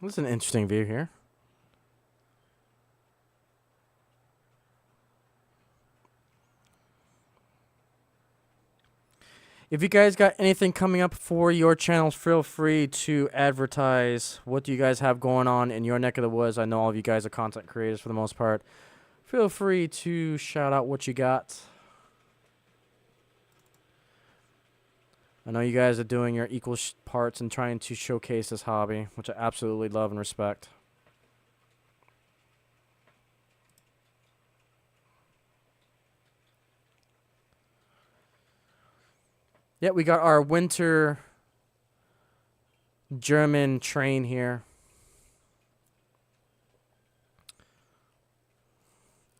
This is an interesting view here. If you guys got anything coming up for your channels, feel free to advertise. What do you guys have going on in your neck of the woods? I know all of you guys are content creators for the most part. Feel free to shout out what you got. I know you guys are doing your equal parts and trying to showcase this hobby, which I absolutely love and respect. Yeah, we got our winter German train here.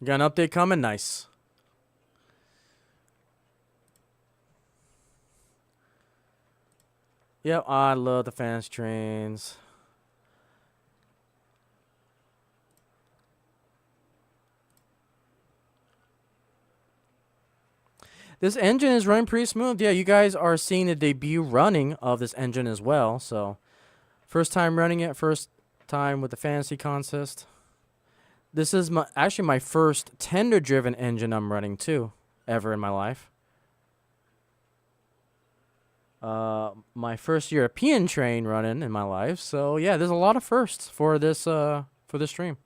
Got an update coming? Nice. Yep, I love the fancy trains. This engine is running pretty smooth. Yeah, you guys are seeing the debut running of this engine as well. So, first time running it, first time with the fantasy contest. This is actually my first tender-driven engine I'm running too, ever in my life. My first European train running in my life. So yeah, there's a lot of firsts for this stream.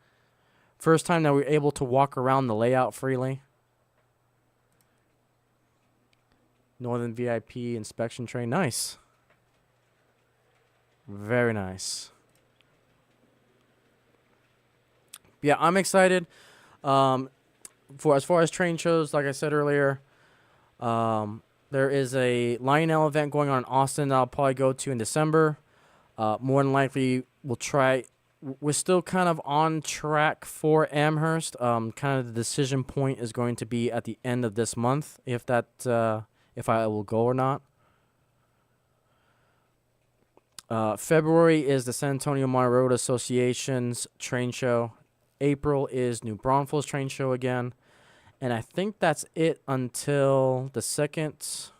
First time that we're able to walk around the layout freely. Northern VIP inspection train, nice. Very nice. Yeah, I'm excited. For as far as train shows, like I said earlier, there is a Lionel event going on in Austin that I'll probably go to in December. More than likely, we'll try. We're still kind of on track for Amherst. Kind of the decision point is going to be at the end of this month, if I will go or not. February is the San Antonio Motor Road Association's train show. April is New Braunfels train show again. And I think that's it until the second.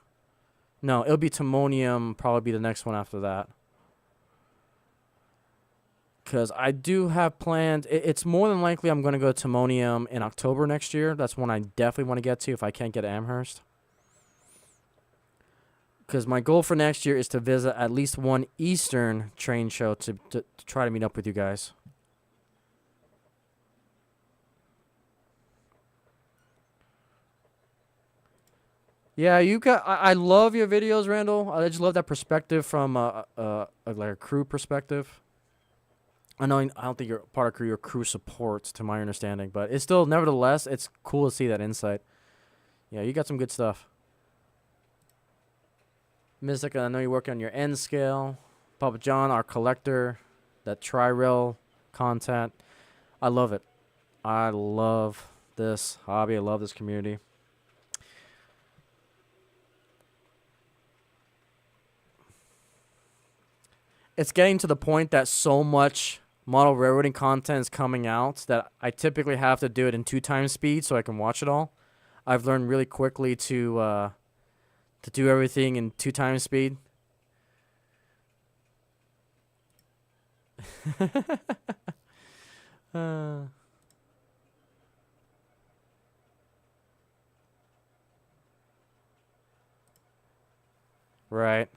No, it'll be Timonium, probably be the next one after that. Because I do have planned. It's more than likely I'm going to go to Timonium in October next year. That's one I definitely want to get to if I can't get to Amherst. Because my goal for next year is to visit at least one Eastern train show to try to meet up with you guys. Yeah, you got. I love your videos, Randall. I just love that perspective from like a crew perspective. I know. I don't think you're part of crew. You're crew support, to my understanding, but it's still, nevertheless, it's cool to see that insight. Yeah, you got some good stuff. Mystic, I know you're working on your N scale. Papa John, our collector, that tri-rail content. I love it. I love this hobby. I love this community. It's getting to the point that so much model railroading content is coming out that I typically have to do it in 2x speed so I can watch it all. I've learned really quickly to do everything in 2x speed. Right.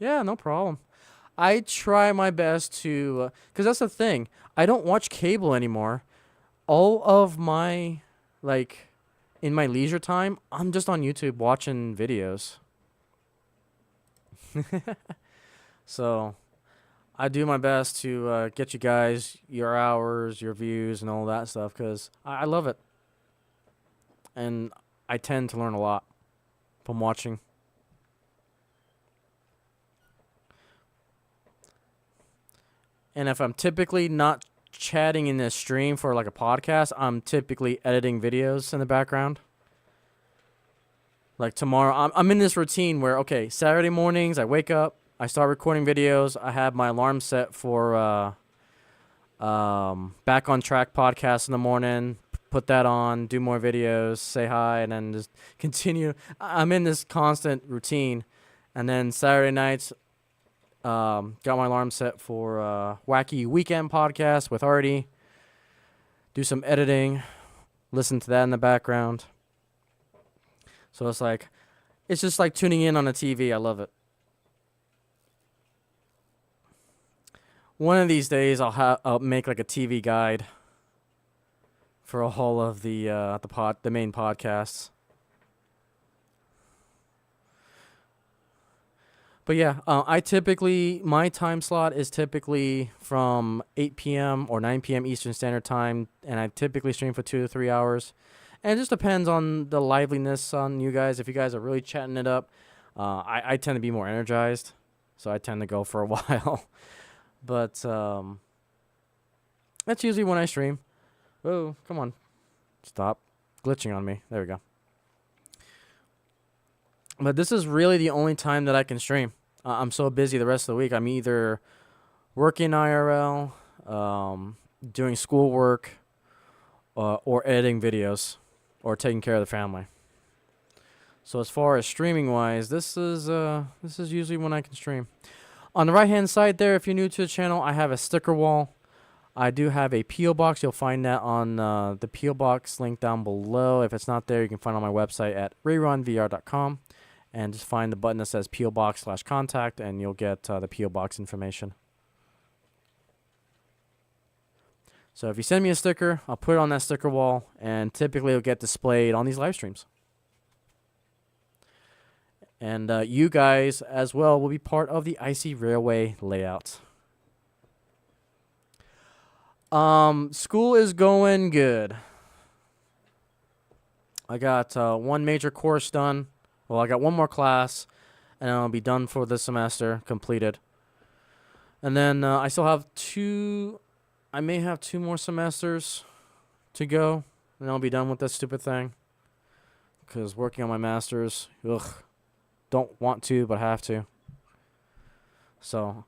Yeah, no problem. I try my best to, because that's the thing. I don't watch cable anymore. All of my, like, in my leisure time, I'm just on YouTube watching videos. So, I do my best to get you guys your hours, your views, and all that stuff, because I love it. And I tend to learn a lot from watching. And if I'm typically not chatting in this stream for like a podcast, I'm typically editing videos in the background. Like tomorrow, I'm in this routine where, okay, Saturday mornings, I wake up, I start recording videos. I have my alarm set for Back on Track podcast in the morning. Put that on, do more videos, say hi, and then just continue. I'm in this constant routine. And then Saturday nights, got my alarm set for Wacky Weekend podcast with Artie. Do some editing, listen to that in the background. So it's just like tuning in on a TV. I love it. One of these days, I'll make like a TV guide for all of the main podcasts. But yeah, my time slot is typically from 8 p.m. or 9 p.m. Eastern Standard Time, and I typically stream for 2 to 3 hours. And it just depends on the liveliness on you guys. If you guys are really chatting it up, I tend to be more energized, so I tend to go for a while. But that's usually when I stream. Oh, come on. Stop glitching on me. There we go. But this is really the only time that I can stream. I'm so busy the rest of the week. I'm either working IRL, doing schoolwork, or editing videos, or taking care of the family. So as far as streaming wise, this is usually when I can stream. On the right hand side there, if you're new to the channel, I have a sticker wall. I do have a P.O. box. You'll find that on the P.O. box link down below. If it's not there, you can find it on my website at rayronvr.com. And just find the button that says P.O. Box/contact, and you'll get the P.O. Box information. So if you send me a sticker, I'll put it on that sticker wall, and typically it'll get displayed on these live streams. And you guys as well will be part of the Icey Railway layout. School is going good. I got one major course done. Well, I got one more class, and I'll be done for this semester, completed. And then I still have I may have 2 more semesters to go, and I'll be done with this stupid thing. Because working on my master's, don't want to, but have to. So,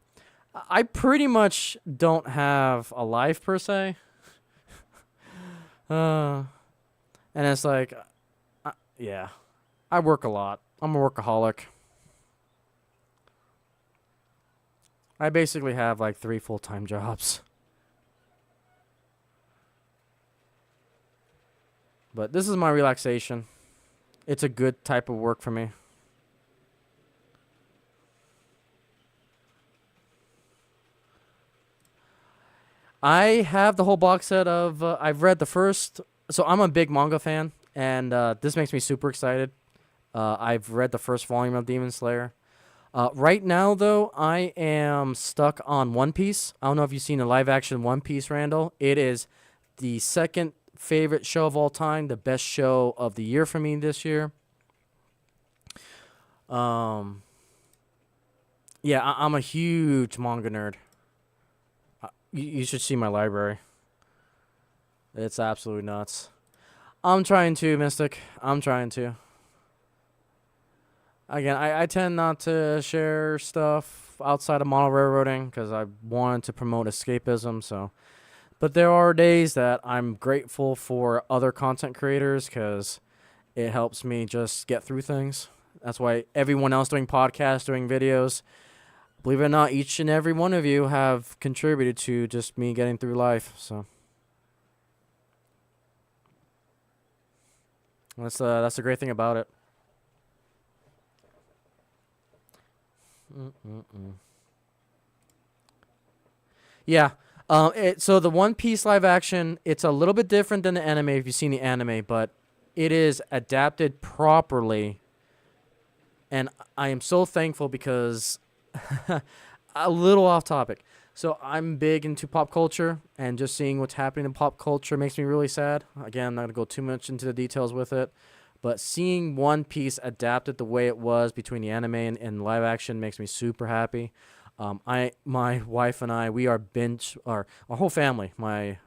I pretty much don't have a life per se. And it's like, yeah, I work a lot. I'm a workaholic. I basically have like 3 full-time jobs. But this is my relaxation. It's a good type of work for me. I have the whole box set of, I've read the first, so I'm a big manga fan, and this makes me super excited. I've read the first volume of Demon Slayer. Right now, though, I am stuck on One Piece. I don't know if you've seen the live-action One Piece, Randall. It is the second favorite show of all time, the best show of the year for me this year. Yeah, I'm a huge manga nerd. You should see my library. It's absolutely nuts. I'm trying to, Mystic. I'm trying to. Again, I tend not to share stuff outside of model railroading because I wanted to promote escapism. So, but there are days that I'm grateful for other content creators because it helps me just get through things. That's why everyone else doing podcasts, doing videos, believe it or not, each and every one of you have contributed to just me getting through life. So that's the great thing about it. Yeah. So the One Piece live action, it's a little bit different than the anime if you've seen the anime, but it is adapted properly. And I am so thankful because a little off topic. So I'm big into pop culture, and just seeing what's happening in pop culture makes me really sad. Again, I'm not going to go too much into the details with it, but seeing One Piece adapted the way it was between the anime and live action makes me super happy. My wife and I, we are our whole family, my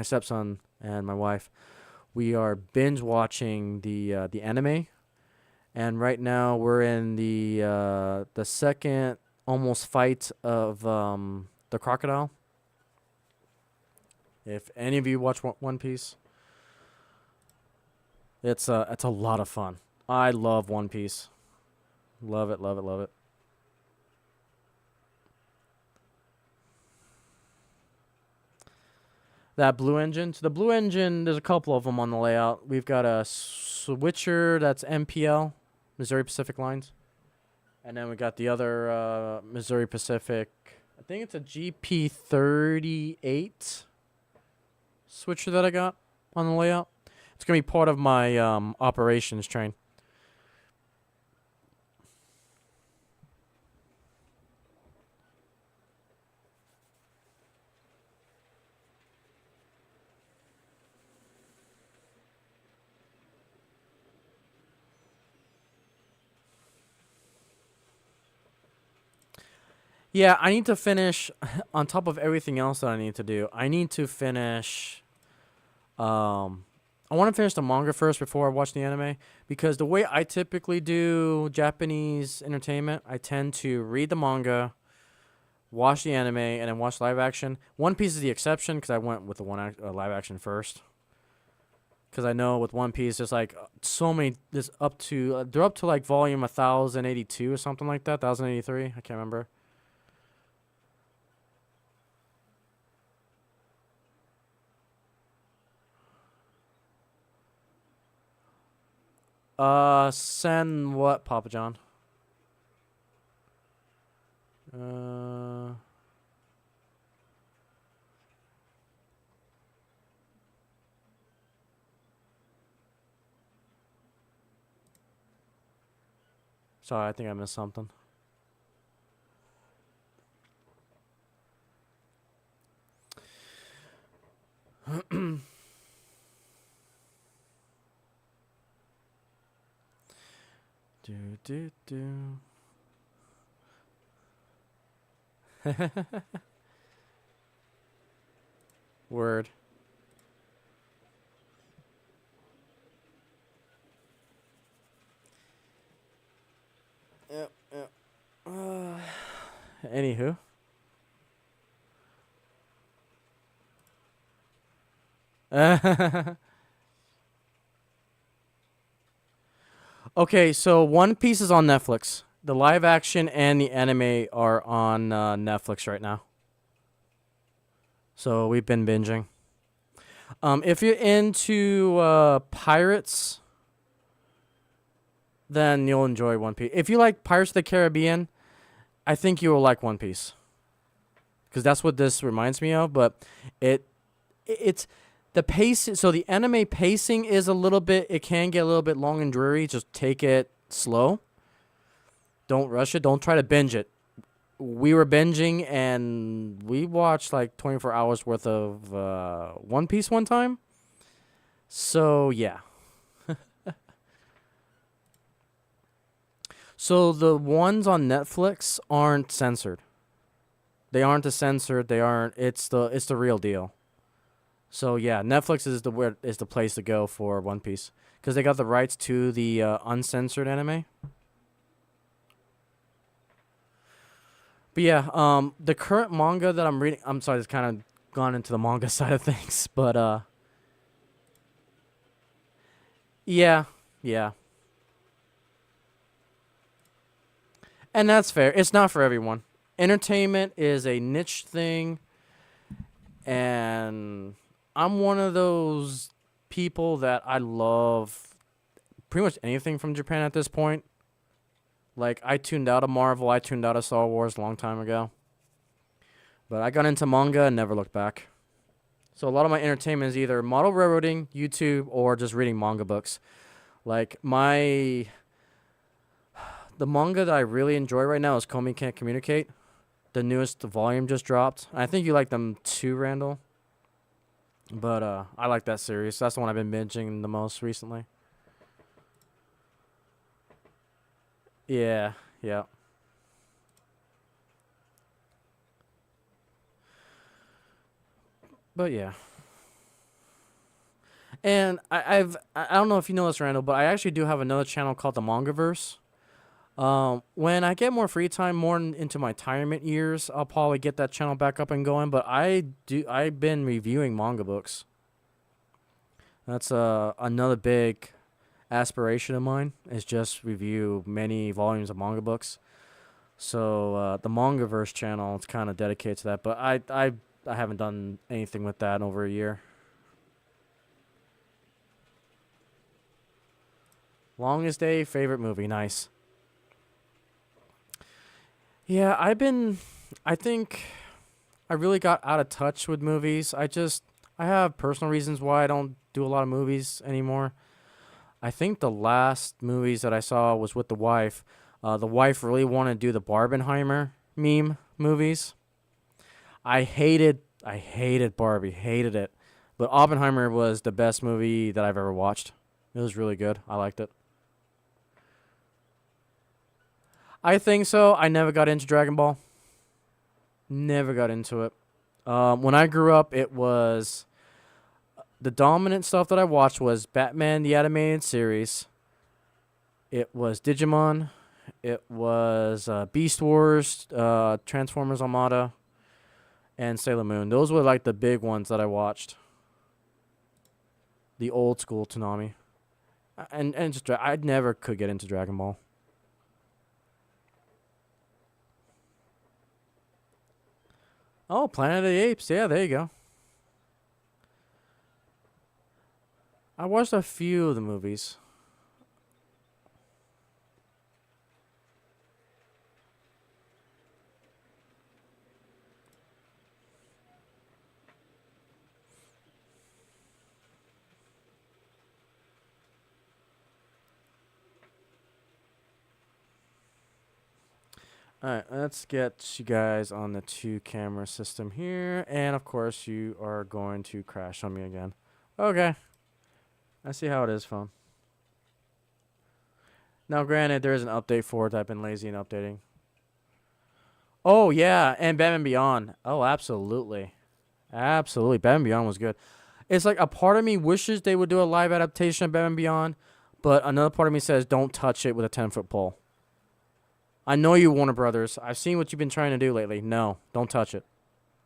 stepson and my wife, we are binge watching the anime, and right now we're in the second almost fight of the crocodile. If any of you watch One Piece, it's a lot of fun. I love One Piece. Love it, love it, love it. That blue engine. So the blue engine, there's a couple of them on the layout. We've got a switcher that's MPL, Missouri Pacific Lines. And then we got the other Missouri Pacific. I think it's a GP38 switcher that I got on the layout. It's going to be part of my operations train. Yeah, I need to finish, on top of everything else that I need to do, I need to finish, I want to finish the manga first before I watch the anime, because the way I typically do Japanese entertainment, I tend to read the manga, watch the anime, and then watch live action. One Piece is the exception, because I went with the live action first. Because I know with One Piece, there's like so many, they're up to like volume 1082 or something like that, 1083, I can't remember. Send what, Papa John? Sorry, I think I missed something. Do. Word. Yep, yep. Anywho. Okay, so One Piece is on Netflix. The live action and the anime are on Netflix right now. So we've been binging. If you're into pirates, then you'll enjoy One Piece. If you like Pirates of the Caribbean, I think you will like One Piece. Because that's what this reminds me of. But it's the pace. So the anime pacing is a little bit. It can get a little bit long and dreary. Just take it slow. Don't rush it. Don't try to binge it. We were binging and we watched like 24 hours worth of One Piece one time. So yeah. So the ones on Netflix aren't censored. They aren't censored. They aren't. It's the real deal. So yeah, Netflix is the place to go for One Piece because they got the rights to the uncensored anime. But yeah, the current manga that I'm reading. I'm sorry, it's kind of gone into the manga side of things, but yeah, yeah. And that's fair. It's not for everyone. Entertainment is a niche thing, and I'm one of those people that I love pretty much anything from Japan at this point. Like, I tuned out of Marvel, I tuned out of Star Wars a long time ago. But I got into manga and never looked back. So a lot of my entertainment is either model railroading, YouTube, or just reading manga books. Like, the manga that I really enjoy right now is Komi Can't Communicate. The newest volume just dropped. I think you like them too, Randall. But I like that series. That's the one I've been binging the most recently. Yeah, yeah. But yeah. And I don't know if you know this, Randall, but I actually do have another channel called the Mangaverse. When I get more free time, more into my retirement years, I'll probably get that channel back up and going. But I've been reviewing manga books. That's another big aspiration of mine is just review many volumes of manga books. So the Mangaverse channel is kind of dedicated to that. But I haven't done anything with that in over a year. Longest day, favorite movie, nice. Yeah, I think I really got out of touch with movies. I have personal reasons why I don't do a lot of movies anymore. I think the last movies that I saw was with the wife. The wife really wanted to do the Barbenheimer meme movies. I hated Barbie, hated it. But Oppenheimer was the best movie that I've ever watched. It was really good. I liked it. I think so. I never got into Dragon Ball. Never got into it. When I grew up, it was the dominant stuff that I watched was Batman the animated series. It was Digimon. It was Beast Wars, Transformers Armada, and Sailor Moon. Those were like the big ones that I watched. The old school Toonami. And just I never could get into Dragon Ball. Oh, Planet of the Apes. Yeah, there you go. I watched a few of the movies. Alright, let's get you guys on the 2 camera system here. And of course, you are going to crash on me again. Okay. I see how it is, phone. Now, granted, there is an update for it. I've been lazy in updating. Oh, yeah. And Batman Beyond. Oh, absolutely. Absolutely. Batman Beyond was good. It's like a part of me wishes they would do a live adaptation of Batman Beyond. But another part of me says don't touch it with a 10-foot pole. I know you, Warner Brothers. I've seen what you've been trying to do lately. No, don't touch it.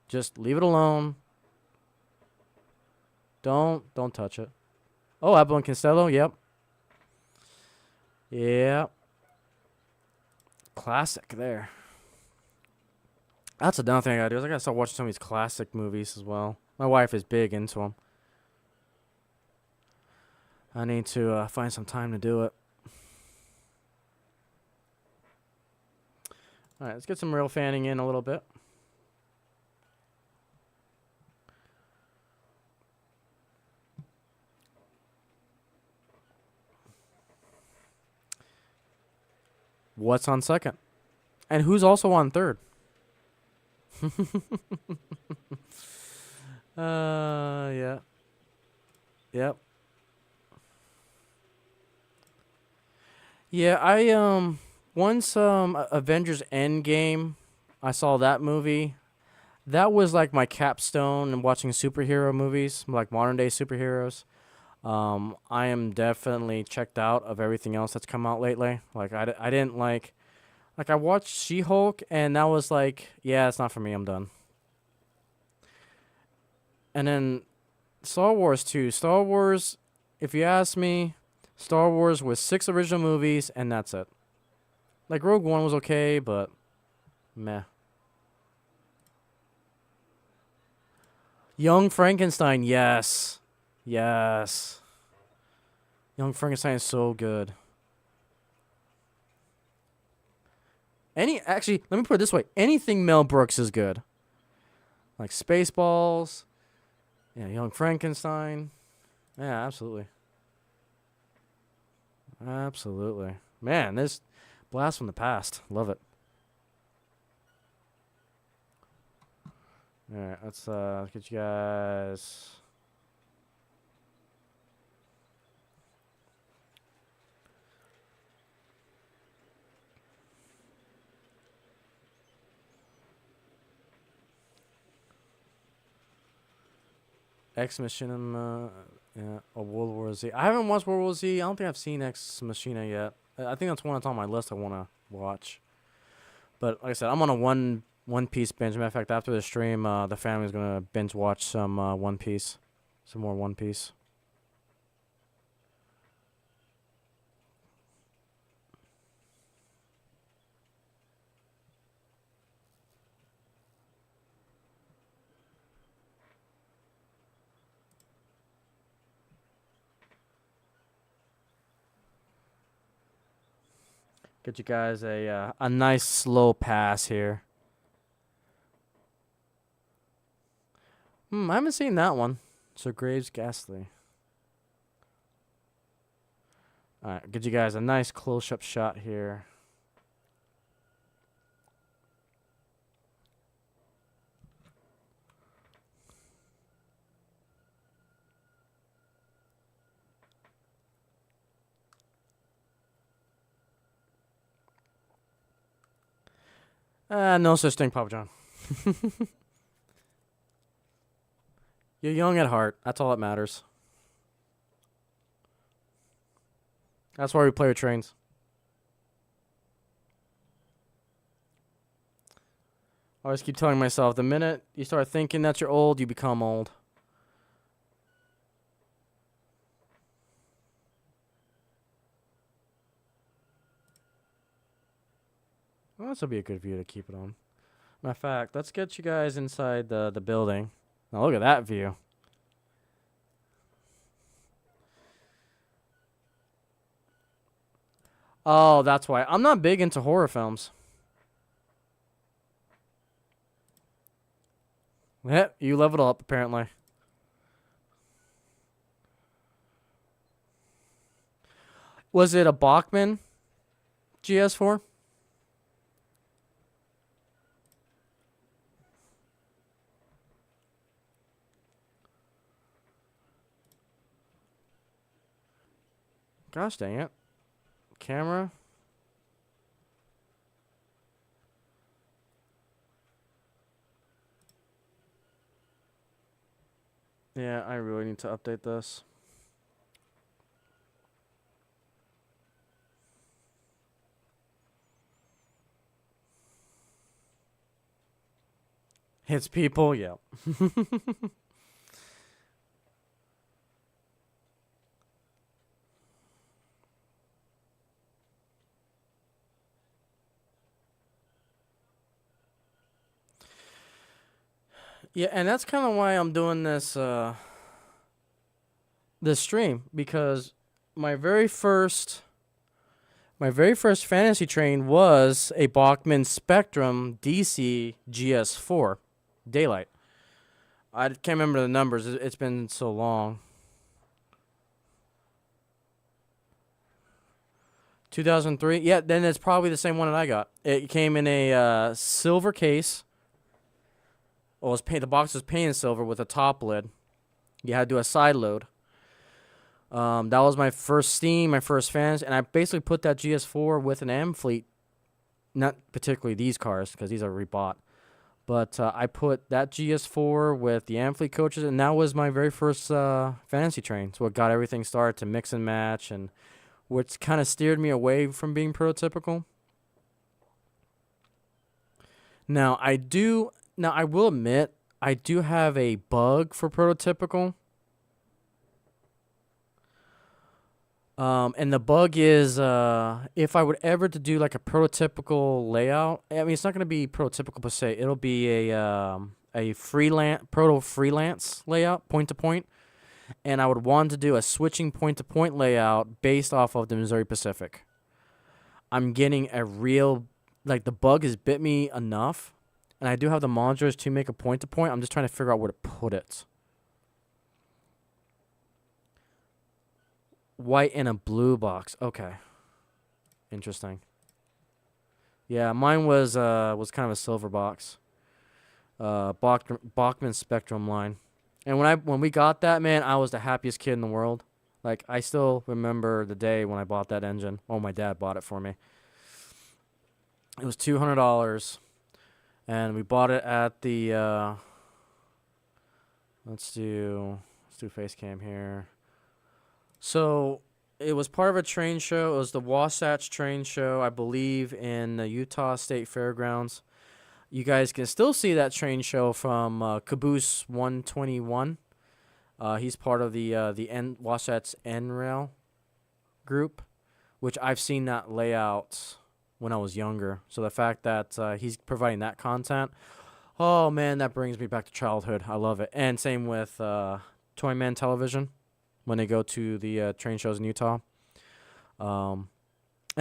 Just leave it alone. Don't touch it. Oh, Apple and Costello. Yep. Yep. Classic there. That's another thing I gotta do. Is I gotta start watching some of these classic movies as well. My wife is big into them. I need to find some time to do it. All right, let's get some real fanning in a little bit. What's on second? And who's also on third? Yeah. Yep. Yeah, I once Avengers Endgame, I saw that movie. That was like my capstone in watching superhero movies, like modern day superheroes. I am definitely checked out of everything else that's come out lately. Like I didn't like I watched She-Hulk and that was like, yeah, it's not for me. I'm done. And then Star Wars too. Star Wars, if you ask me, Star Wars was 6 original movies and that's it. Like Rogue One was okay, but meh. Young Frankenstein, yes. Yes. Young Frankenstein is so good. Actually, let me put it this way. Anything Mel Brooks is good. Like Spaceballs, yeah, Young Frankenstein. Yeah, absolutely. Absolutely. Man, this blast from the past. Love it. All right, let's get you guys. Ex Machina, yeah, or World War Z. I haven't watched World War Z. I don't think I've seen Ex Machina yet. I think that's one that's on my list I want to watch. But like I said, I'm on a One Piece binge. Matter of fact, after the stream, the family's gonna binge watch some One Piece, some more One Piece. Get you guys a nice slow pass here. I haven't seen that one. So Graves Ghastly. All right, get you guys a nice close-up shot here. No such thing, Papa John. You're young at heart. That's all that matters. That's why we play with trains. I always keep telling myself, the minute you start thinking that you're old, you become old. Well, this will be a good view to keep it on. Matter of fact, let's get you guys inside the building. Now look at that view. Oh, that's why. I'm not big into horror films. Yeah, you leveled up, apparently. Was it a Bachmann GS4? Gosh dang it. Camera. Yeah, I really need to update this. Hits people, yeah. Yeah, and that's kind of why I'm doing this stream, because my very first fantasy train was a Bachmann Spectrum DC GS4 Daylight. I can't remember the numbers. It's been so long. 2003. Yeah, then it's probably the same one that I got. It came in a silver case. Well, it was the box was painted silver with a top lid. You had to do a side load. That was my first Steam, my first fantasy, and I basically put that GS4 with an M fleet. Not particularly these cars, because these are rebought. But I put that GS4 with the Amfleet coaches, and that was my very first fantasy train. So it got everything started to mix and match, and which kind of steered me away from being prototypical. Now, I will admit, I do have a bug for prototypical. And the bug is, if I would ever to do like a prototypical layout, I mean, it's not going to be prototypical per se. It'll be a freelance layout, point to point. And I would want to do a switching point to point layout based off of the Missouri Pacific. I'm getting a real, like the bug has bit me enough. And I do have the monitors to make a point to point. I'm just trying to figure out where to put it. White and a blue box. Okay. Interesting. Yeah, mine was kind of a silver box. Bachmann Spectrum line. And when we got that, man, I was the happiest kid in the world. Like, I still remember the day when I bought that engine. Oh, my dad bought it for me. It was $200. And we bought it at the let's do face cam here. So it was part of a train show. It was the Wasatch Train Show, I believe, in the Utah State Fairgrounds. You guys can still see that train show from Caboose 121. He's part of the Wasatch N-Rail group, which I've seen that layout when I was younger. So the fact that he's providing that content, oh man, that brings me back to childhood. I love it. And same with Toyman Television when they go to the train shows in Utah. And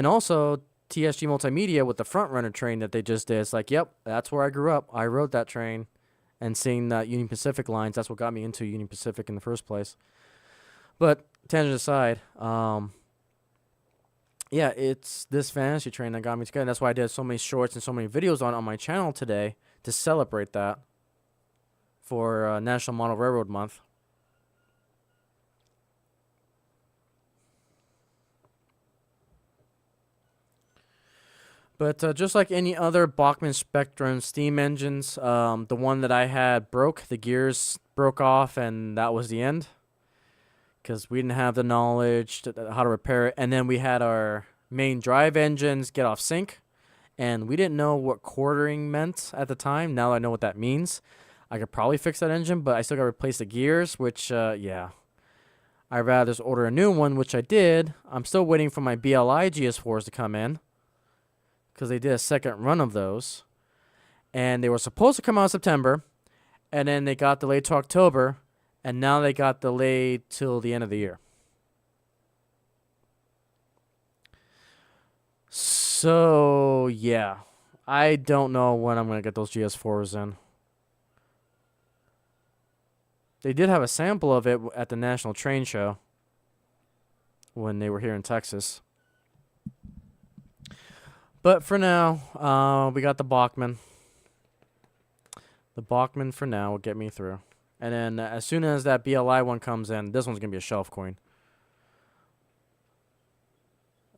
also TSG Multimedia with the Front Runner train that they just did. It's like, yep, that's where I grew up. I rode that train. And seeing the Union Pacific lines, that's what got me into Union Pacific in the first place. But tangent aside, yeah, it's this fantasy train that got me together. That's why I did so many shorts and so many videos on my channel today to celebrate that for National Model Railroad Month. But just like any other Bachmann Spectrum steam engines, the one that I had broke, the gears broke off, and that was the end. Because we didn't have the knowledge how to repair it. And then we had our main drive engines get off sync, and we didn't know what quartering meant at the time. Now I know what that means. I could probably fix that engine, but I still got to replace the gears, which, yeah. I'd rather just order a new one, which I did. I'm still waiting for my BLI GS4s to come in, because they did a second run of those. And they were supposed to come out in September, and then they got delayed to October, and now they got delayed till the end of the year. So, yeah. I don't know when I'm going to get those GS4s in. They did have a sample of it at the National Train Show when they were here in Texas. But for now, we got the Bachmann. The Bachmann for now will get me through. And then as soon as that BLI one comes in, this one's going to be a shelf coin.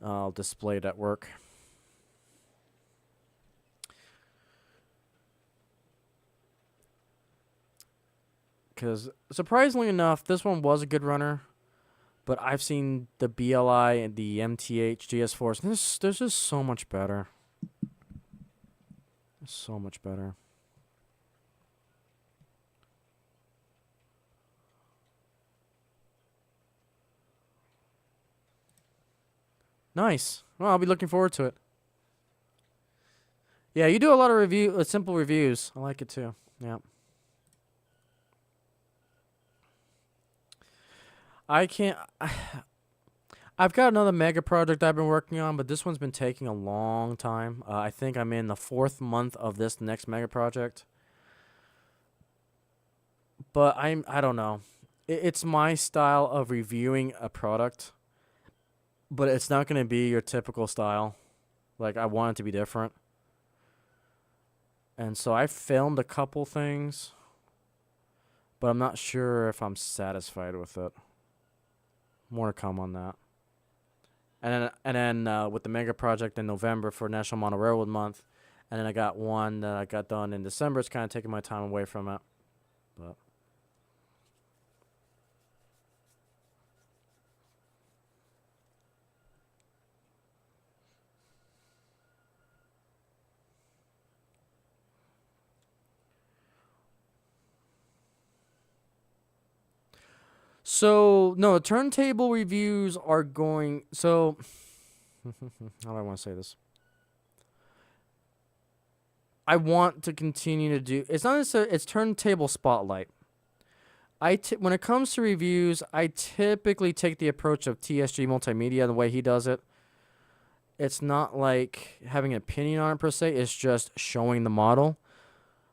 I'll display it at work. Because surprisingly enough, this one was a good runner. But I've seen the BLI and the MTH GS4s. There's just so much better. So much better. Nice. Well, I'll be looking forward to it. Yeah, you do a lot of simple reviews. I like it too. Yeah. I can't. I've got another mega project I've been working on, but this one's been taking a long time. I think I'm in the 4th month of this next mega project. But I don't know. It's my style of reviewing a product, but it's not going to be your typical style. Like, I want it to be different. And so I filmed a couple things, but I'm not sure if I'm satisfied with it. More to come on that. And then with the mega project in November for National Mono Railroad Month, and then I got one that I got done in December. It's kind of taking my time away from it, but. So, no, turntable reviews are going... So, how do I want to say this? I want to continue to do... It's not necessarily... It's turntable spotlight. When it comes to reviews, I typically take the approach of TSG Multimedia, the way he does it. It's not like having an opinion on it, per se. It's just showing the model.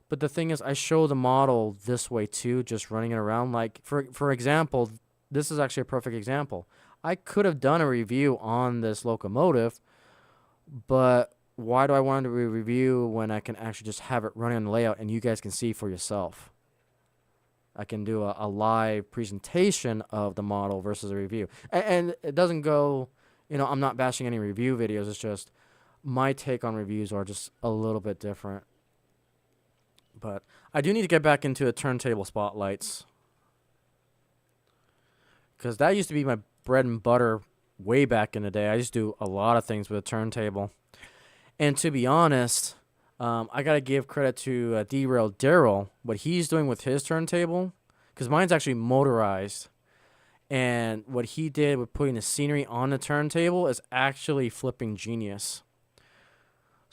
But the thing is, I show the model this way too, just running it around. Like, for example, this is actually a perfect example. I could have done a review on this locomotive, but why do I want to do a review when I can actually just have it running on the layout and you guys can see for yourself? I can do a live presentation of the model versus a review. And it doesn't go, I'm not bashing any review videos. It's just my take on reviews are just a little bit different. But I do need to get back into the turntable spotlights, because that used to be my bread and butter way back in the day. I used to do a lot of things with a turntable. And to be honest, I got to give credit to Derail Daryl, what he's doing with his turntable, because mine's actually motorized. And what he did with putting the scenery on the turntable is actually flipping genius.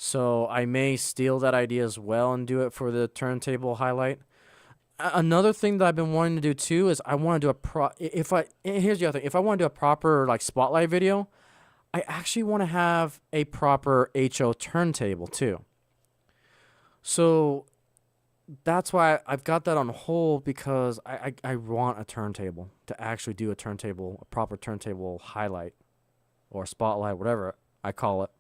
So I may steal that idea as well and do it for the turntable highlight. Another thing that I've been wanting to do too is I want to do here's the other thing. If I want to do a proper like spotlight video, I actually want to have a proper HO turntable too. So that's why I've got that on hold, because I want a turntable to actually do a proper turntable highlight or spotlight, whatever I call it.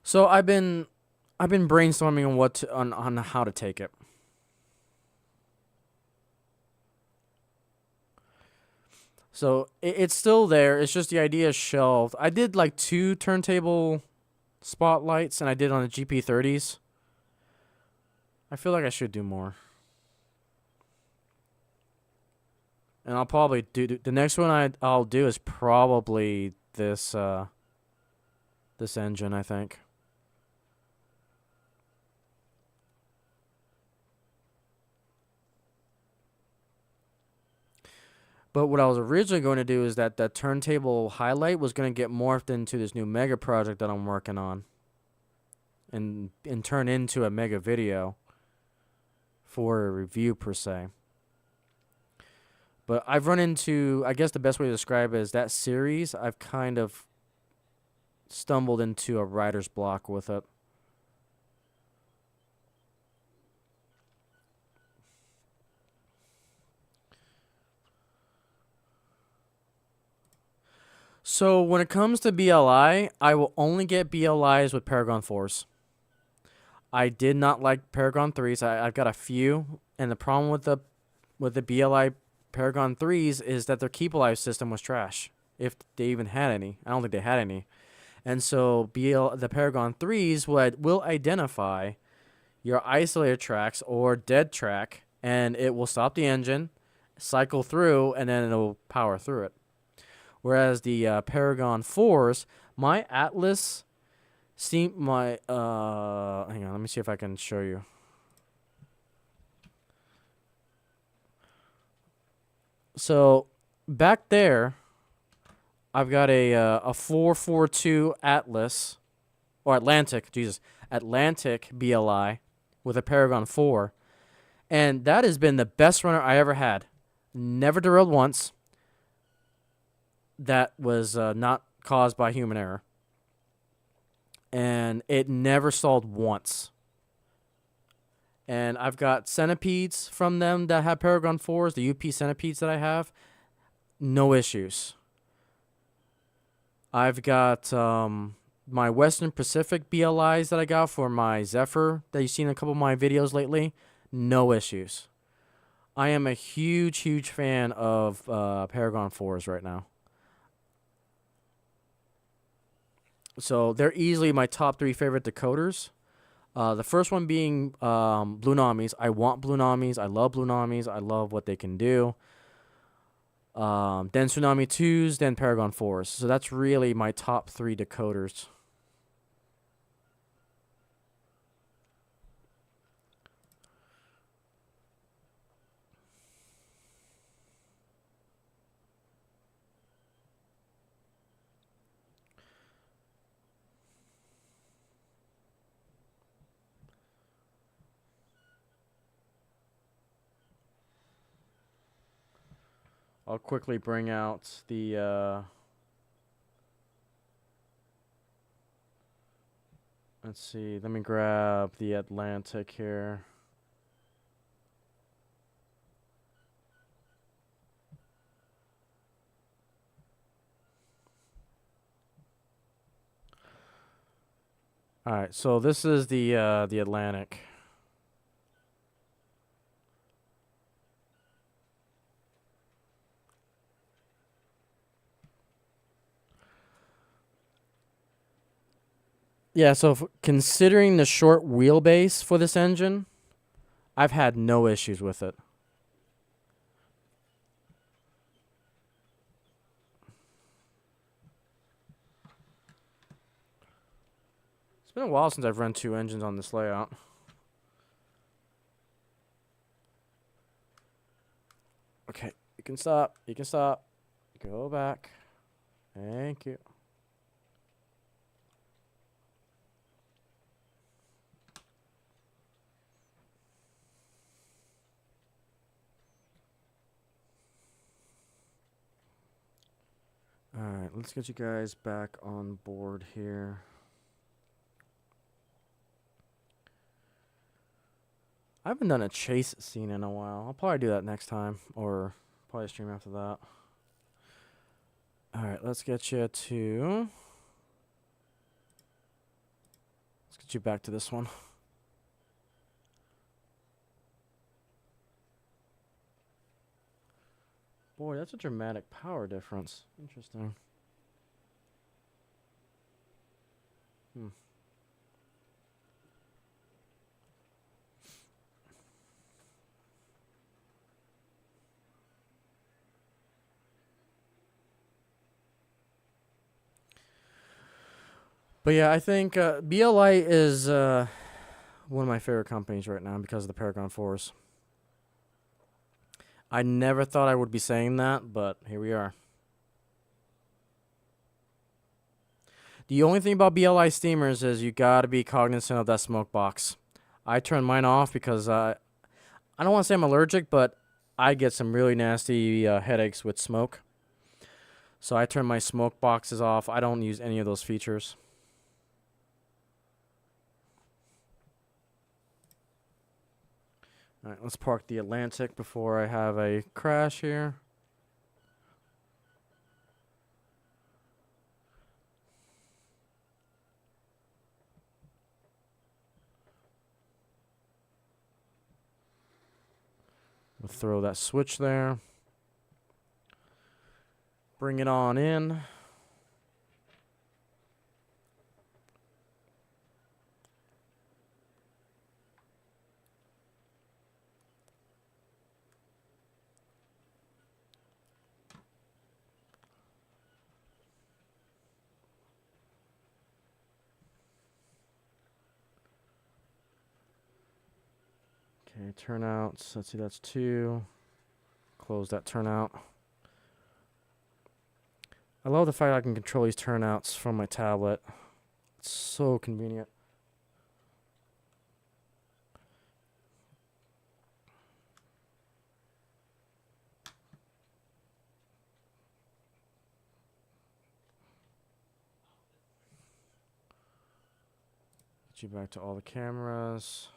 So I've been brainstorming on how to take it. So it's still there. It's just the idea is shelved. I did like 2 turntable spotlights, and I did on the GP30s. I feel like I should do more. And I'll probably do the next one I'll do is probably this engine, I think. But what I was originally going to do is that turntable highlight was going to get morphed into this new mega project that I'm working on, and turn into a mega video for a review per se. But I've run into, I guess the best way to describe it is that series, I've kind of stumbled into a writer's block with it. So when it comes to BLI, I will only get BLIs with Paragon 4s. I did not like Paragon 3s. I've got a few, and the problem with the BLI Paragon 3s is that their keep alive system was trash. if they even had any. I don't think they had any. And so the Paragon 3s will identify your isolated tracks or dead track, and it will stop the engine, cycle through, and then it'll power through it. Whereas the Paragon 4s, my Atlas, hang on, let me see if I can show you. So back there, I've got a 442 Atlas, or Atlantic BLI with a Paragon 4, and that has been the best runner I ever had. Never derailed once. That was not caused by human error. And it never stalled once. And I've got centipedes from them that have Paragon 4s, the UP centipedes that I have. No issues. I've got my Western Pacific BLIs that I got for my Zephyr that you've seen in a couple of my videos lately. No issues. I am a huge, huge fan of Paragon 4s right now. So they're easily my top 3 favorite decoders. The first one being Blue Namis. I want Blue Namis. I love Blue Namis. I love what they can do. Then Tsunami 2s, then Paragon 4s. So that's really my top 3 decoders. I'll quickly bring out the let's see, let me grab the Atlantic here. All right, so this is the Atlantic. Yeah, so considering the short wheelbase for this engine, I've had no issues with it. It's been a while since I've run 2 engines on this layout. Okay, you can stop. You can stop. Go back. Thank you. All right, let's get you guys back on board here. I haven't done a chase scene in a while. I'll probably do that next time, or probably stream after that. All right, let's get you to... Let's get you back to this one. Boy, that's a dramatic power difference. Interesting. But yeah, I think BLI is one of my favorite companies right now because of the Paragon 4s. I never thought I would be saying that, but here we are. The only thing about BLI steamers is you got to be cognizant of that smoke box. I turn mine off because I don't want to say I'm allergic, but I get some really nasty headaches with smoke. So I turn my smoke boxes off. I don't use any of those features. All right, let's park the Atlantic before I have a crash here. We'll throw that switch there. bring it on in. Okay, turnouts. Let's see, that's 2. Close that turnout. I love the fact I can control these turnouts from my tablet. It's so convenient. Get you back to all the cameras.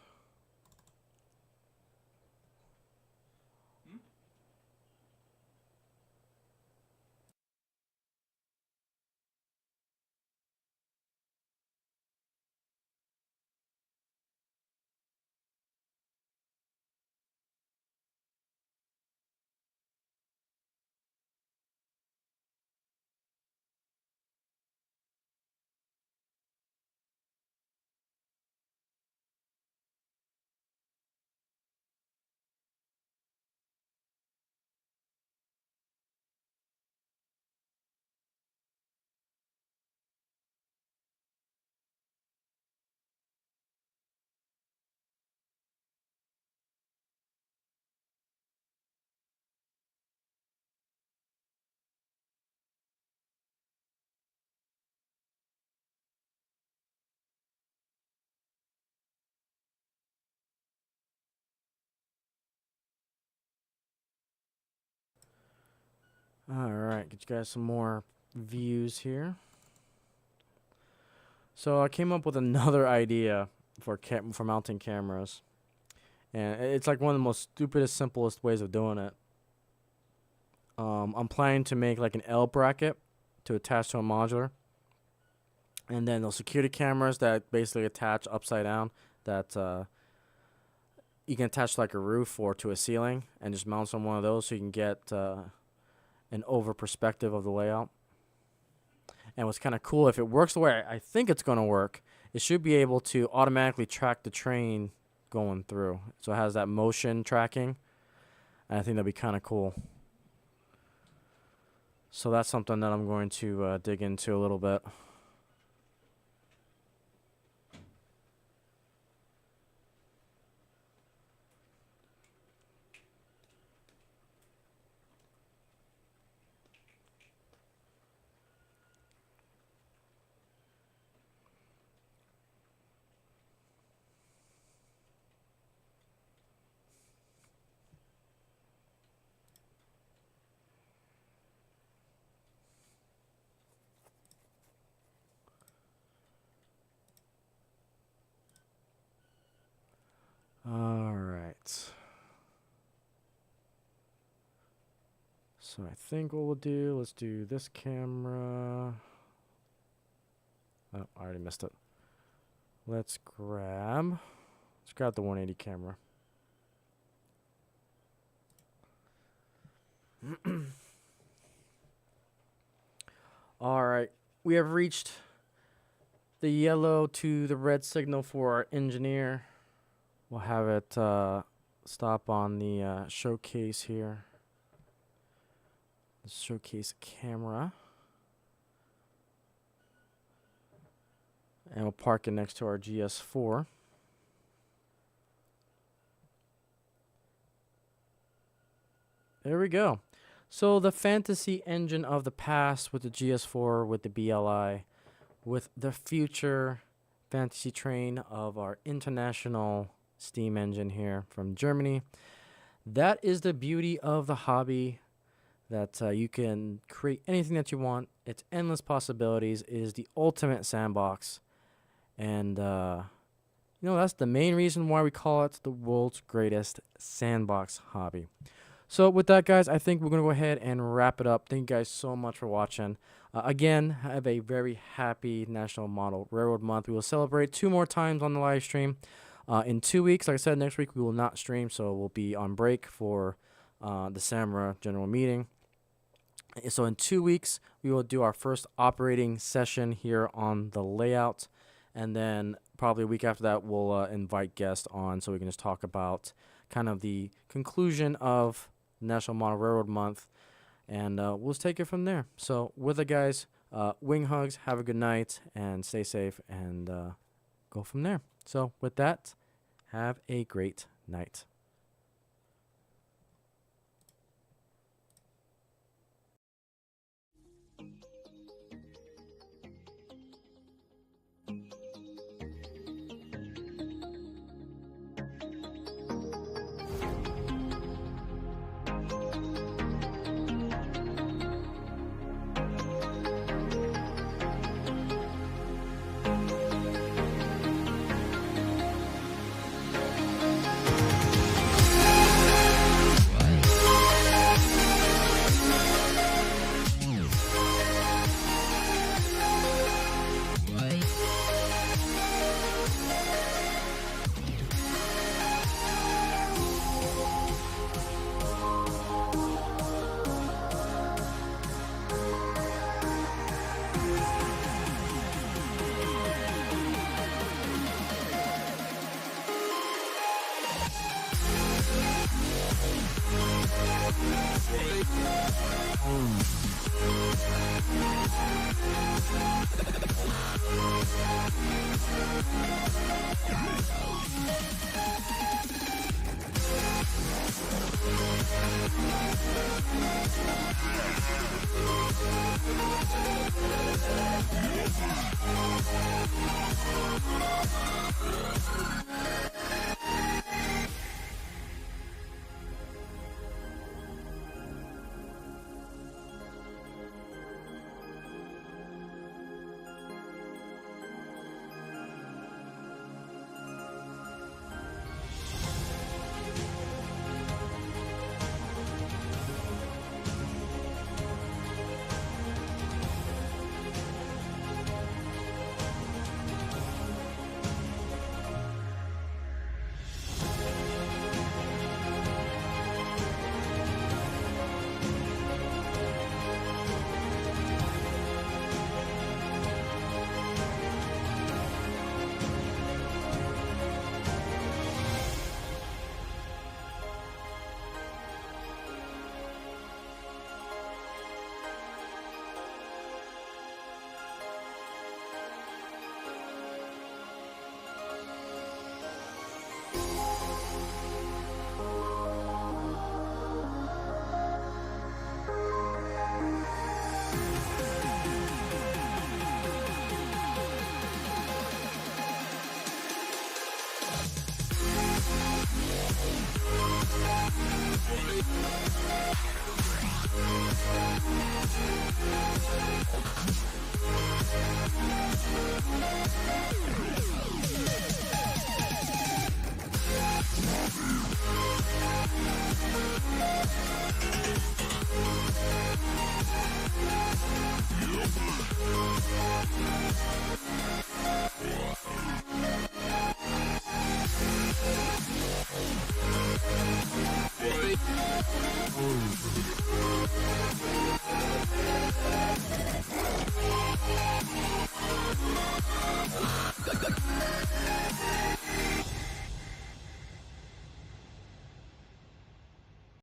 Alright, get you guys some more views here. So I came up with another idea for mounting cameras. And it's like one of the most stupidest, simplest ways of doing it. I'm planning to make like an L bracket to attach to a modular. And then those security cameras that basically attach upside down that you can attach to like a roof or to a ceiling and just mount on one of those so you can get an over perspective of the layout. And what's kind of cool, if it works the way I think it's going to work, it should be able to automatically track the train going through. So it has that motion tracking. And I think that'd be kind of cool. So that's something that I'm going to dig into a little bit. All right. So I think what we'll do, let's do this camera. Oh, I already missed it. Let's grab the 180 camera. All right, we have reached the yellow to the red signal for our engineer. We'll have it stop on the showcase here. The showcase camera. And we'll park it next to our GS4. There we go. So the fantasy engine of the past with the GS4, with the BLI, with the future fantasy train of our international steam engine here from Germany. That is the beauty of the hobby, that you can create anything that you want. It's endless possibilities. It is the ultimate sandbox. And, that's the main reason why we call it the world's greatest sandbox hobby. So with that, guys, I think we're going to go ahead and wrap it up. Thank you guys so much for watching. Again, have a very happy National Model Railroad Month. We will celebrate 2 more times on the live stream. In 2 weeks, like I said, next week we will not stream, so we'll be on break for the SAMRA general meeting. So in 2 weeks, we will do our first operating session here on the layout. And then probably a week after that, we'll invite guests on so we can just talk about kind of the conclusion of National Model Railroad Month. And we'll just take it from there. So with it, guys, wing hugs, have a good night, and stay safe, and go from there. So with that, have a great night.